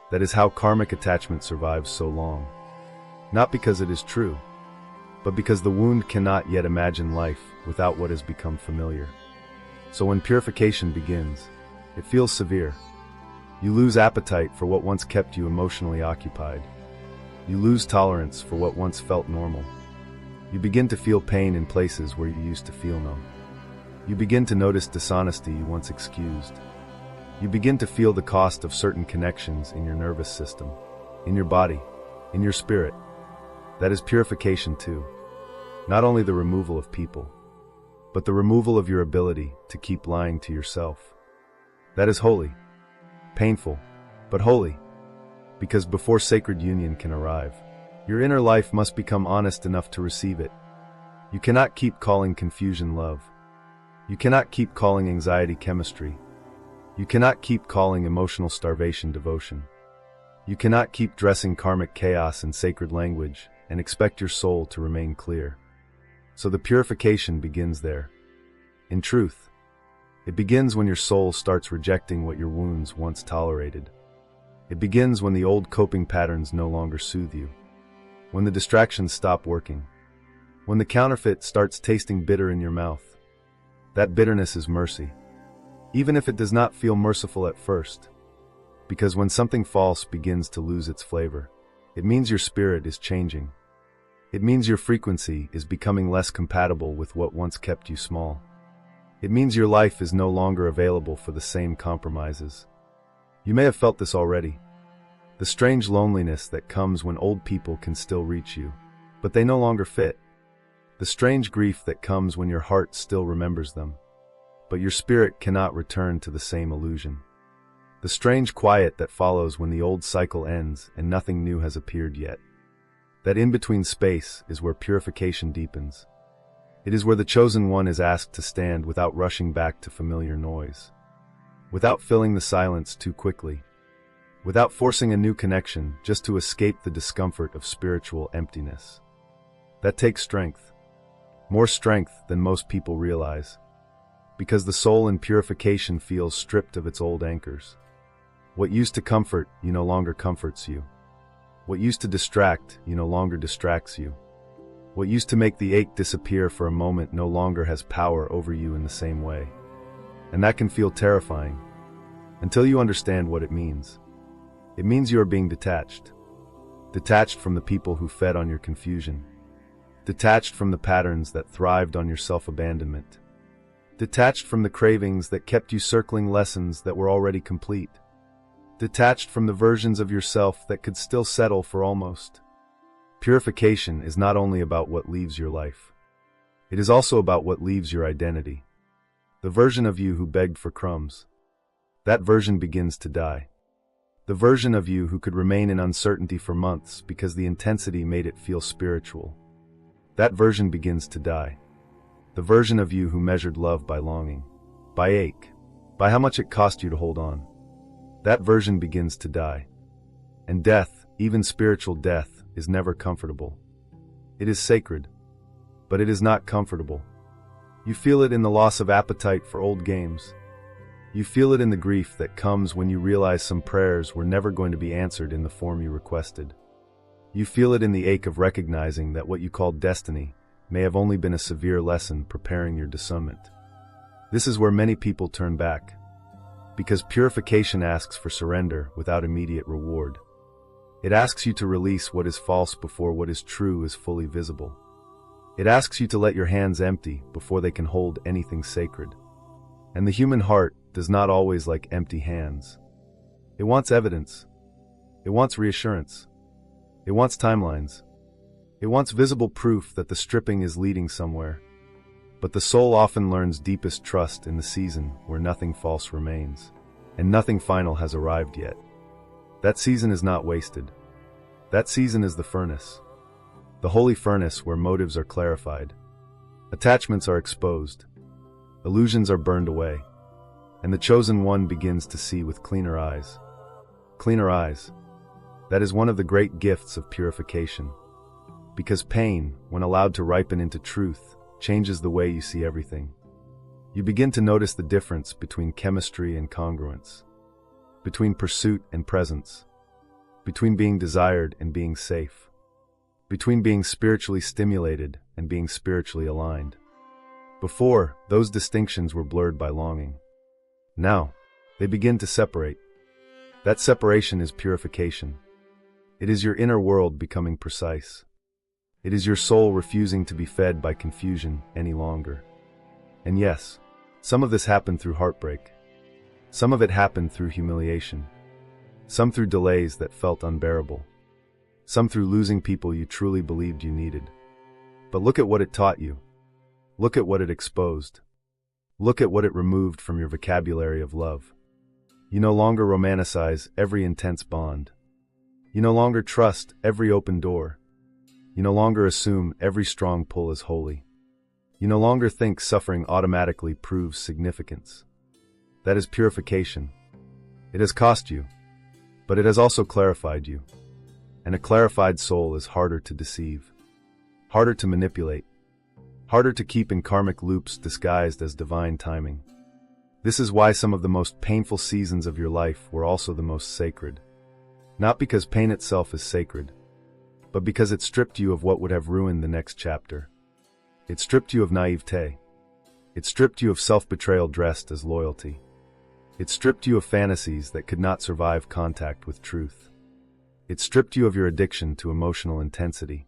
Speaker 2: That is how karmic attachment survives so long. Not because it is true, but because the wound cannot yet imagine life without what has become familiar. So when purification begins, it feels severe. You lose appetite for what once kept you emotionally occupied. You lose tolerance for what once felt normal. You begin to feel pain in places where you used to feel none. You begin to notice dishonesty you once excused. You begin to feel the cost of certain connections in your nervous system, in your body, in your spirit. That is purification too. Not only the removal of people, but the removal of your ability to keep lying to yourself. That is holy. Painful, but holy. Because before sacred union can arrive, your inner life must become honest enough to receive it. You cannot keep calling confusion love. You cannot keep calling anxiety chemistry. You cannot keep calling emotional starvation devotion. You cannot keep dressing karmic chaos in sacred language and expect your soul to remain clear. So the purification begins there. In truth, it begins when your soul starts rejecting what your wounds once tolerated. It begins when the old coping patterns no longer soothe you, when the distractions stop working, when the counterfeit starts tasting bitter in your mouth. That bitterness is mercy, even if it does not feel merciful at first. Because when something false begins to lose its flavor, it means your spirit is changing. It means your frequency is becoming less compatible with what once kept you small. It means your life is no longer available for the same compromises. You may have felt this already. The strange loneliness that comes when old people can still reach you, but they no longer fit. The strange grief that comes when your heart still remembers them, but your spirit cannot return to the same illusion. The strange quiet that follows when the old cycle ends and nothing new has appeared yet. That in-between space is where purification deepens. It is where the chosen one is asked to stand without rushing back to familiar noise, without filling the silence too quickly, without forcing a new connection just to escape the discomfort of spiritual emptiness. That takes strength, more strength than most people realize, because the soul in purification feels stripped of its old anchors. What used to comfort you no longer comforts you. What used to distract you no longer distracts you. What used to make the ache disappear for a moment no longer has power over you in the same way. And that can feel terrifying, until you understand what it means. It means you are being detached. Detached from the people who fed on your confusion. Detached from the patterns that thrived on your self-abandonment. Detached from the cravings that kept you circling lessons that were already complete. Detached from the versions of yourself that could still settle for almost. Purification is not only about what leaves your life. It is also about what leaves your identity. The version of you who begged for crumbs. That version begins to die. The version of you who could remain in uncertainty for months because the intensity made it feel spiritual. That version begins to die. The version of you who measured love by longing, by ache, by how much it cost you to hold on. That version begins to die. And death, even spiritual death, is never comfortable. It is sacred, but it is not comfortable. You feel it in the loss of appetite for old games. You feel it in the grief that comes when you realize some prayers were never going to be answered in the form you requested. You feel it in the ache of recognizing that what you called destiny may have only been a severe lesson preparing your discernment. This is where many people turn back, because purification asks for surrender without immediate reward. It asks you to release what is false before what is true is fully visible. It asks you to let your hands empty before they can hold anything sacred. And the human heart does not always like empty hands. It wants evidence. It wants reassurance. It wants timelines. It wants visible proof that the stripping is leading somewhere. But the soul often learns deepest trust in the season where nothing false remains, and nothing final has arrived yet. That season is not wasted. That season is the furnace. The holy furnace where motives are clarified. Attachments are exposed. Illusions are burned away. And the chosen one begins to see with cleaner eyes. Cleaner eyes. That is one of the great gifts of purification. Because pain, when allowed to ripen into truth, changes the way you see everything. You begin to notice the difference between chemistry and congruence, between pursuit and presence, between being desired and being safe, between being spiritually stimulated and being spiritually aligned. Before, those distinctions were blurred by longing. Now, they begin to separate. That separation is purification. It is your inner world becoming precise. It is your soul refusing to be fed by confusion any longer. And yes, some of this happened through heartbreak. Some of it happened through humiliation. Some through delays that felt unbearable. Some through losing people you truly believed you needed. But look at what it taught you. Look at what it exposed. Look at what it removed from your vocabulary of love. You no longer romanticize every intense bond. You no longer trust every open door. You no longer assume every strong pull is holy. You no longer think suffering automatically proves significance. That is purification. It has cost you, but it has also clarified you. And a clarified soul is harder to deceive, harder to manipulate, harder to keep in karmic loops disguised as divine timing. This is why some of the most painful seasons of your life were also the most sacred. Not because pain itself is sacred, but because it stripped you of what would have ruined the next chapter. It stripped you of naivete. It stripped you of self-betrayal dressed as loyalty. It stripped you of fantasies that could not survive contact with truth. It stripped you of your addiction to emotional intensity.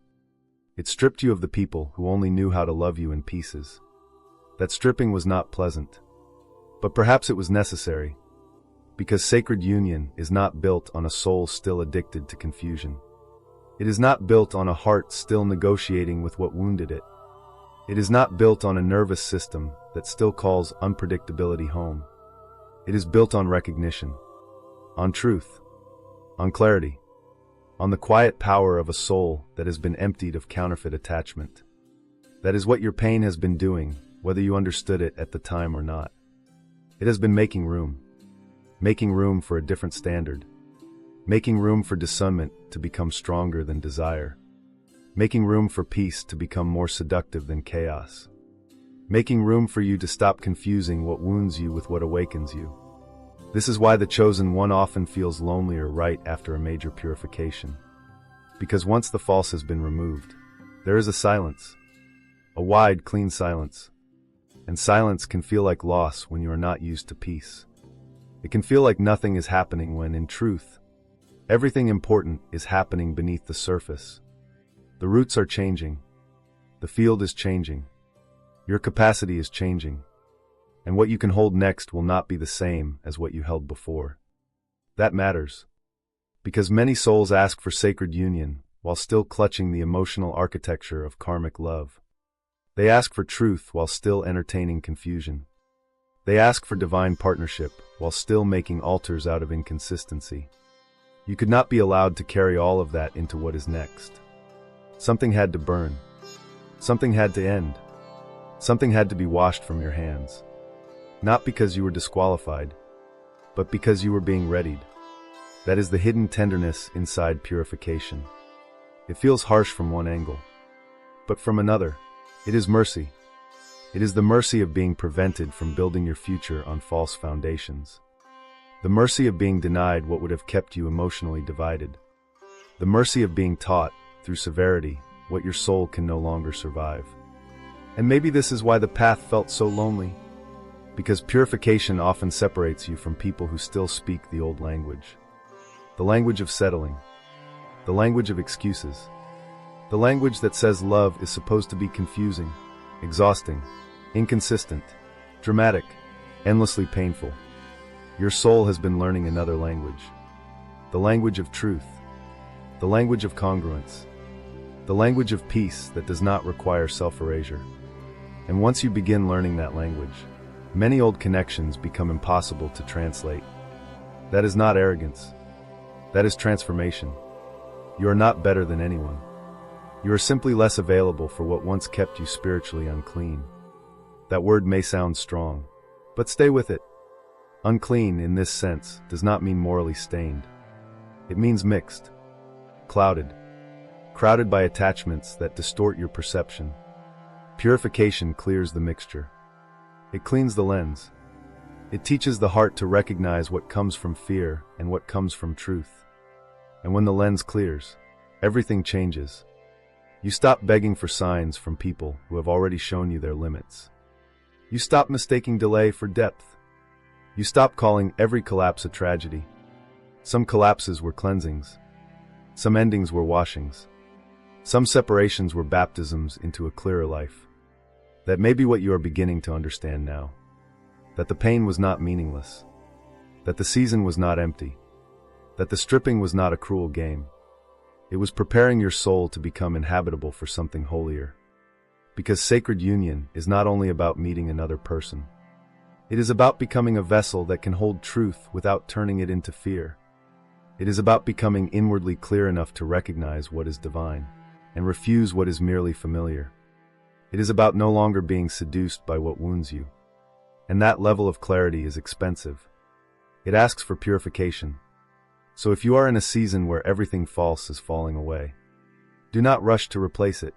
Speaker 2: It stripped you of the people who only knew how to love you in pieces. That stripping was not pleasant, but perhaps it was necessary, because sacred union is not built on a soul still addicted to confusion. It is not built on a heart still negotiating with what wounded it. It is not built on a nervous system that still calls unpredictability home. It is built on recognition, on truth, on clarity, on the quiet power of a soul that has been emptied of counterfeit attachment. That is what your pain has been doing, whether you understood it at the time or not. It has been making room for a different standard, making room for discernment to become stronger than desire, making room for peace to become more seductive than chaos, making room for you to stop confusing what wounds you with what awakens you. This is why the chosen one often feels lonelier right after a major purification. Because once the false has been removed, there is a silence, a wide, clean silence. And silence can feel like loss when you are not used to peace. It can feel like nothing is happening when, in truth, everything important is happening beneath the surface. The roots are changing. The field is changing. Your capacity is changing. And what you can hold next will not be the same as what you held before. That matters. Because many souls ask for sacred union while still clutching the emotional architecture of karmic love. They ask for truth while still entertaining confusion. They ask for divine partnership while still making altars out of inconsistency. You could not be allowed to carry all of that into what is next. Something had to burn. Something had to end. Something had to be washed from your hands. Not because you were disqualified, but because you were being readied. That is the hidden tenderness inside purification. It feels harsh from one angle, but from another, it is mercy. It is the mercy of being prevented from building your future on false foundations. The mercy of being denied what would have kept you emotionally divided. The mercy of being taught, through severity, what your soul can no longer survive. And maybe this is why the path felt so lonely. Because purification often separates you from people who still speak the old language. The language of settling. The language of excuses. The language that says love is supposed to be confusing, exhausting, inconsistent, dramatic, endlessly painful. Your soul has been learning another language. The language of truth. The language of congruence. The language of peace that does not require self-erasure. And once you begin learning that language, many old connections become impossible to translate. That is not arrogance. That is transformation. You are not better than anyone. You are simply less available for what once kept you spiritually unclean. That word may sound strong, but stay with it. Unclean, in this sense, does not mean morally stained. It means mixed, clouded, crowded by attachments that distort your perception. Purification clears the mixture. It cleans the lens. It teaches the heart to recognize what comes from fear and what comes from truth. And when the lens clears, everything changes. You stop begging for signs from people who have already shown you their limits. You stop mistaking delay for depth. You stop calling every collapse a tragedy. Some collapses were cleansings. Some endings were washings. Some separations were baptisms into a clearer life. That may be what you are beginning to understand now. That the pain was not meaningless. That the season was not empty. That the stripping was not a cruel game. It was preparing your soul to become inhabitable for something holier. Because sacred union is not only about meeting another person. It is about becoming a vessel that can hold truth without turning it into fear. It is about becoming inwardly clear enough to recognize what is divine and refuse what is merely familiar. It is about no longer being seduced by what wounds you. And that level of clarity is expensive. It asks for purification. So if you are in a season where everything false is falling away, do not rush to replace it.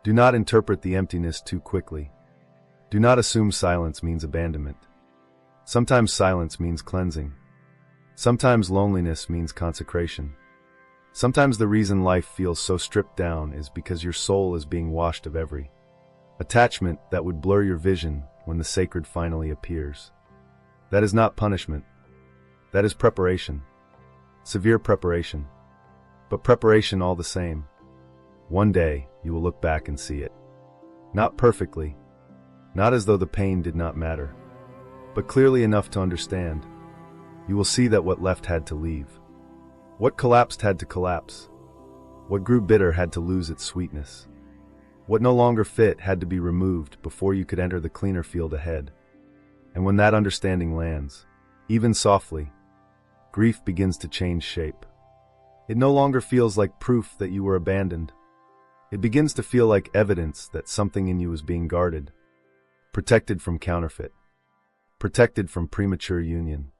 Speaker 2: Do not interpret the emptiness too quickly. Do not assume silence means abandonment. Sometimes silence means cleansing. Sometimes loneliness means consecration. Sometimes the reason life feels so stripped down is because your soul is being washed of every attachment that would blur your vision when the sacred finally appears. That is not punishment. That is preparation. Severe preparation. But preparation all the same. One day, you will look back and see it. Not perfectly. Not as though the pain did not matter. But clearly enough to understand. You will see that what left had to leave. What collapsed had to collapse. What grew bitter had to lose its sweetness. What no longer fit had to be removed before you could enter the cleaner field ahead. And when that understanding lands, even softly, grief begins to change shape. It no longer feels like proof that you were abandoned. It begins to feel like evidence that something in you is being guarded, protected from counterfeit, protected from premature union,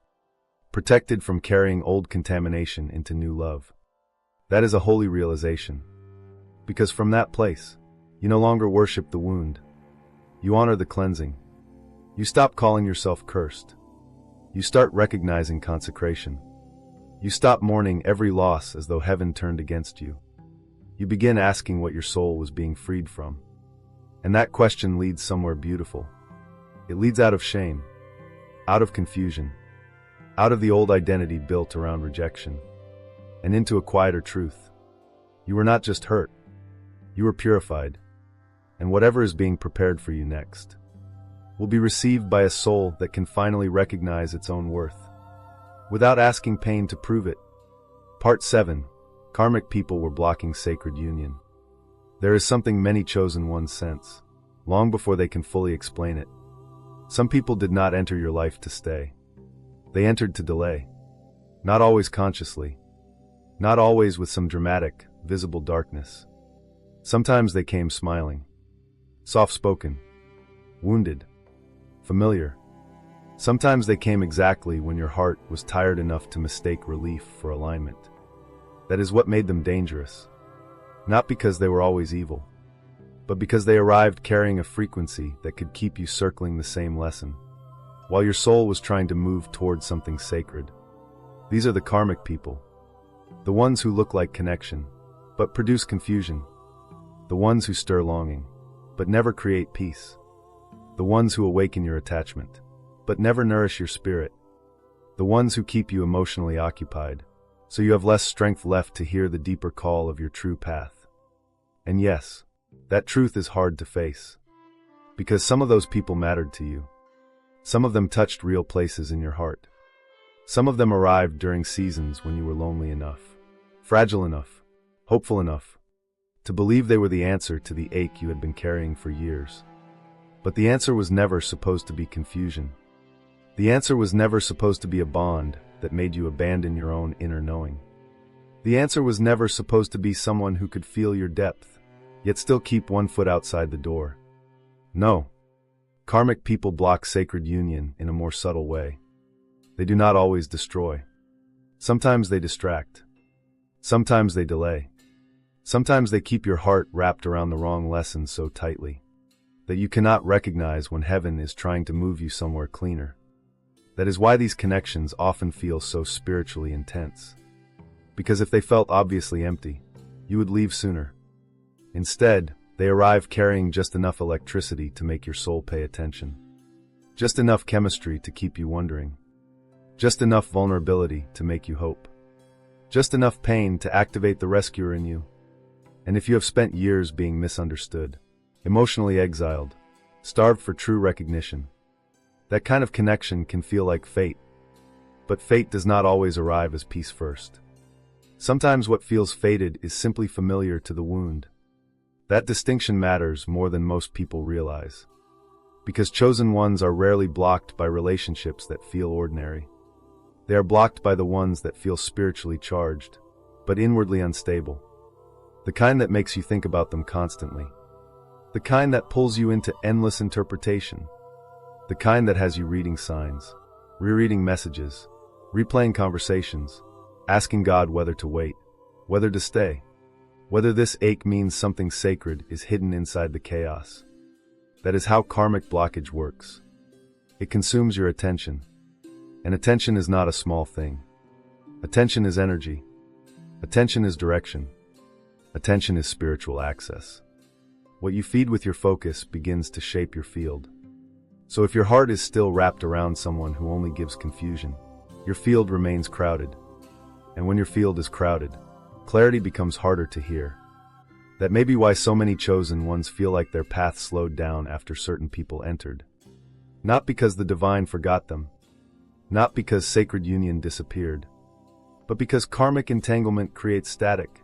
Speaker 2: protected from carrying old contamination into new love. That is a holy realization. Because from that place, you no longer worship the wound. You honor the cleansing. You stop calling yourself cursed. You start recognizing consecration. You stop mourning every loss as though heaven turned against you. You begin asking what your soul was being freed from. And that question leads somewhere beautiful. It leads out of shame, out of confusion, out of the old identity built around rejection, and into a quieter truth. You were not just hurt. You were purified. And whatever is being prepared for you next will be received by a soul that can finally recognize its own worth, without asking pain to prove it. Part 7. Karmic people were blocking sacred union. There is something many chosen ones sense, long before they can fully explain it. Some people did not enter your life to stay. They entered to delay. Not always consciously. Not always with some dramatic, visible darkness. Sometimes they came smiling, soft-spoken, wounded, familiar. Sometimes they came exactly when your heart was tired enough to mistake relief for alignment. That is what made them dangerous. Not because they were always evil, but because they arrived carrying a frequency that could keep you circling the same lesson, while your soul was trying to move towards something sacred. These are the karmic people, the ones who look like connection, but produce confusion, the ones who stir longing, but never create peace, the ones who awaken your attachment, but never nourish your spirit, the ones who keep you emotionally occupied, so you have less strength left to hear the deeper call of your true path. And yes, that truth is hard to face, because some of those people mattered to you. Some of them touched real places in your heart. Some of them arrived during seasons when you were lonely enough, fragile enough, hopeful enough, to believe they were the answer to the ache you had been carrying for years. But the answer was never supposed to be confusion. The answer was never supposed to be a bond that made you abandon your own inner knowing. The answer was never supposed to be someone who could feel your depth, yet still keep one foot outside the door. No. Karmic people block sacred union in a more subtle way. They do not always destroy. Sometimes they distract. Sometimes they delay. Sometimes they keep your heart wrapped around the wrong lesson so tightly that you cannot recognize when heaven is trying to move you somewhere cleaner. That is why these connections often feel so spiritually intense. Because if they felt obviously empty, you would leave sooner. Instead, they arrive carrying just enough electricity to make your soul pay attention. Just enough chemistry to keep you wondering. Just enough vulnerability to make you hope. Just enough pain to activate the rescuer in you. And if you have spent years being misunderstood, emotionally exiled, starved for true recognition, that kind of connection can feel like fate. But fate does not always arrive as peace first. Sometimes what feels fated is simply familiar to the wound. That distinction matters more than most people realize. Because chosen ones are rarely blocked by relationships that feel ordinary. They are blocked by the ones that feel spiritually charged, but inwardly unstable. The kind that makes you think about them constantly. The kind that pulls you into endless interpretation. The kind that has you reading signs, rereading messages, replaying conversations, asking God whether to wait, whether to stay, whether this ache means something sacred is hidden inside the chaos. That is how karmic blockage works. It consumes your attention. And attention is not a small thing. Attention is energy. Attention is direction. Attention is spiritual access. What you feed with your focus begins to shape your field. So if your heart is still wrapped around someone who only gives confusion, your field remains crowded. And when your field is crowded, clarity becomes harder to hear. That may be why so many chosen ones feel like their path slowed down after certain people entered. Not because the divine forgot them, not because sacred union disappeared, but because karmic entanglement creates static.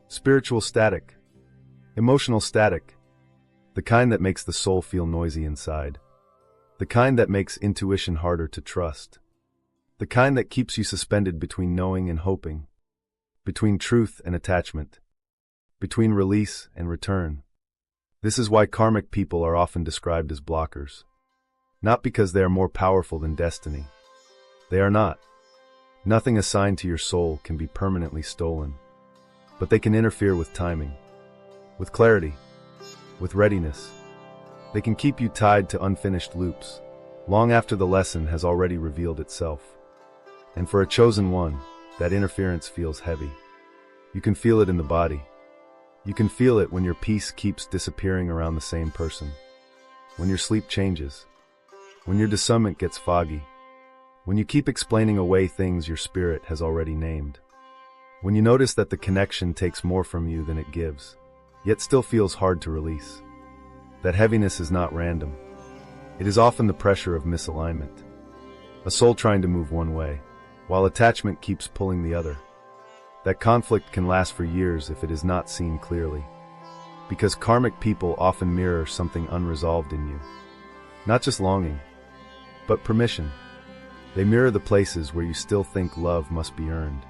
Speaker 2: Spiritual static. Emotional static. The kind that makes the soul feel noisy inside. The kind that makes intuition harder to trust. The kind that keeps you suspended between knowing and hoping. Between truth and attachment. Between release and return. This is why karmic people are often described as blockers. Not because they are more powerful than destiny. They are not. Nothing assigned to your soul can be permanently stolen. But they can interfere with timing, with clarity, with readiness. They can keep you tied to unfinished loops, long after the lesson has already revealed itself. And for a chosen one, that interference feels heavy. You can feel it in the body. You can feel it when your peace keeps disappearing around the same person. When your sleep changes. When your discernment gets foggy. When you keep explaining away things your spirit has already named. When you notice that the connection takes more from you than it gives, yet still feels hard to release. That heaviness is not random. It is often the pressure of misalignment. A soul trying to move one way, while attachment keeps pulling the other. That conflict can last for years if it is not seen clearly. Because karmic people often mirror something unresolved in you. Not just longing, but permission. They mirror the places where you still think love must be earned.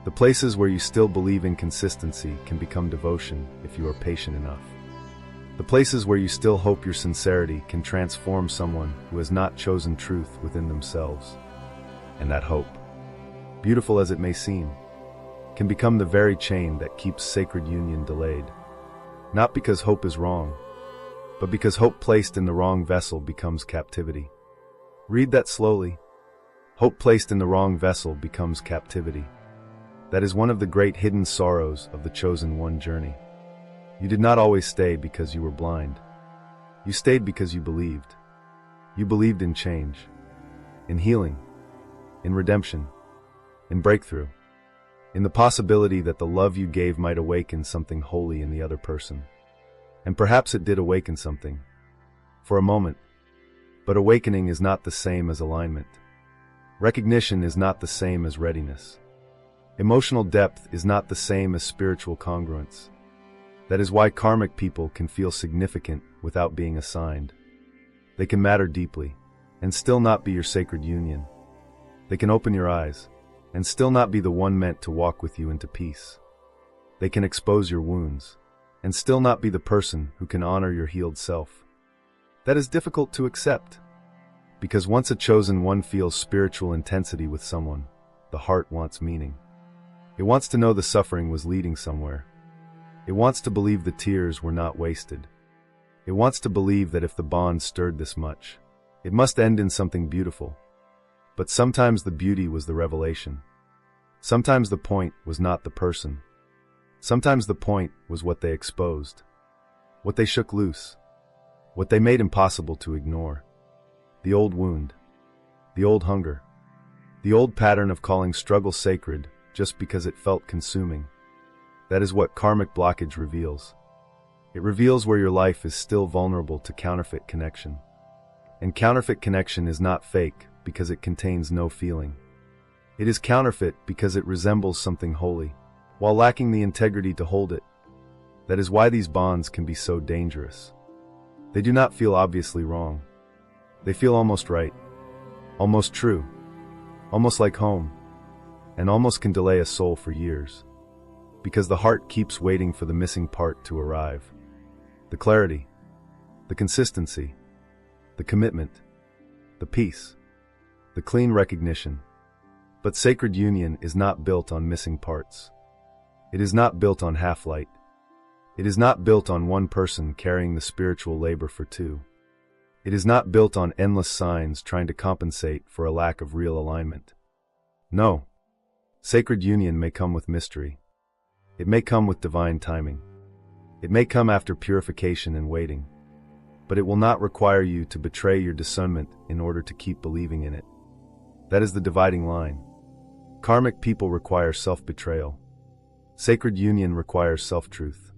Speaker 2: The places where you still believe in consistency can become devotion if you are patient enough. The places where you still hope your sincerity can transform someone who has not chosen truth within themselves. And that hope, beautiful as it may seem, can become the very chain that keeps sacred union delayed. Not because hope is wrong, but because hope placed in the wrong vessel becomes captivity. Read that slowly. Hope placed in the wrong vessel becomes captivity. That is one of the great hidden sorrows of the chosen one journey. You did not always stay because you were blind. You stayed because you believed. You believed in change, in healing, in redemption, in breakthrough, in the possibility that the love you gave might awaken something holy in the other person. And perhaps it did awaken something, for a moment. But awakening is not the same as alignment. Recognition is not the same as readiness. Emotional depth is not the same as spiritual congruence. That is why karmic people can feel significant without being assigned. They can matter deeply, and still not be your sacred union. They can open your eyes, and still not be the one meant to walk with you into peace. They can expose your wounds, and still not be the person who can honor your healed self. That is difficult to accept, because once a chosen one feels spiritual intensity with someone, the heart wants meaning. It wants to know the suffering was leading somewhere. It wants to believe the tears were not wasted. It wants to believe that if the bond stirred this much, it must end in something beautiful. But sometimes the beauty was the revelation. Sometimes the point was not the person. Sometimes the point was what they exposed, what they shook loose, what they made impossible to ignore. The old wound, the old hunger, the old pattern of calling struggle sacred just because it felt consuming. That is what karmic blockage reveals. It reveals where your life is still vulnerable to counterfeit connection. And counterfeit connection is not fake because it contains no feeling. It is counterfeit because it resembles something holy, while lacking the integrity to hold it. That is why these bonds can be so dangerous. They do not feel obviously wrong. They feel almost right, almost true, almost like home, and almost can delay a soul for years. Because the heart keeps waiting for the missing part to arrive. The clarity, the consistency, the commitment, the peace, the clean recognition. But sacred union is not built on missing parts. It is not built on half-light. It is not built on one person carrying the spiritual labor for two. It is not built on endless signs trying to compensate for a lack of real alignment. No. Sacred union may come with mystery. It may come with divine timing. It may come after purification and waiting. But it will not require you to betray your discernment in order to keep believing in it. That is the dividing line. Karmic people require self-betrayal. Sacred union requires self-truth.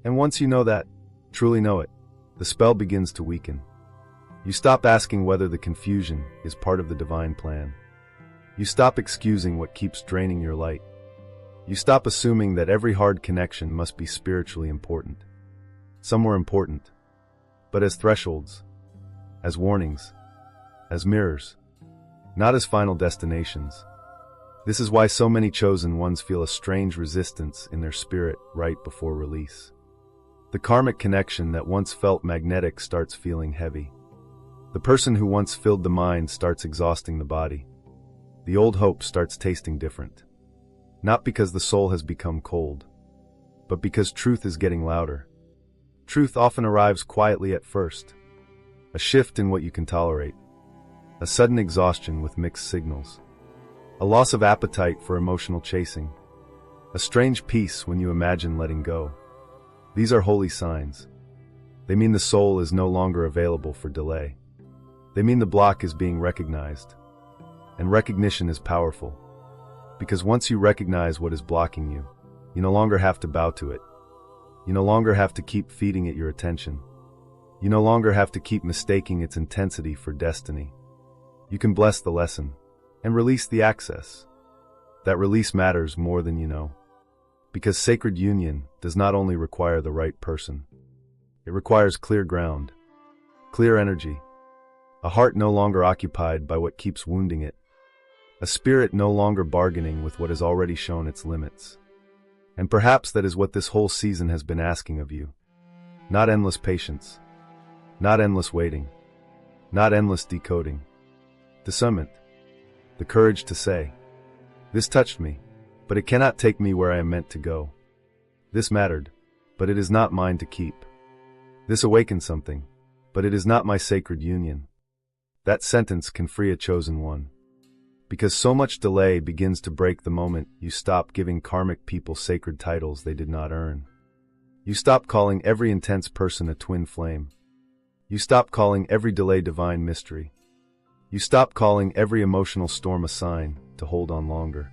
Speaker 2: And once you know that, truly know it, the spell begins to weaken. You stop asking whether the confusion is part of the divine plan. You stop excusing what keeps draining your light. You stop assuming that every hard connection must be spiritually important. Some were important, but as thresholds, as warnings, as mirrors, not as final destinations. This is why so many chosen ones feel a strange resistance in their spirit right before release. The karmic connection that once felt magnetic starts feeling heavy. The person who once filled the mind starts exhausting the body. The old hope starts tasting different. Not because the soul has become cold, but because truth is getting louder. Truth often arrives quietly at first. A shift in what you can tolerate. A sudden exhaustion with mixed signals. A loss of appetite for emotional chasing. A strange peace when you imagine letting go. These are holy signs. They mean the soul is no longer available for delay. They mean the block is being recognized. And recognition is powerful. Because once you recognize what is blocking you, you no longer have to bow to it. You no longer have to keep feeding it your attention. You no longer have to keep mistaking its intensity for destiny. You can bless the lesson and release the access. That release matters more than you know. Because sacred union does not only require the right person. It requires clear ground, clear energy, a heart no longer occupied by what keeps wounding it, a spirit no longer bargaining with what has already shown its limits. And perhaps that is what this whole season has been asking of you. Not endless patience, not endless waiting, not endless decoding. Discernment, the courage to say, "This touched me, but it cannot take me where I am meant to go. This mattered, but it is not mine to keep. This awakens something, but it is not my sacred union. That sentence can free a chosen one. Because so much delay begins to break the moment you stop giving karmic people sacred titles they did not earn. You stop calling every intense person a twin flame. You stop calling every delay divine mystery. You stop calling every emotional storm a sign to hold on longer.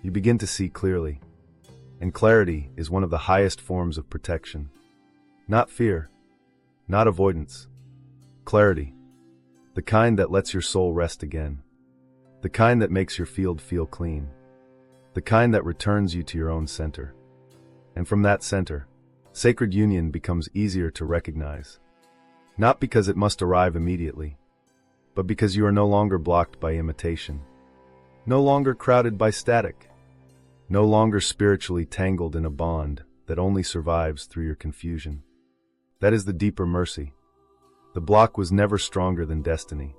Speaker 2: You begin to see clearly. And clarity is one of the highest forms of protection. Not fear, not avoidance. Clarity. The kind that lets your soul rest again. The kind that makes your field feel clean. The kind that returns you to your own center. And from that center, sacred union becomes easier to recognize. Not because it must arrive immediately, but because you are no longer blocked by imitation. No longer crowded by static. No longer spiritually tangled in a bond that only survives through your confusion. That is the deeper mercy. The block was never stronger than destiny.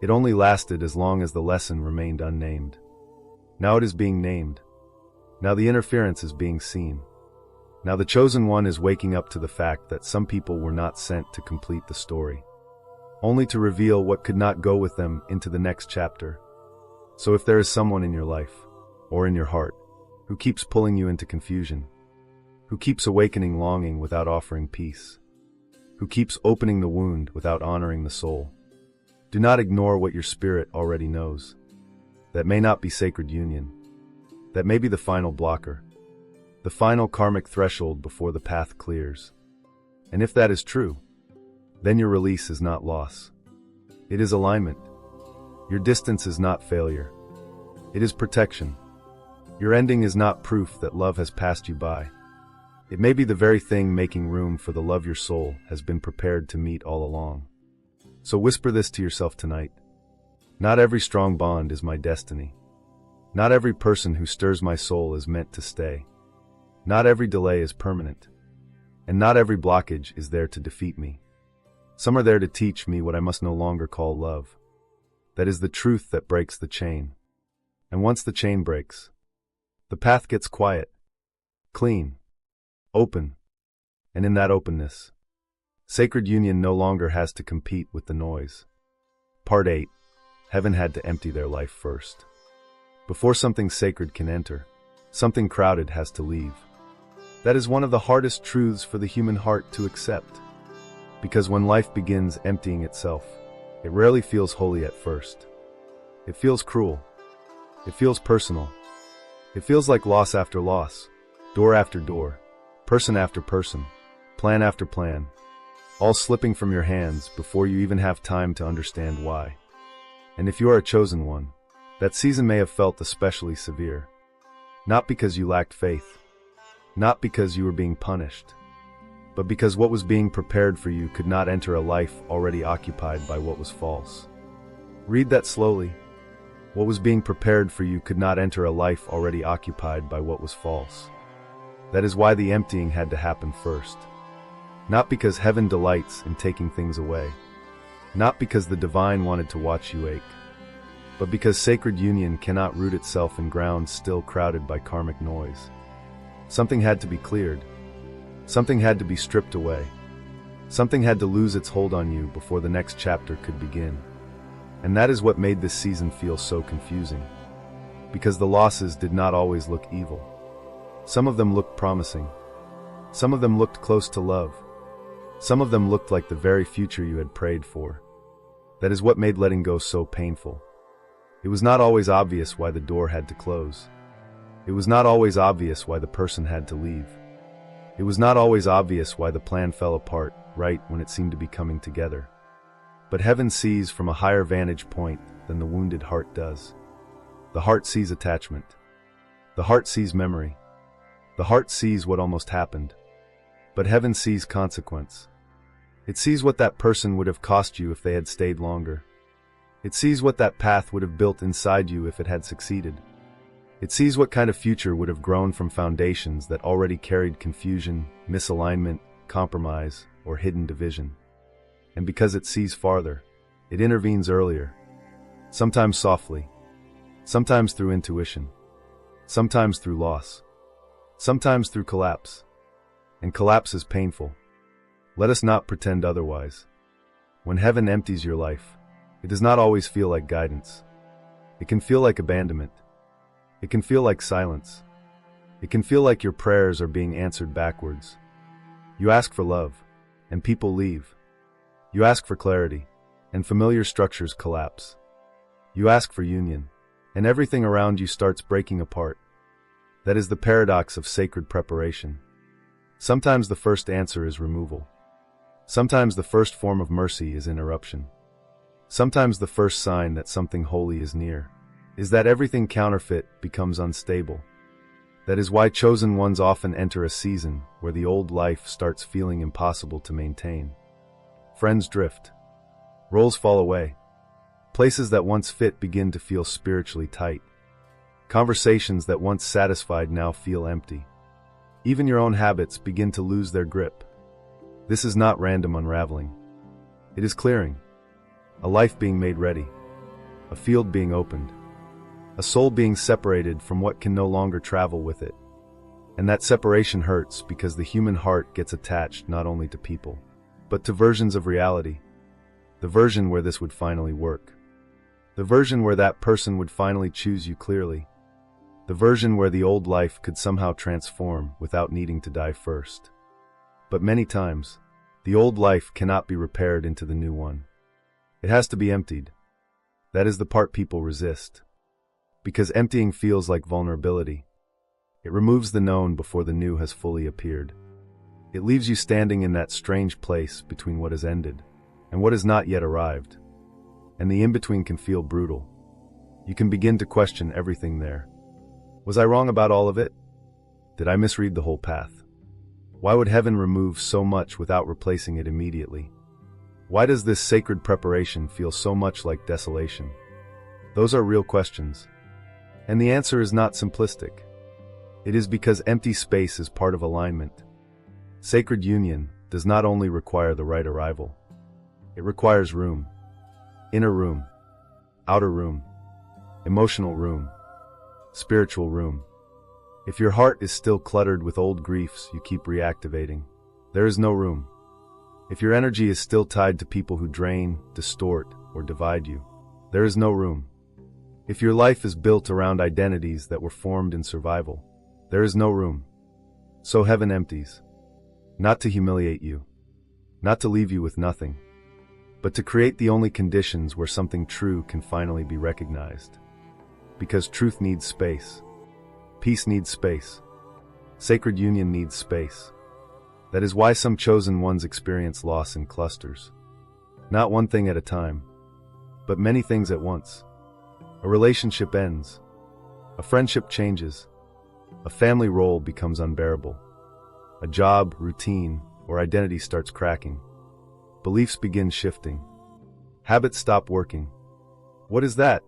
Speaker 2: It only lasted as long as the lesson remained unnamed. Now it is being named. Now the interference is being seen. Now the chosen one is waking up to the fact that some people were not sent to complete the story, only to reveal what could not go with them into the next chapter. So if there is someone in your life, or in your heart, who keeps pulling you into confusion, who keeps awakening longing without offering peace, who keeps opening the wound without honoring the soul, do not ignore what your spirit already knows. That may not be sacred union. That may be the final blocker. The final karmic threshold before the path clears. And if that is true, then your release is not loss. It is alignment. Your distance is not failure. It is protection. Your ending is not proof that love has passed you by. It may be the very thing making room for the love your soul has been prepared to meet all along. So whisper this to yourself tonight. Not every strong bond is my destiny. Not every person who stirs my soul is meant to stay. Not every delay is permanent. And not every blockage is there to defeat me. Some are there to teach me what I must no longer call love. That is the truth that breaks the chain. And once the chain breaks, the path gets quiet, clean, open, and in that openness, sacred union no longer has to compete with the noise. Part 8. Heaven had to empty their life first. Before something sacred can enter, something crowded has to leave. That is one of the hardest truths for the human heart to accept. Because when life begins emptying itself, it rarely feels holy at first. It feels cruel. It feels personal. It feels like loss after loss, door after door, person after person, plan after plan, all slipping from your hands before you even have time to understand why. And if you are a chosen one, that season may have felt especially severe. Not because you lacked faith, not because you were being punished, but because what was being prepared for you could not enter a life already occupied by what was false. Read that slowly. What was being prepared for you could not enter a life already occupied by what was false. That is why the emptying had to happen first. Not because heaven delights in taking things away. Not because the divine wanted to watch you ache. But because sacred union cannot root itself in ground still crowded by karmic noise. Something had to be cleared. Something had to be stripped away. Something had to lose its hold on you before the next chapter could begin. And that is what made this season feel so confusing. Because the losses did not always look evil. Some of them looked promising. Some of them looked close to love. Some of them looked like the very future you had prayed for. That is what made letting go so painful. It was not always obvious why the door had to close. It was not always obvious why the person had to leave. It was not always obvious why the plan fell apart right when it seemed to be coming together. But heaven sees from a higher vantage point than the wounded heart does. The heart sees attachment. The heart sees memory. The heart sees what almost happened. But heaven sees consequence. It sees what that person would have cost you if they had stayed longer. It sees what that path would have built inside you if it had succeeded. It sees what kind of future would have grown from foundations that already carried confusion, misalignment, compromise, or hidden division. And because it sees farther, it intervenes earlier. Sometimes softly. Sometimes through intuition. Sometimes through loss. Sometimes through collapse. and collapse is painful. Let us not pretend otherwise. When heaven empties your life, it does not always feel like guidance. It can feel like abandonment. It can feel like silence. It can feel like your prayers are being answered backwards. You ask for love, and people leave. You ask for clarity, and familiar structures collapse. You ask for union, and everything around you starts breaking apart. That is the paradox of sacred preparation. Sometimes the first answer is removal. Sometimes the first form of mercy is interruption. Sometimes the first sign that something holy is near is that everything counterfeit becomes unstable. That is why chosen ones often enter a season where the old life starts feeling impossible to maintain. Friends drift. Roles fall away. Places that once fit begin to feel spiritually tight. Conversations that once satisfied now feel empty. Even your own habits begin to lose their grip. This is not random unraveling. It is clearing. A life being made ready. A field being opened. A soul being separated from what can no longer travel with it. And that separation hurts because the human heart gets attached not only to people, but to versions of reality. The version where this would finally work. The version where that person would finally choose you clearly. The version where the old life could somehow transform without needing to die first. But many times, the old life cannot be repaired into the new one. It has to be emptied. That is the part people resist. Because emptying feels like vulnerability. It removes the known before the new has fully appeared. It leaves you standing in that strange place between what has ended and what has not yet arrived. And the in-between can feel brutal. You can begin to question everything there. Was I wrong about all of it? Did I misread the whole path? Why would heaven remove so much without replacing it immediately? Why does this sacred preparation feel so much like desolation? Those are real questions. And the answer is not simplistic. It is because empty space is part of alignment. Sacred union does not only require the right arrival. It requires room. Inner room. Outer room. Emotional room. Spiritual room. If your heart is still cluttered with old griefs you keep reactivating, there is no room. If your energy is still tied to people who drain, distort, or divide you, there is no room. If your life is built around identities that were formed in survival, there is no room. So heaven empties. Not to humiliate you, not to leave you with nothing, but to create the only conditions where something true can finally be recognized. Because truth needs space. Peace needs space. Sacred union needs space. That is why some chosen ones experience loss in clusters. Not one thing at a time, but many things at once. A relationship ends. A friendship changes. A family role becomes unbearable. A job, routine, or identity starts cracking. Beliefs begin shifting. Habits stop working. What is that?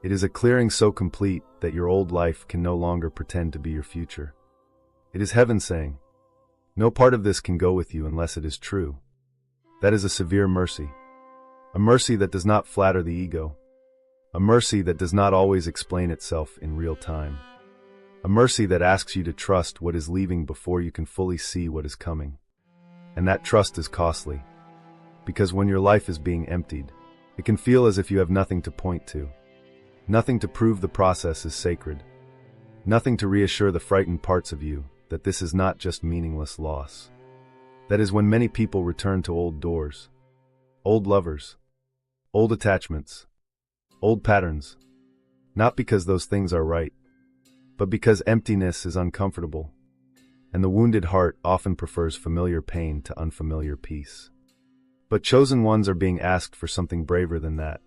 Speaker 2: It is a clearing so complete that your old life can no longer pretend to be your future. It is heaven saying, no part of this can go with you unless it is true. That is a severe mercy. A mercy that does not flatter the ego. A mercy that does not always explain itself in real time. A mercy that asks you to trust what is leaving before you can fully see what is coming. And that trust is costly. Because when your life is being emptied, it can feel as if you have nothing to point to. Nothing to prove the process is sacred. Nothing to reassure the frightened parts of you that this is not just meaningless loss. That is when many people return to old doors, old lovers, old attachments, old patterns. Not because those things are right, but because emptiness is uncomfortable, and the wounded heart often prefers familiar pain to unfamiliar peace. But chosen ones are being asked for something braver than that.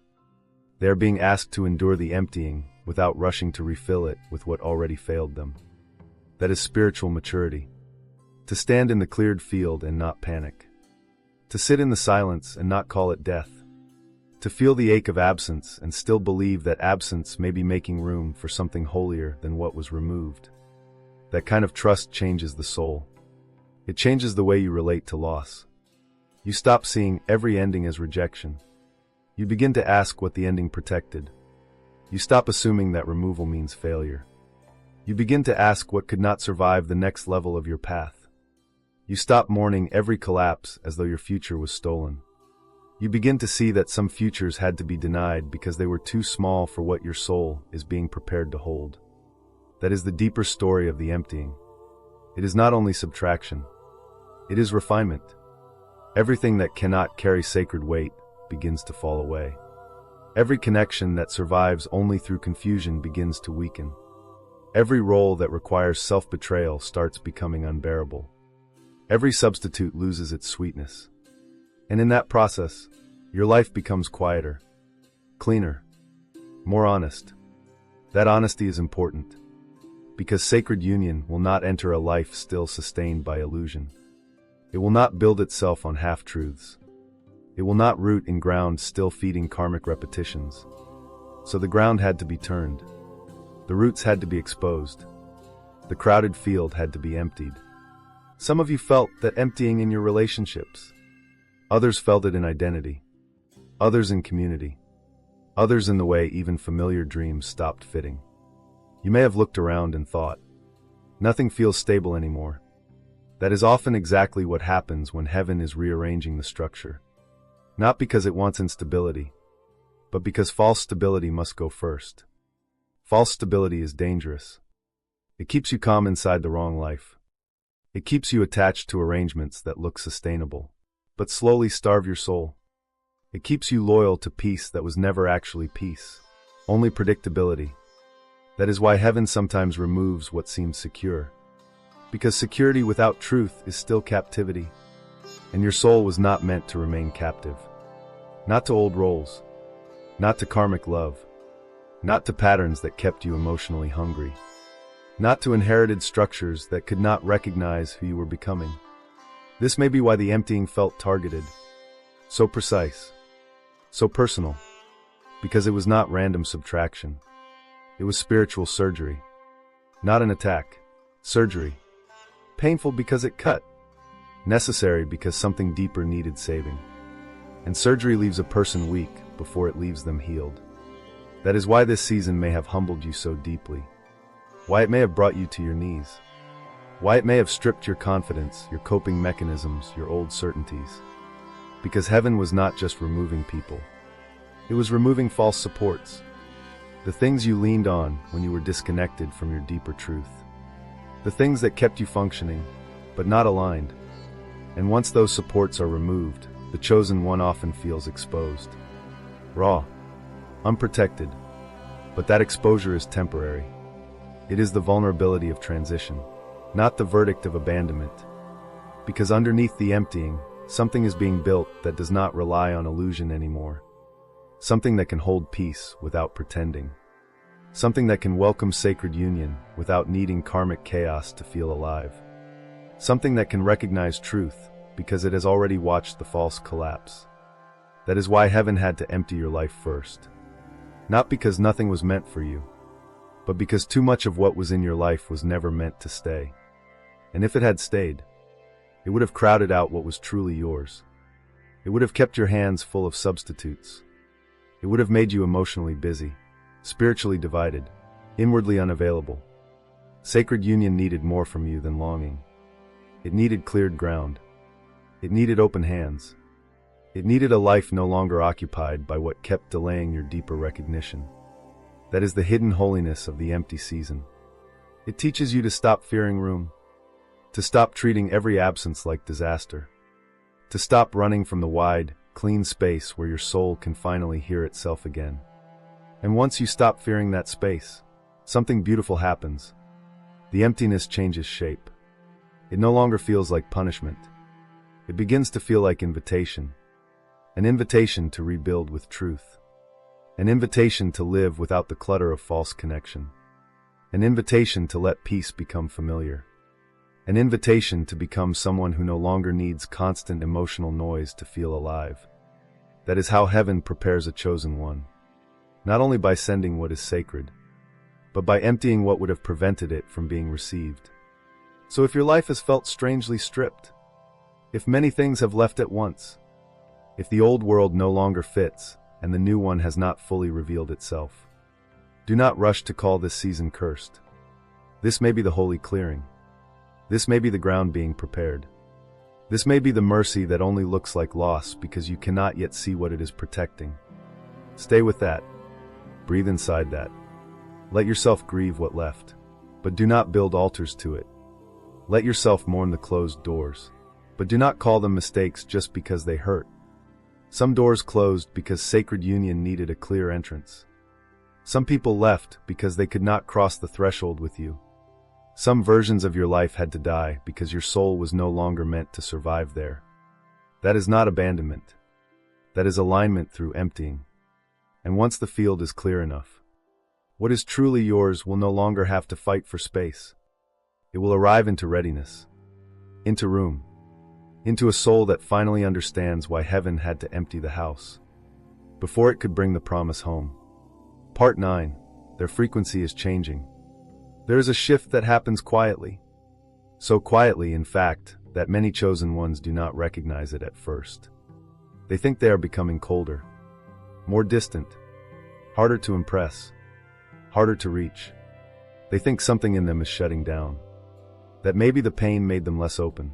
Speaker 2: They are being asked to endure the emptying without rushing to refill it with what already failed them. That is spiritual maturity. To stand in the cleared field and not panic. To sit in the silence and not call it death. To feel the ache of absence and still believe that absence may be making room for something holier than what was removed. That kind of trust changes the soul. It changes the way you relate to loss. You stop seeing every ending as rejection. You begin to ask what the ending protected. You stop assuming that removal means failure. You begin to ask what could not survive the next level of your path. You stop mourning every collapse as though your future was stolen. You begin to see that some futures had to be denied because they were too small for what your soul is being prepared to hold. That is the deeper story of the emptying. It is not only subtraction. It is refinement. Everything that cannot carry sacred weight begins to fall away. Every connection that survives only through confusion begins to weaken. Every role that requires self-betrayal starts becoming unbearable. Every substitute loses its sweetness. And in that process, your life becomes quieter, cleaner, more honest. That honesty is important, because sacred union will not enter a life still sustained by illusion. It will not build itself on half-truths. It will not root in ground still feeding karmic repetitions. So the ground had to be turned. The roots had to be exposed. The crowded field had to be emptied. Some of you felt that emptying in your relationships. Others felt it in identity. Others in community. Others in the way even familiar dreams stopped fitting. You may have looked around and thought, nothing feels stable anymore. That is often exactly what happens when heaven is rearranging the structure. Not because it wants instability, but because false stability must go first. False stability is dangerous. It keeps you calm inside the wrong life. It keeps you attached to arrangements that look sustainable, but slowly starve your soul. It keeps you loyal to peace that was never actually peace, only predictability. That is why heaven sometimes removes what seems secure. Because security without truth is still captivity, and your soul was not meant to remain captive. Not to old roles, not to karmic love, not to patterns that kept you emotionally hungry, not to inherited structures that could not recognize who you were becoming. This may be why the emptying felt targeted, so precise, so personal, because it was not random subtraction. It was spiritual surgery, not an attack, surgery. Painful because it cut, necessary because something deeper needed saving. And surgery leaves a person weak before it leaves them healed. That is why this season may have humbled you so deeply, why it may have brought you to your knees, why it may have stripped your confidence, your coping mechanisms, your old certainties. Because heaven was not just removing people. It was removing false supports, the things you leaned on when you were disconnected from your deeper truth. The things that kept you functioning, but not aligned. And once those supports are removed, the chosen one often feels exposed. Raw, unprotected. But that exposure is temporary. It is the vulnerability of transition, not the verdict of abandonment. Because underneath the emptying, something is being built that does not rely on illusion anymore. Something that can hold peace without pretending. Something that can welcome sacred union without needing karmic chaos to feel alive. Something that can recognize truth because it has already watched the false collapse. That is why heaven had to empty your life first. Not because nothing was meant for you, but because too much of what was in your life was never meant to stay. And if it had stayed, it would have crowded out what was truly yours. It would have kept your hands full of substitutes. It would have made you emotionally busy, spiritually divided, inwardly unavailable. Sacred union needed more from you than longing. It needed cleared ground. It needed open hands. It needed a life no longer occupied by what kept delaying your deeper recognition. That is the hidden holiness of the empty season. It teaches you to stop fearing room, to stop treating every absence like disaster, to stop running from the wide, clean space where your soul can finally hear itself again. And once you stop fearing that space, something beautiful happens. The emptiness changes shape. It no longer feels like punishment. It begins to feel like invitation. An invitation to rebuild with truth. An invitation to live without the clutter of false connection. An invitation to let peace become familiar. An invitation to become someone who no longer needs constant emotional noise to feel alive. That is how heaven prepares a chosen one. Not only by sending what is sacred, but by emptying what would have prevented it from being received. So if your life has felt strangely stripped, if many things have left at once, if the old world no longer fits and the new one has not fully revealed itself, do not rush to call this season cursed. This may be the holy clearing. This may be the ground being prepared. This may be the mercy that only looks like loss because you cannot yet see what it is protecting. Stay with that. Breathe inside that. Let yourself grieve what left, but do not build altars to it. Let yourself mourn the closed doors, but do not call them mistakes just because they hurt. Some doors closed because sacred union needed a clear entrance. Some people left because they could not cross the threshold with you. Some versions of your life had to die because your soul was no longer meant to survive there. That is not abandonment. That is alignment through emptying. And once the field is clear enough, what is truly yours will no longer have to fight for space. It will arrive into readiness, into room, into a soul that finally understands why heaven had to empty the house before it could bring the promise home. Part 9. Their frequency is changing. There is a shift that happens quietly. So quietly, in fact, that many chosen ones do not recognize it at first. They think they are becoming colder, more distant, harder to impress, harder to reach. They think something in them is shutting down. That maybe the pain made them less open,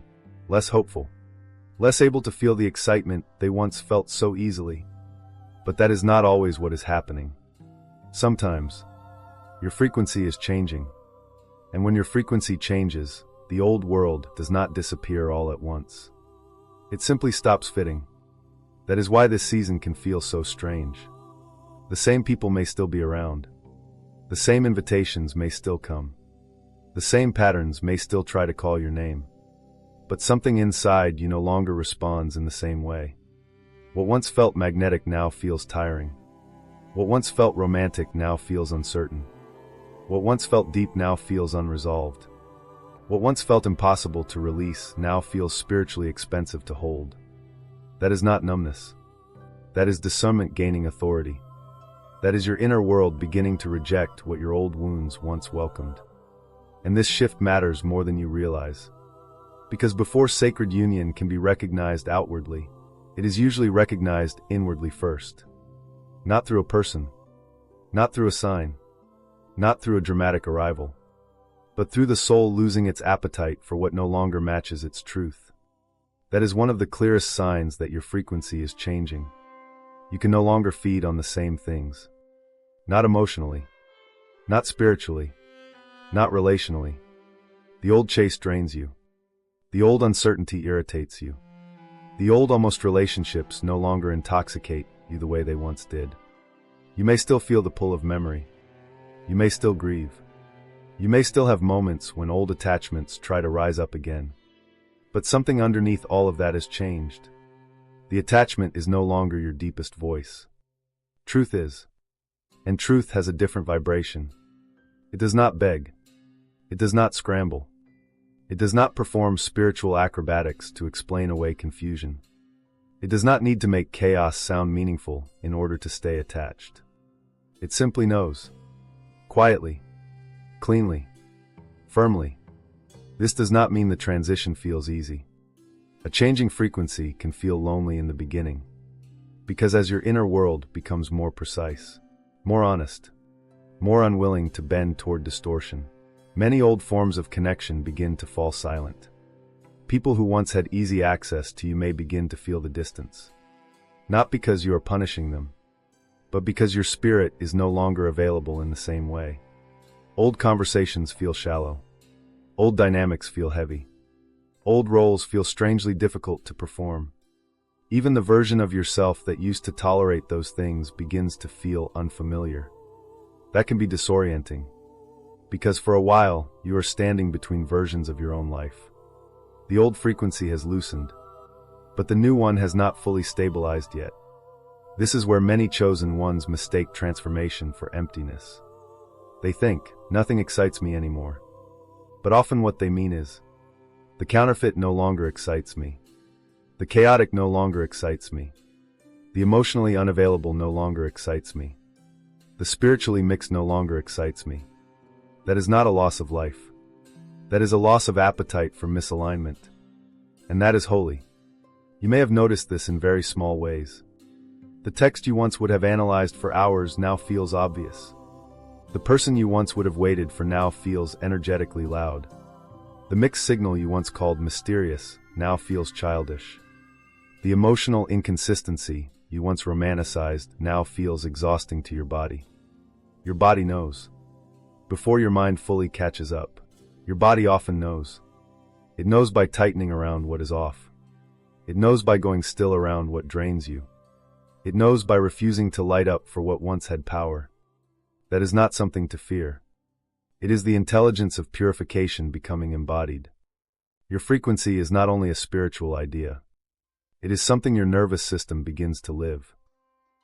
Speaker 2: less hopeful, less able to feel the excitement they once felt so easily. But that is not always what is happening. Sometimes, your frequency is changing. And when your frequency changes, the old world does not disappear all at once. It simply stops fitting. That is why this season can feel so strange. The same people may still be around. The same invitations may still come. The same patterns may still try to call your name. But something inside you no longer responds in the same way. What once felt magnetic now feels tiring. What once felt romantic now feels uncertain. What once felt deep now feels unresolved. What once felt impossible to release now feels spiritually expensive to hold. That is not numbness. That is discernment gaining authority. That is your inner world beginning to reject what your old wounds once welcomed. And this shift matters more than you realize. Because before sacred union can be recognized outwardly, it is usually recognized inwardly first. Not through a person, not through a sign, not through a dramatic arrival, but through the soul losing its appetite for what no longer matches its truth. That is one of the clearest signs that your frequency is changing. You can no longer feed on the same things. Not emotionally, not spiritually, not relationally. The old chase drains you. The old uncertainty irritates you. The old almost relationships no longer intoxicate you the way they once did. You may still feel the pull of memory. You may still grieve. You may still have moments when old attachments try to rise up again. But something underneath all of that has changed. The attachment is no longer your deepest voice. Truth is. And truth has a different vibration. It does not beg. It does not scramble. It does not perform spiritual acrobatics to explain away confusion. It does not need to make chaos sound meaningful in order to stay attached. It simply knows. Quietly, cleanly, firmly. This does not mean the transition feels easy. A changing frequency can feel lonely in the beginning, because as your inner world becomes more precise, more honest, more unwilling to bend toward distortion, many old forms of connection begin to fall silent. People who once had easy access to you may begin to feel the distance. Not because you are punishing them, but because your spirit is no longer available in the same way. Old conversations feel shallow. Old dynamics feel heavy. Old roles feel strangely difficult to perform. Even the version of yourself that used to tolerate those things begins to feel unfamiliar. That can be disorienting, because for a while you are standing between versions of your own life. The old frequency has loosened, but the new one has not fully stabilized yet. This is where many chosen ones mistake transformation for emptiness. They think, nothing excites me anymore. But often what they mean is, the counterfeit no longer excites me. The chaotic no longer excites me. The emotionally unavailable no longer excites me. The spiritually mixed no longer excites me. That is not a loss of life. That is a loss of appetite for misalignment. And that is holy. You may have noticed this in very small ways. The text you once would have analyzed for hours now feels obvious. The person you once would have waited for now feels energetically loud. The mixed signal you once called mysterious now feels childish. The emotional inconsistency you once romanticized now feels exhausting to your body. Your body knows. Before your mind fully catches up, your body often knows. It knows by tightening around what is off. It knows by going still around what drains you. It knows by refusing to light up for what once had power. That is not something to fear. It is the intelligence of purification becoming embodied. Your frequency is not only a spiritual idea. It is something your nervous system begins to live.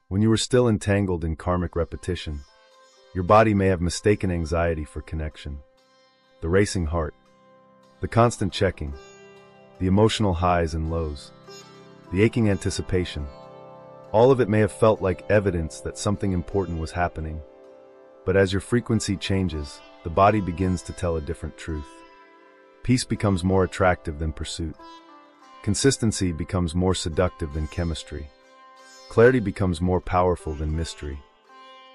Speaker 2: When you are still entangled in karmic repetition, your body may have mistaken anxiety for connection. The racing heart, the constant checking, the emotional highs and lows, the aching anticipation, all of it may have felt like evidence that something important was happening. But as your frequency changes, the body begins to tell a different truth. Peace becomes more attractive than pursuit. Consistency becomes more seductive than chemistry. Clarity becomes more powerful than mystery.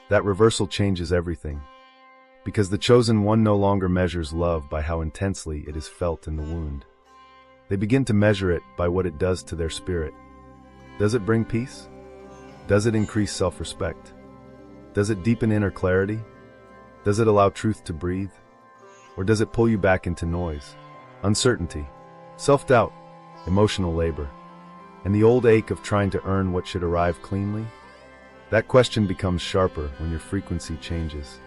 Speaker 2: That reversal changes everything. Because the chosen one no longer measures love by how intensely it is felt in the wound. They begin to measure it by what it does to their spirit. Does it bring peace? Does it increase self-respect? Does it deepen inner clarity? Does it allow truth to breathe? Or does it pull you back into noise, uncertainty, self-doubt, emotional labor, and the old ache of trying to earn what should arrive cleanly? That question becomes sharper when your frequency changes.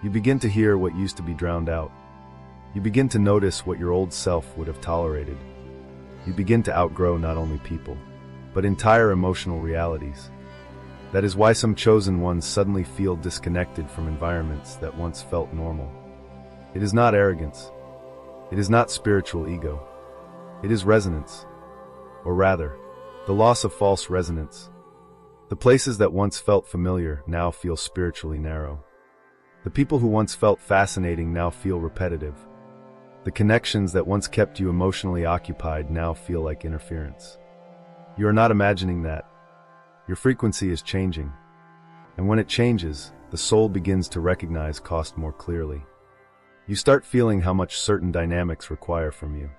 Speaker 2: You begin to hear what used to be drowned out. You begin to notice what your old self would have tolerated. You begin to outgrow not only people, but entire emotional realities. That is why some chosen ones suddenly feel disconnected from environments that once felt normal. It is not arrogance. It is not spiritual ego. It is resonance. Or rather, the loss of false resonance. The places that once felt familiar now feel spiritually narrow. The people who once felt fascinating now feel repetitive. The connections that once kept you emotionally occupied now feel like interference. You are not imagining that. Your frequency is changing. And when it changes, the soul begins to recognize cost more clearly. You start feeling how much certain dynamics require from you.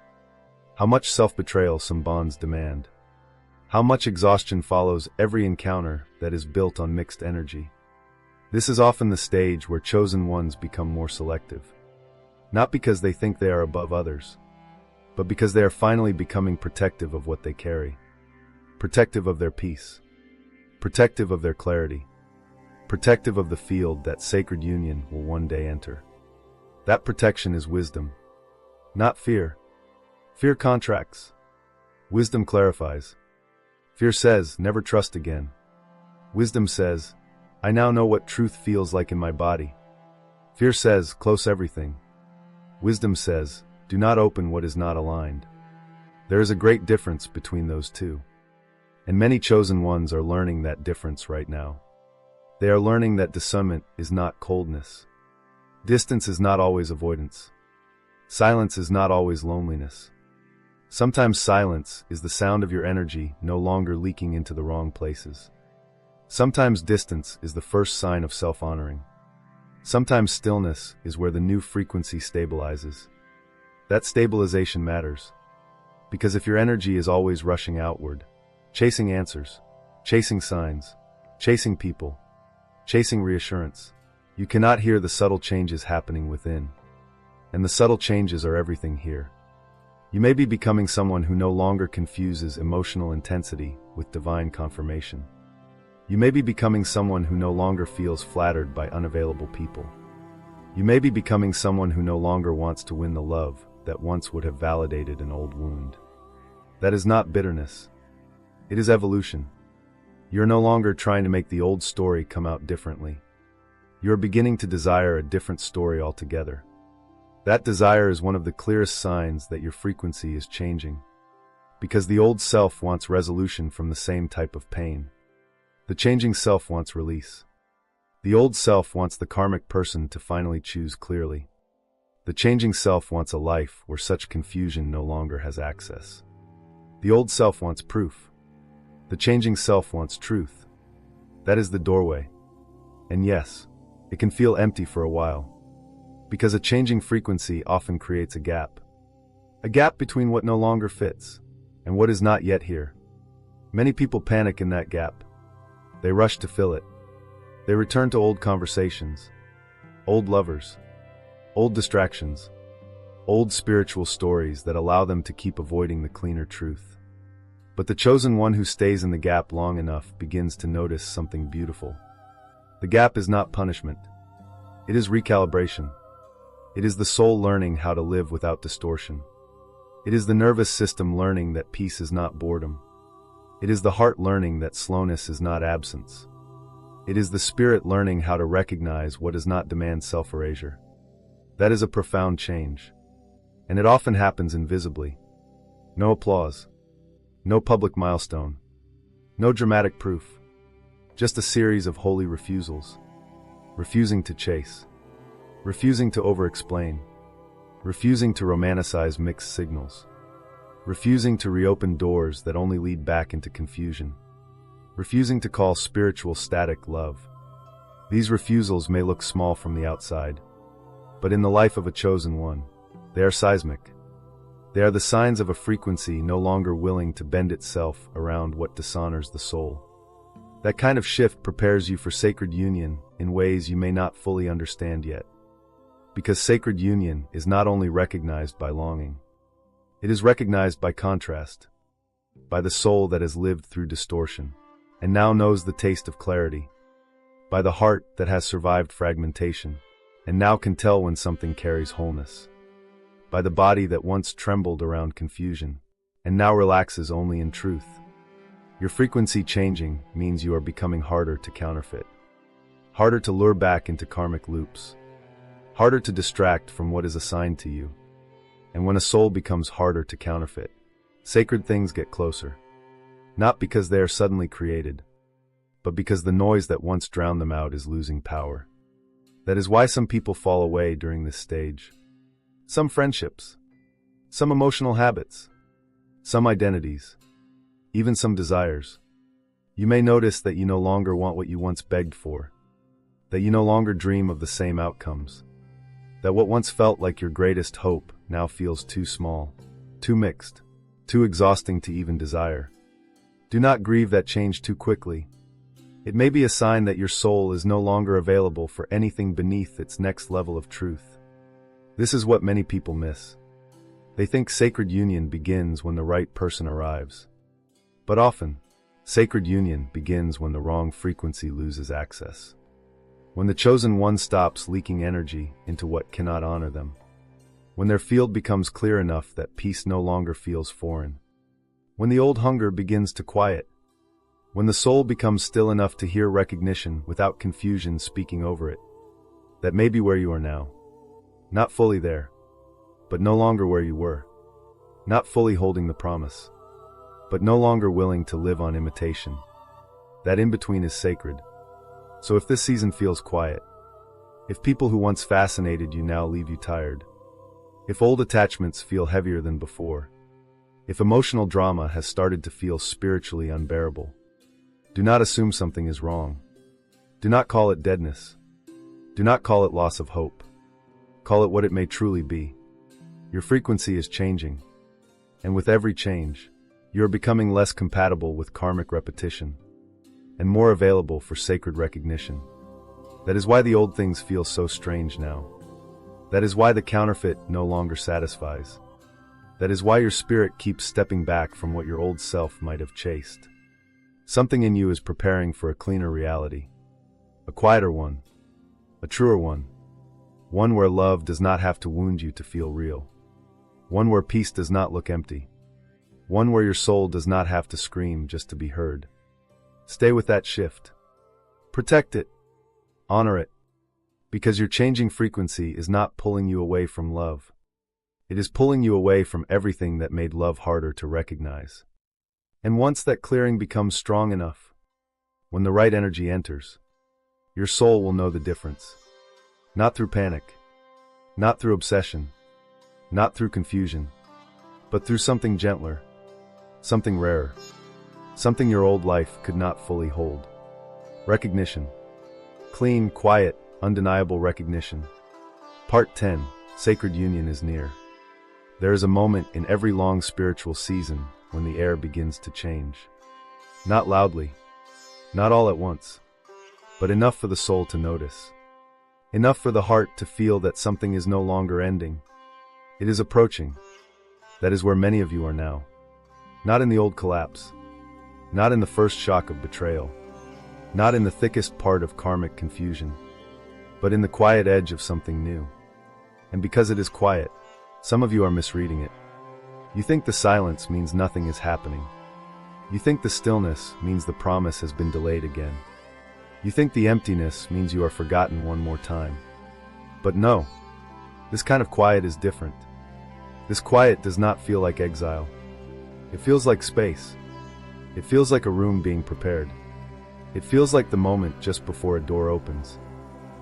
Speaker 2: How much self-betrayal some bonds demand. How much exhaustion follows every encounter that is built on mixed energy. This is often the stage where chosen ones become more selective. Not because they think they are above others, but because they are finally becoming protective of what they carry. Protective of their peace. Protective of their clarity. Protective of the field that sacred union will one day enter. That protection is wisdom, not fear. Fear contracts. Wisdom clarifies. Fear says, never trust again. Wisdom says, I now know what truth feels like in my body. Fear says, close everything. Wisdom says, do not open what is not aligned. There is a great difference between those two. And many chosen ones are learning that difference right now. They are learning that discernment is not coldness. Distance is not always avoidance. Silence is not always loneliness. Sometimes silence is the sound of your energy no longer leaking into the wrong places. Sometimes distance is the first sign of self-honoring. Sometimes stillness is where the new frequency stabilizes. That stabilization matters. Because if your energy is always rushing outward, chasing answers, chasing signs, chasing people, chasing reassurance, you cannot hear the subtle changes happening within. And the subtle changes are everything here. You may be becoming someone who no longer confuses emotional intensity with divine confirmation. You may be becoming someone who no longer feels flattered by unavailable people. You may be becoming someone who no longer wants to win the love that once would have validated an old wound. That is not bitterness. It is evolution. You are no longer trying to make the old story come out differently. You are beginning to desire a different story altogether. That desire is one of the clearest signs that your frequency is changing. Because the old self wants resolution from the same type of pain. The changing self wants release. The old self wants the karmic person to finally choose clearly. The changing self wants a life where such confusion no longer has access. The old self wants proof. The changing self wants truth. That is the doorway. And yes, it can feel empty for a while. Because a changing frequency often creates a gap. A gap between what no longer fits and what is not yet here. Many people panic in that gap. They rush to fill it. They return to old conversations, old lovers, old distractions, old spiritual stories that allow them to keep avoiding the cleaner truth. But the chosen one who stays in the gap long enough begins to notice something beautiful. The gap is not punishment. It is recalibration. It is the soul learning how to live without distortion. It is the nervous system learning that peace is not boredom. It is the heart learning that slowness is not absence. It is the spirit learning how to recognize what does not demand self-erasure. That is a profound change. And it often happens invisibly. No applause. No public milestone. No dramatic proof. Just a series of holy refusals. Refusing to chase. Refusing to over-explain. Refusing to romanticize mixed signals. Refusing to reopen doors that only lead back into confusion. Refusing to call spiritual static love. These refusals may look small from the outside, but in the life of a chosen one, they are seismic. They are the signs of a frequency no longer willing to bend itself around what dishonors the soul. That kind of shift prepares you for sacred union in ways you may not fully understand yet. Because sacred union is not only recognized by longing, it is recognized by contrast, by the soul that has lived through distortion and now knows the taste of clarity, by the heart that has survived fragmentation and now can tell when something carries wholeness, by the body that once trembled around confusion and now relaxes only in truth. Your frequency changing means you are becoming harder to counterfeit, harder to lure back into karmic loops, harder to distract from what is assigned to you. And when a soul becomes harder to counterfeit, sacred things get closer, not because they are suddenly created, but because the noise that once drowned them out is losing power. That is why some people fall away during this stage. Some friendships, some emotional habits, some identities, even some desires. You may notice that you no longer want what you once begged for, that you no longer dream of the same outcomes, that what once felt like your greatest hope now feels too small, too mixed, too exhausting to even desire. Do not grieve that change too quickly. It may be a sign that your soul is no longer available for anything beneath its next level of truth. This is what many people miss. They think sacred union begins when the right person arrives. But often, sacred union begins when the wrong frequency loses access. When the chosen one stops leaking energy into what cannot honor them. When their field becomes clear enough that peace no longer feels foreign. When the old hunger begins to quiet. When the soul becomes still enough to hear recognition without confusion speaking over it. That may be where you are now. Not fully there, but no longer where you were. Not fully holding the promise, but no longer willing to live on imitation. That in-between is sacred. So if this season feels quiet, if people who once fascinated you now leave you tired, if old attachments feel heavier than before, if emotional drama has started to feel spiritually unbearable, do not assume something is wrong. Do not call it deadness. Do not call it loss of hope. Call it what it may truly be. Your frequency is changing, and with every change, you are becoming less compatible with karmic repetition, and more available for sacred recognition. That is why the old things feel so strange now. That is why the counterfeit no longer satisfies. That is why your spirit keeps stepping back from what your old self might have chased. Something in you is preparing for a cleaner reality. A quieter one. A truer one. One where love does not have to wound you to feel real. One where peace does not look empty. One where your soul does not have to scream just to be heard. Stay with that shift. Protect it. Honor it. Because your changing frequency is not pulling you away from love. It is pulling you away from everything that made love harder to recognize. And once that clearing becomes strong enough, when the right energy enters, your soul will know the difference. Not through panic, not through obsession, not through confusion, but through something gentler, something rarer, something your old life could not fully hold. Recognition. Clean, quiet, undeniable recognition. Part 10. Sacred Union is near. There is a moment in every long spiritual season when the air begins to change. Not loudly, not all at once, but enough for the soul to notice. Enough for the heart to feel that something is no longer ending. It is approaching. That is where many of you are now. Not in the old collapse. Not in the first shock of betrayal. Not in the thickest part of karmic confusion. But in the quiet edge of something new. And because it is quiet, some of you are misreading it. You think the silence means nothing is happening. You think the stillness means the promise has been delayed again. You think the emptiness means you are forgotten one more time. But no, this kind of quiet is different. This quiet does not feel like exile. It feels like space. It feels like a room being prepared. It feels like the moment just before a door opens,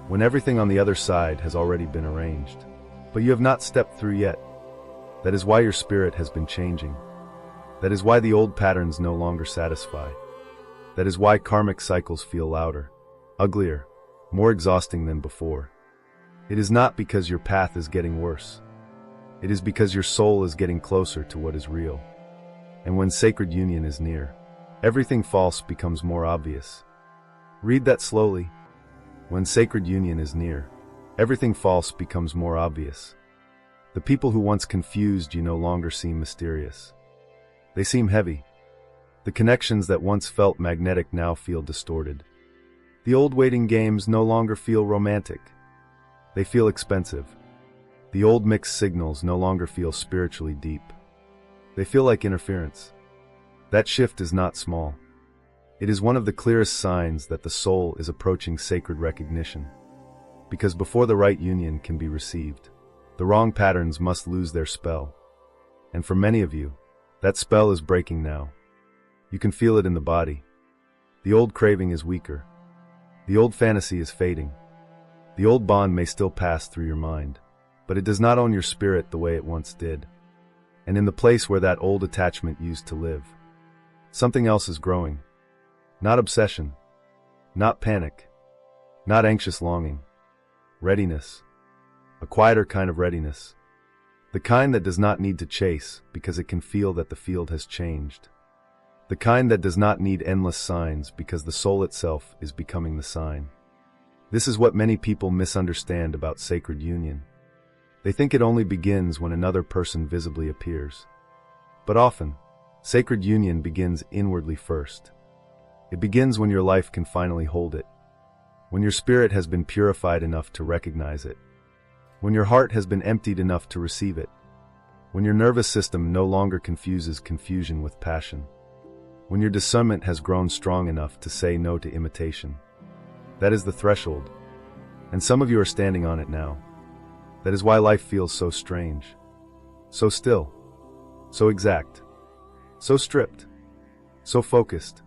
Speaker 2: when everything on the other side has already been arranged, but you have not stepped through yet. That is why your spirit has been changing. That is why the old patterns no longer satisfy. That is why karmic cycles feel louder, uglier, more exhausting than before. It is not because your path is getting worse. It is because your soul is getting closer to what is real. And when sacred union is near, everything false becomes more obvious. Read that slowly. When sacred union is near, everything false becomes more obvious. The people who once confused you no longer seem mysterious. They seem heavy. The connections that once felt magnetic now feel distorted. The old waiting games no longer feel romantic. They feel expensive. The old mixed signals no longer feel spiritually deep. They feel like interference. That shift is not small. It is one of the clearest signs that the soul is approaching sacred recognition. Because before the right union can be received, the wrong patterns must lose their spell. And for many of you, that spell is breaking now. You can feel it in the body. The old craving is weaker. The old fantasy is fading. The old bond may still pass through your mind, but it does not own your spirit the way it once did. And in the place where that old attachment used to live, something else is growing. Not obsession, not panic, not anxious longing. Readiness. A quieter kind of readiness. The kind that does not need to chase because it can feel that the field has changed. The kind that does not need endless signs because the soul itself is becoming the sign. This is what many people misunderstand about sacred union. They think it only begins when another person visibly appears. But often, sacred union begins inwardly first. It begins when your life can finally hold it. When your spirit has been purified enough to recognize it. When your heart has been emptied enough to receive it. When your nervous system no longer confuses confusion with passion. When your discernment has grown strong enough to say no to imitation. That is the threshold. And some of you are standing on it now. That is why life feels so strange. So still. So exact. So stripped. So focused.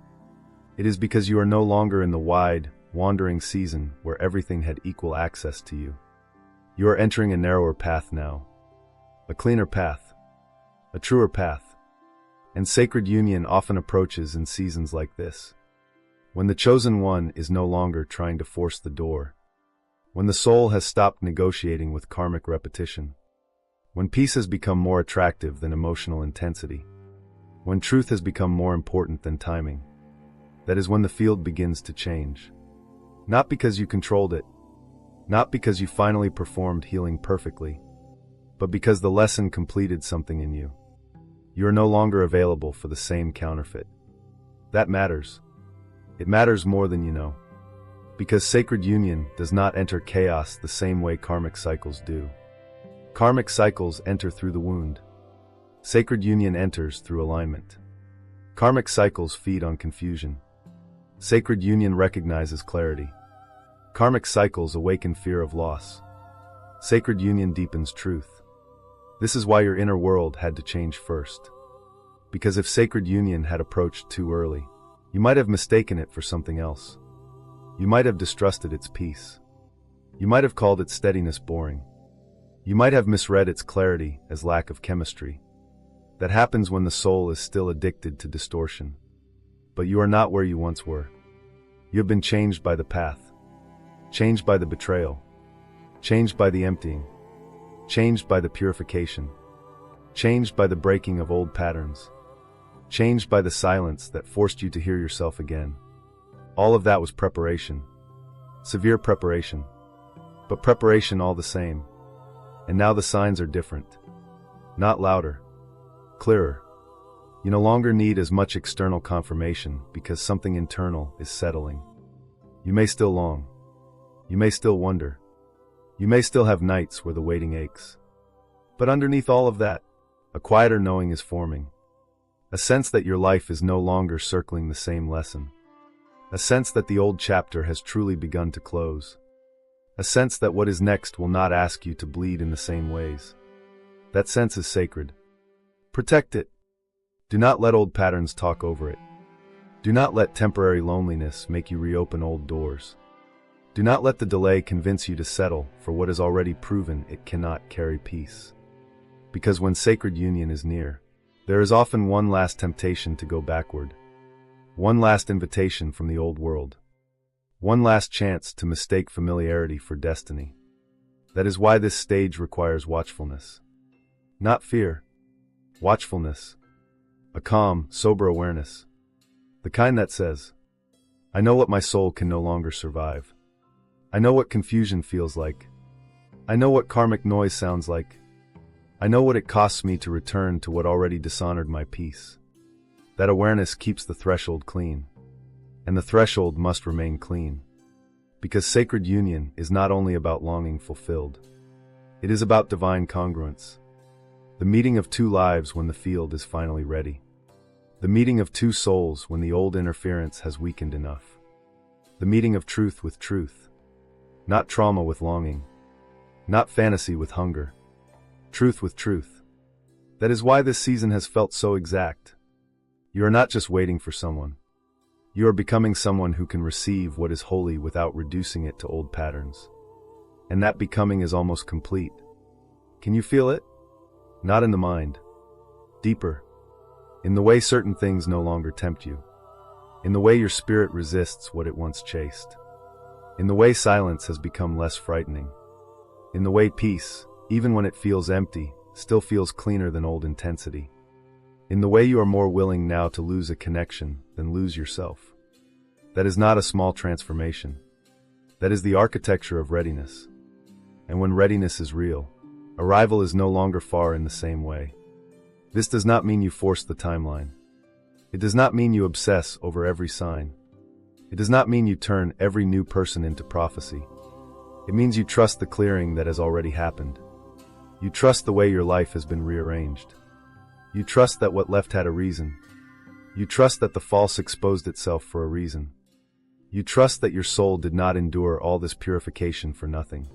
Speaker 2: It is because you are no longer in the wide, wandering season where everything had equal access to you. You are entering a narrower path now. A cleaner path. A truer path. And sacred union often approaches in seasons like this. When the chosen one is no longer trying to force the door. When the soul has stopped negotiating with karmic repetition. When peace has become more attractive than emotional intensity. When truth has become more important than timing. That is when the field begins to change. Not because you controlled it. Not because you finally performed healing perfectly. But because the lesson completed something in you. You are no longer available for the same counterfeit. That matters. It matters more than you know. Because sacred union does not enter chaos the same way karmic cycles do. Karmic cycles enter through the wound. Sacred union enters through alignment. Karmic cycles feed on confusion. Sacred union recognizes clarity. Karmic cycles awaken fear of loss. Sacred union deepens truth. This is why your inner world had to change first. Because if sacred union had approached too early, you might have mistaken it for something else. You might have distrusted its peace. You might have called its steadiness boring. You might have misread its clarity as lack of chemistry. That happens when the soul is still addicted to distortion. But you are not where you once were. You have been changed by the path. Changed by the betrayal. Changed by the emptying. Changed by the purification. changed by the breaking of old patterns, changed by the silence that forced you to hear yourself again. All of that was preparation. Severe preparation. But preparation all the same. And now the signs are different. Not louder. Clearer. You no longer need as much external confirmation because something internal is settling. You may still long. You may still wonder. You may still have nights where the waiting aches. But underneath all of that, a quieter knowing is forming. A sense that your life is no longer circling the same lesson. A sense that the old chapter has truly begun to close. A sense that what is next will not ask you to bleed in the same ways. That sense is sacred. Protect it. Do not let old patterns talk over it. Do not let temporary loneliness make you reopen old doors. Do not let the delay convince you to settle for what is already proven it cannot carry peace. Because when sacred union is near, there is often one last temptation to go backward. One last invitation from the old world. One last chance to mistake familiarity for destiny. That is why this stage requires watchfulness. Not fear. Watchfulness. A calm, sober awareness. The kind that says, I know what my soul can no longer survive. I know what confusion feels like. I know what karmic noise sounds like. I know what it costs me to return to what already dishonored my peace. That awareness keeps the threshold clean. And the threshold must remain clean. Because sacred union is not only about longing fulfilled. It is about divine congruence. The meeting of two lives when the field is finally ready. The meeting of two souls when the old interference has weakened enough. The meeting of truth with truth. Not trauma with longing. Not fantasy with hunger. Truth with truth. That is why this season has felt so exact. You are not just waiting for someone. You are becoming someone who can receive what is holy without reducing it to old patterns. And that becoming is almost complete. Can you feel it? Not in the mind. Deeper. In the way certain things no longer tempt you. In the way your spirit resists what it once chased. In the way silence has become less frightening. In the way peace, even when it feels empty, still feels cleaner than old intensity. In the way you are more willing now to lose a connection than lose yourself. That is not a small transformation. That is the architecture of readiness. And when readiness is real, arrival is no longer far in the same way. This does not mean you force the timeline. It does not mean you obsess over every sign. It does not mean you turn every new person into prophecy. It means you trust the clearing that has already happened. You trust the way your life has been rearranged. You trust that what left had a reason. You trust that the false exposed itself for a reason. You trust that your soul did not endure all this purification for nothing.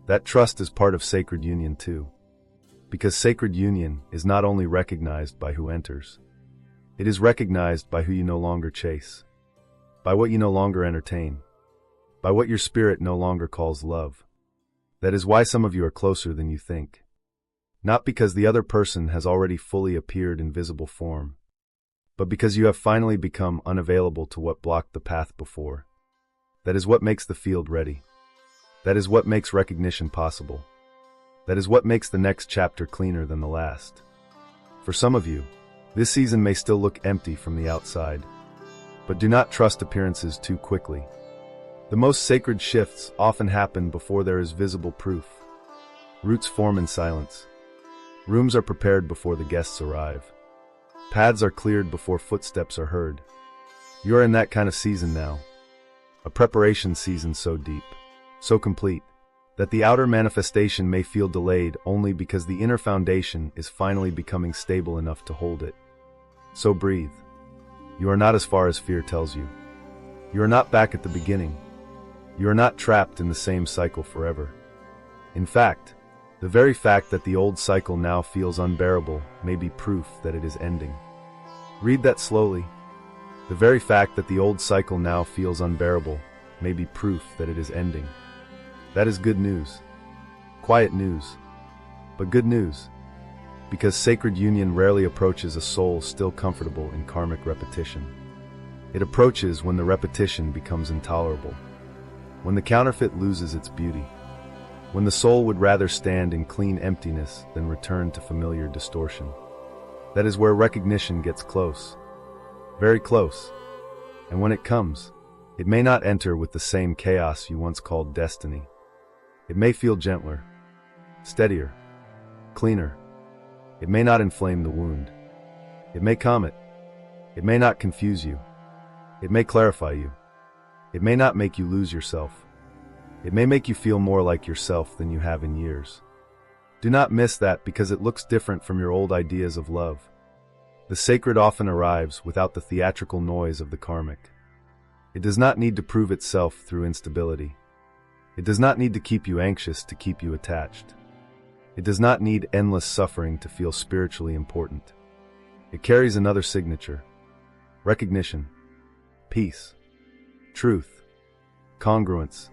Speaker 2: That trust is part of sacred union too. Because sacred union is not only recognized by who enters. It is recognized by who you no longer chase. By what you no longer entertain. By what your spirit no longer calls love. That is why some of you are closer than you think. Not because the other person has already fully appeared in visible form, but because you have finally become unavailable to what blocked the path before. That is what makes the field ready. That is what makes recognition possible. That is what makes the next chapter cleaner than the last. For some of you, this season may still look empty from the outside, but do not trust appearances too quickly. The most sacred shifts often happen before there is visible proof. Roots form in silence. Rooms are prepared before the guests arrive. Paths are cleared before footsteps are heard. You are in that kind of season now. A preparation season so deep, so complete, that the outer manifestation may feel delayed only because the inner foundation is finally becoming stable enough to hold it. So breathe. You are not as far as fear tells you. You are not back at the beginning. You are not trapped in the same cycle forever. In fact, the very fact that the old cycle now feels unbearable may be proof that it is ending. Read that slowly. The very fact that the old cycle now feels unbearable may be proof that it is ending. That is good news. Quiet news. But good news. Because sacred union rarely approaches a soul still comfortable in karmic repetition. It approaches when the repetition becomes intolerable. When the counterfeit loses its beauty. when the soul would rather stand in clean emptiness than return to familiar distortion. That is where recognition gets close, very close, and when it comes, it may not enter with the same chaos you once called destiny. It may feel gentler, steadier, cleaner. It may not inflame the wound. It may calm it. It may not confuse you. It may clarify you. It may not make you lose yourself. It may make you feel more like yourself than you have in years. Do not miss that because it looks different from your old ideas of love. The sacred often arrives without the theatrical noise of the karmic. It does not need to prove itself through instability. It does not need to keep you anxious to keep you attached. It does not need endless suffering to feel spiritually important. It carries another signature: recognition, peace, truth, congruence,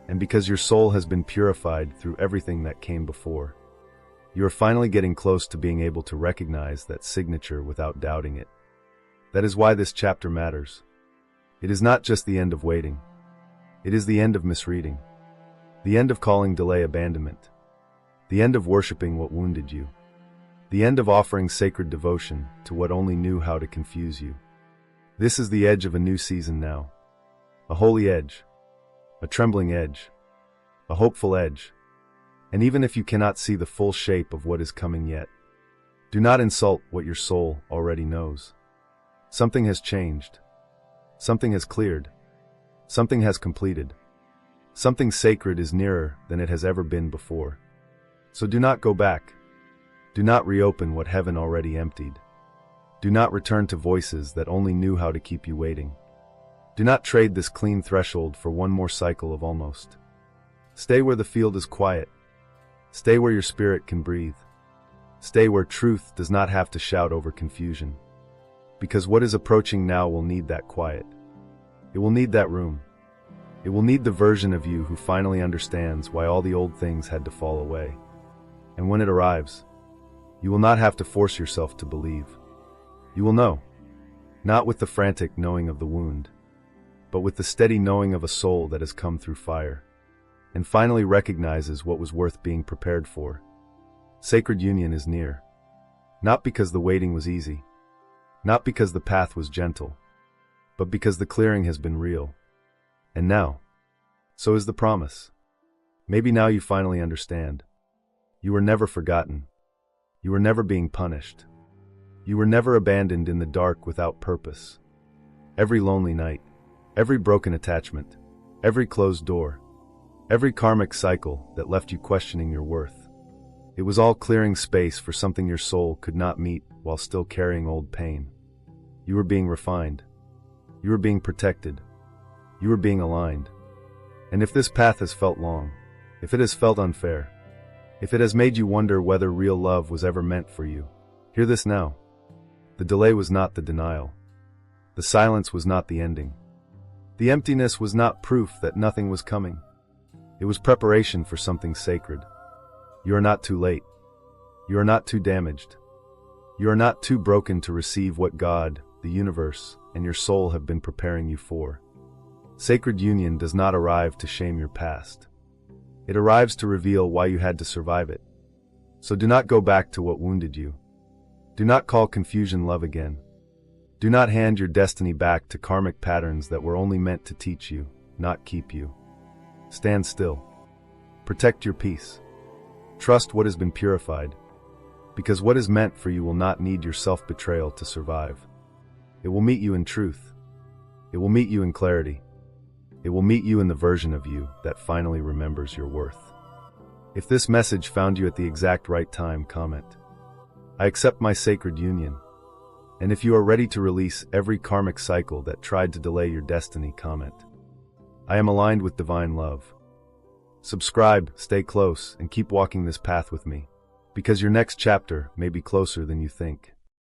Speaker 2: and because your soul has been purified through everything that came before, you are finally getting close to being able to recognize that signature without doubting it. That is why this chapter matters. It is not just the end of waiting. It is the end of misreading, the end of calling delay abandonment, the end of worshiping what wounded you, the end of offering sacred devotion to what only knew how to confuse you. This is the edge of a new season now. A holy edge, a trembling edge, a hopeful edge. And even if you cannot see the full shape of what is coming yet, do not insult what your soul already knows. Something has changed. Something has cleared. Something has completed. Something sacred is nearer than it has ever been before. So do not go back. Do not reopen what heaven already emptied. Do not return to voices that only knew how to keep you waiting. Do not trade this clean threshold for one more cycle of almost. Stay where the field is quiet. Stay where your spirit can breathe. Stay where truth does not have to shout over confusion. Because what is approaching now will need that quiet. It will need that room. It will need the version of you who finally understands why all the old things had to fall away. And when it arrives, you will not have to force yourself to believe. You will know, not with the frantic knowing of the wound, but with the steady knowing of a soul that has come through fire, and finally recognizes what was worth being prepared for. Sacred union is near. Not because the waiting was easy, not because the path was gentle, but because the clearing has been real. And now, so is the promise. Maybe now you finally understand. You were never forgotten. You were never being punished. You were never abandoned in the dark without purpose. Every lonely night, every broken attachment, every closed door, every karmic cycle that left you questioning your worth. It was all clearing space for something your soul could not meet while still carrying old pain. You were being refined. You were being protected. You were being aligned. And if this path has felt long, if it has felt unfair, if it has made you wonder whether real love was ever meant for you, hear this now. The delay was not the denial. The silence was not the ending. The emptiness was not proof that nothing was coming. It was preparation for something sacred. You are not too late. You are not too damaged. You are not too broken to receive what God, the universe, and your soul have been preparing you for. Sacred union does not arrive to shame your past. It arrives to reveal why you had to survive it. So do not go back to what wounded you. Do not call confusion love again. Do not hand your destiny back to karmic patterns that were only meant to teach you, not keep you. Stand still. Protect your peace. Trust what has been purified, because what is meant for you will not need your self-betrayal to survive. It will meet you in truth. It will meet you in clarity. It will meet you in the version of you that finally remembers your worth. If this message found you at the exact right time, comment, "I accept my sacred union." And if you are ready to release every karmic cycle that tried to delay your destiny, comment, "I am aligned with divine love." Subscribe, stay close, and keep walking this path with me, because your next chapter may be closer than you think.